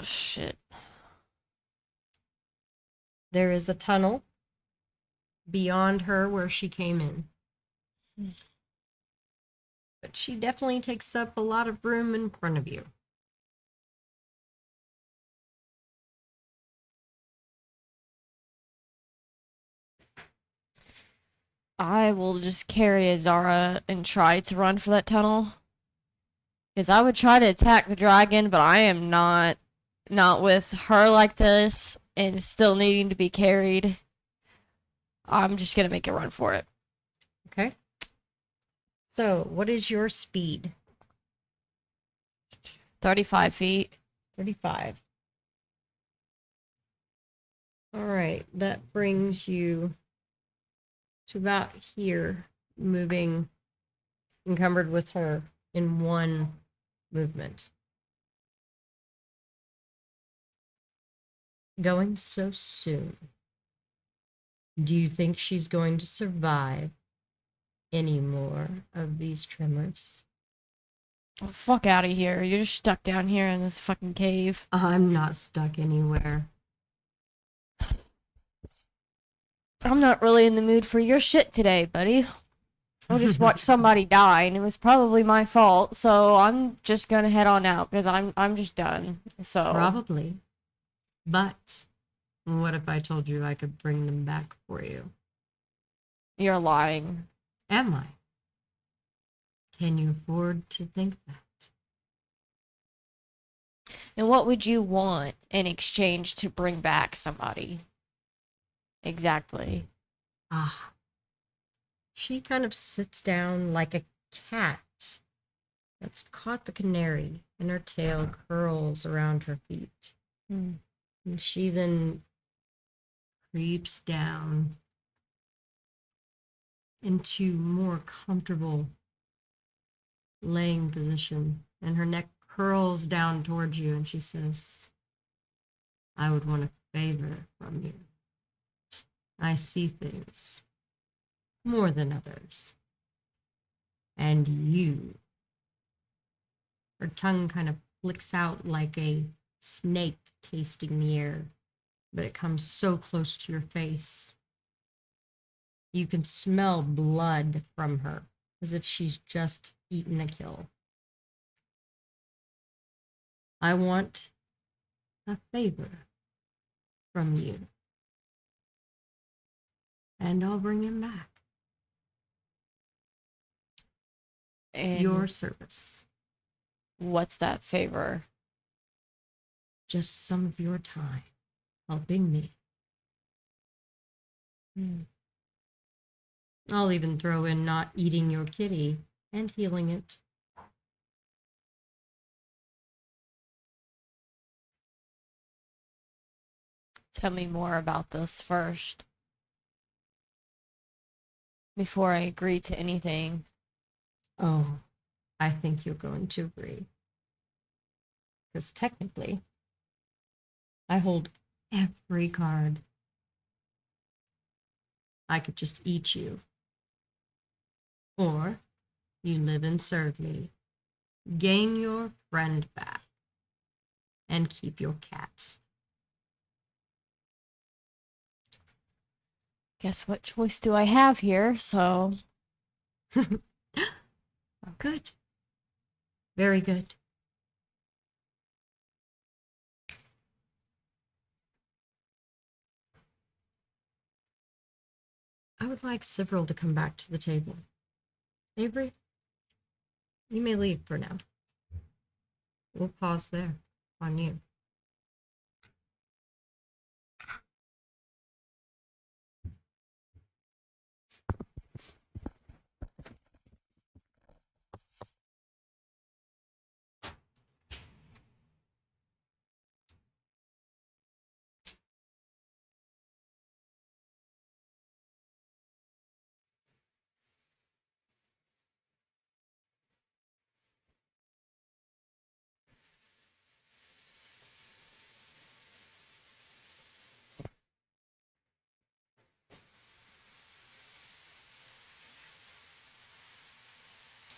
Shit. There is a tunnel beyond her where she came in. But she definitely takes up a lot of room in front of you. I will just carry Azara and try to run for that tunnel. Because I would try to attack the dragon, but I am not with her like this and still needing to be carried. I'm just gonna make a run for it. Okay. So, what is your speed? 35 feet. 35. All right. That brings you to about here, moving encumbered with her in one movement. Going so soon. Do you think she's going to survive any more of these tremors? Oh, fuck out of here. You're just stuck down here in this fucking cave. I'm not stuck anywhere. I'm not really in the mood for your shit today, buddy. I just watched somebody die, and it was probably my fault. So I'm just gonna head on out because I'm just done. So Probably. But what if I told you I could bring them back for you? you're lying. Am I? Can you afford to think that? And what would you want in exchange to bring back somebody? Exactly. Ah. She kind of sits down like a cat that's caught the canary, and her tail curls around her feet. Hmm. And she then creeps down into more comfortable laying position, and her neck curls down towards you, and she says, I would want a favor from you. I see things more than others. And you, her tongue kind of flicks out like a snake tasting the air, but it comes so close to your face. You can smell blood from her, as if she's just eaten a kill. I want a favor from you, and I'll bring him back. And Your service. what's that favor? Just some of your time helping me. Hmm. I'll even throw in not eating your kitty and healing it. Tell me more about this first. Before I agree to anything. Oh, I think you're going to agree. Because technically, I hold every card. I could just eat you. Or you live and serve me, gain your friend back, and keep your cat. Guess what choice do I have here? So Oh, good. Very good. I would like Cyril to come back to the table. Avery, you may leave for now. We'll pause there on you.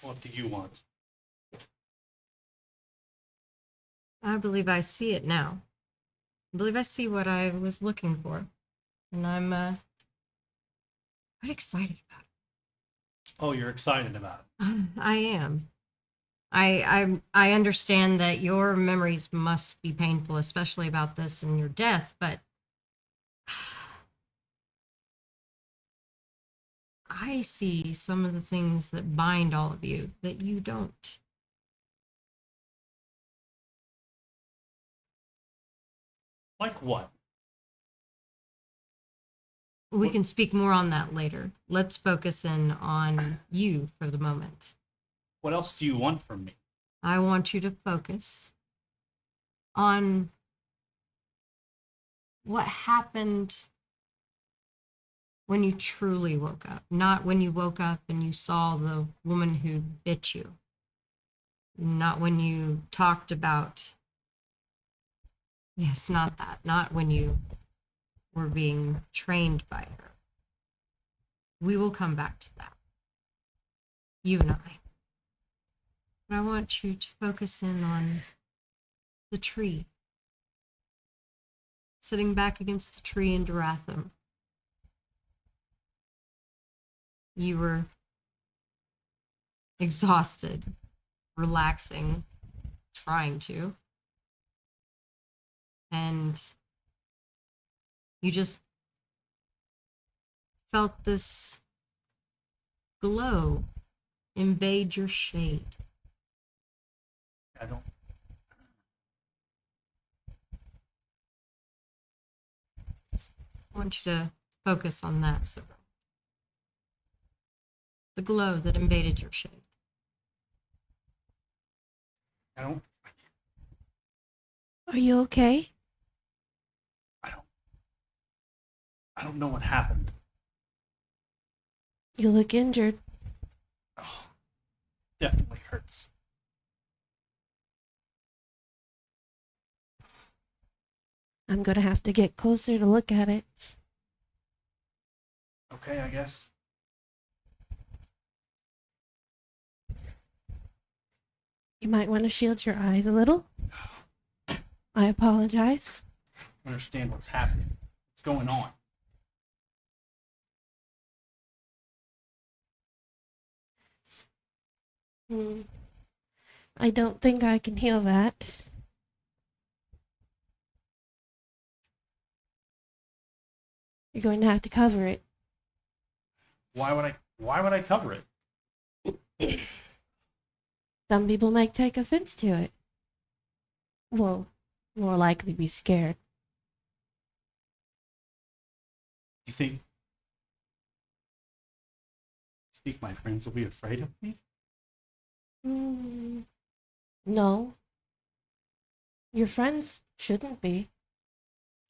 What do you want? I believe I see it now. I believe I see what I was looking for. And I'm quite excited about Oh, you're excited about it. it. I am. I understand that your memories must be painful, especially about this and your death, but I see some of the things that bind all of you that you don't. Like what? We What- can speak more on that later. Let's focus in on you for the moment. What else do you want from me? I want you to focus on what happened when you truly woke up, not when you woke up and you saw the woman who bit you, not when you talked about, yes, not that, not when you were being trained by her. We will come back to that, you and I. But I want you to focus in on the tree, sitting back against the tree in Duratham. You were exhausted, relaxing, trying to. And you just felt this glow invade your shade. I don't. I want you to focus on that, Cyril. The glow that invaded your shade. I don't. Are you okay? I don't know what happened. You look injured. Oh, definitely hurts. I'm gonna have to get closer to look at it. Okay, I guess. You might want to shield your eyes a little. I apologize. Understand what's happening. What's going on? I don't think I can heal that. You're going to have to cover it. Why would I cover it? Some people might take offense to it. Well, more likely be scared. You think my friends will be afraid of me? No. Your friends shouldn't be.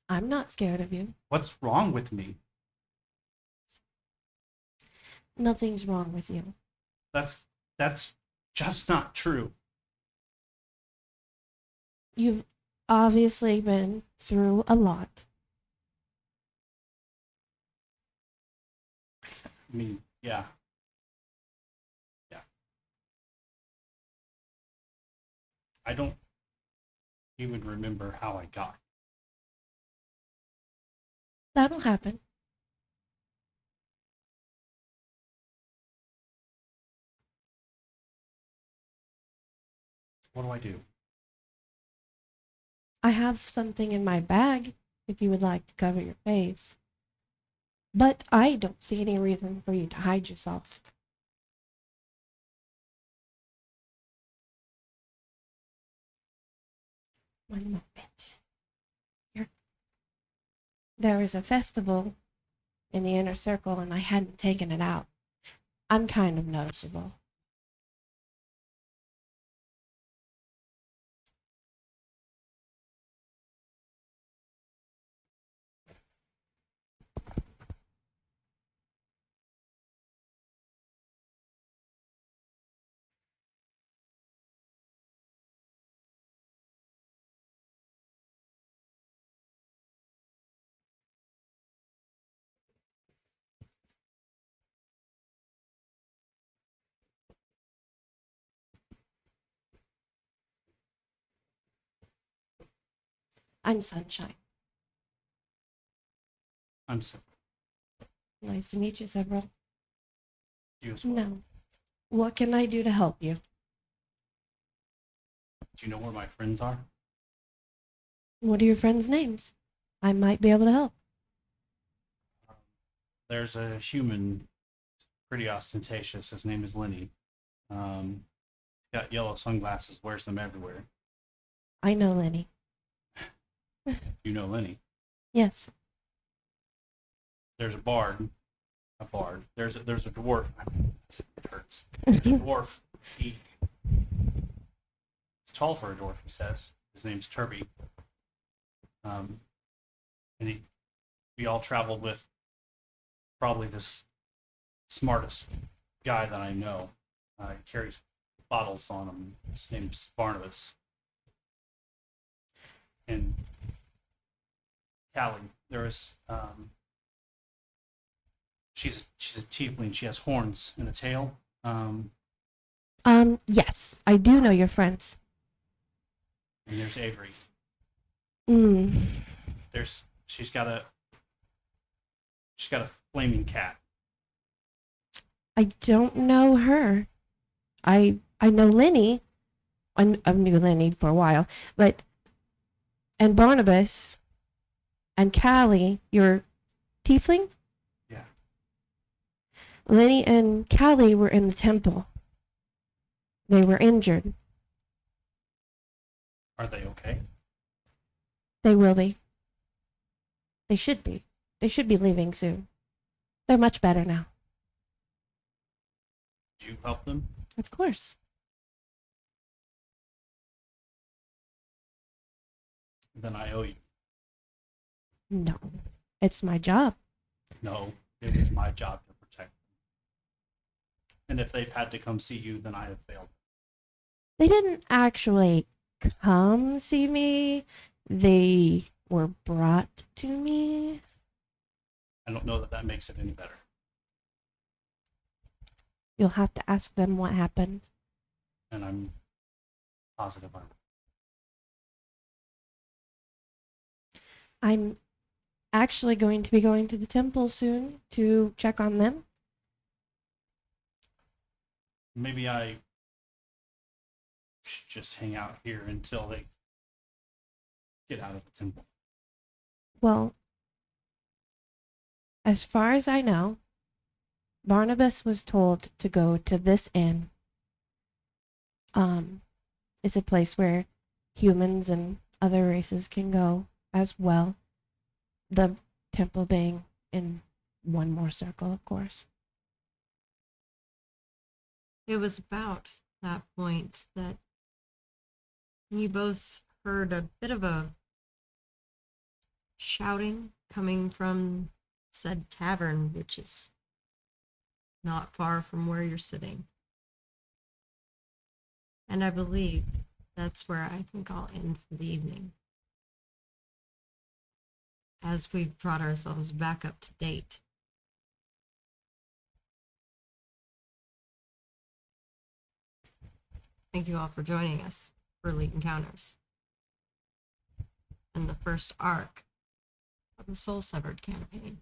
I'm not scared of you. What's wrong with me? Nothing's wrong with you. That's just not true. You've obviously been through a lot. I mean, yeah. Yeah. I don't even remember how I got. That'll happen. What do I do? I have something in my bag if you would like to cover your face. But I don't see any reason for you to hide yourself. One moment. There was a festival in the inner circle and I hadn't taken it out. I'm kind of noticeable. I'm Sunshine. I'm so. Nice to meet you, Several. You as well. No. What can I do to help you? Do you know where my friends are? What are your friends' names? I might be able to help. There's a human, pretty ostentatious. His name is Lenny. He's got yellow sunglasses, wears them everywhere. I know Lenny. You know Lenny. Yes. There's a bard. There's a dwarf. It hurts. There's a dwarf. He's tall for a dwarf, he says. His name's Turby. And we all traveled with probably this smartest guy that I know. He carries bottles on him. His name's Barnabas. And Callie, she's a tiefling. She has horns and a tail. Yes, I do know your friends. And there's Avery. Mm. She's got a flaming cat. I don't know her. I know Lenny. I've knew Lenny for a while, and Barnabas and Callie, your tiefling? Yeah. Lenny and Callie were in the temple. They were injured. Are they okay? They will be. They should be. They should be leaving soon. They're much better now. Do you help them? Of course. Then I owe you. No. It's my job. No, it is my job to protect them. And if they've had to come see you, then I have failed. They didn't actually come see me. They were brought to me. I don't know that makes it any better. You'll have to ask them what happened. And I'm positive I'm actually going to be going to the temple soon to check on them. maybe I should just hang out here until they get out of the temple. Well, as far as I know, Barnabas was told to go to this inn. It's a place where humans and other races can go as well. The temple being in one more circle, of course. It was about that point that you both heard a bit of a shouting coming from said tavern, which is not far from where you're sitting. And I believe that's where I think I'll end for the evening, as we've brought ourselves back up to date. Thank you all for joining us for Elite Encounters and the first arc of the Soul Severed campaign.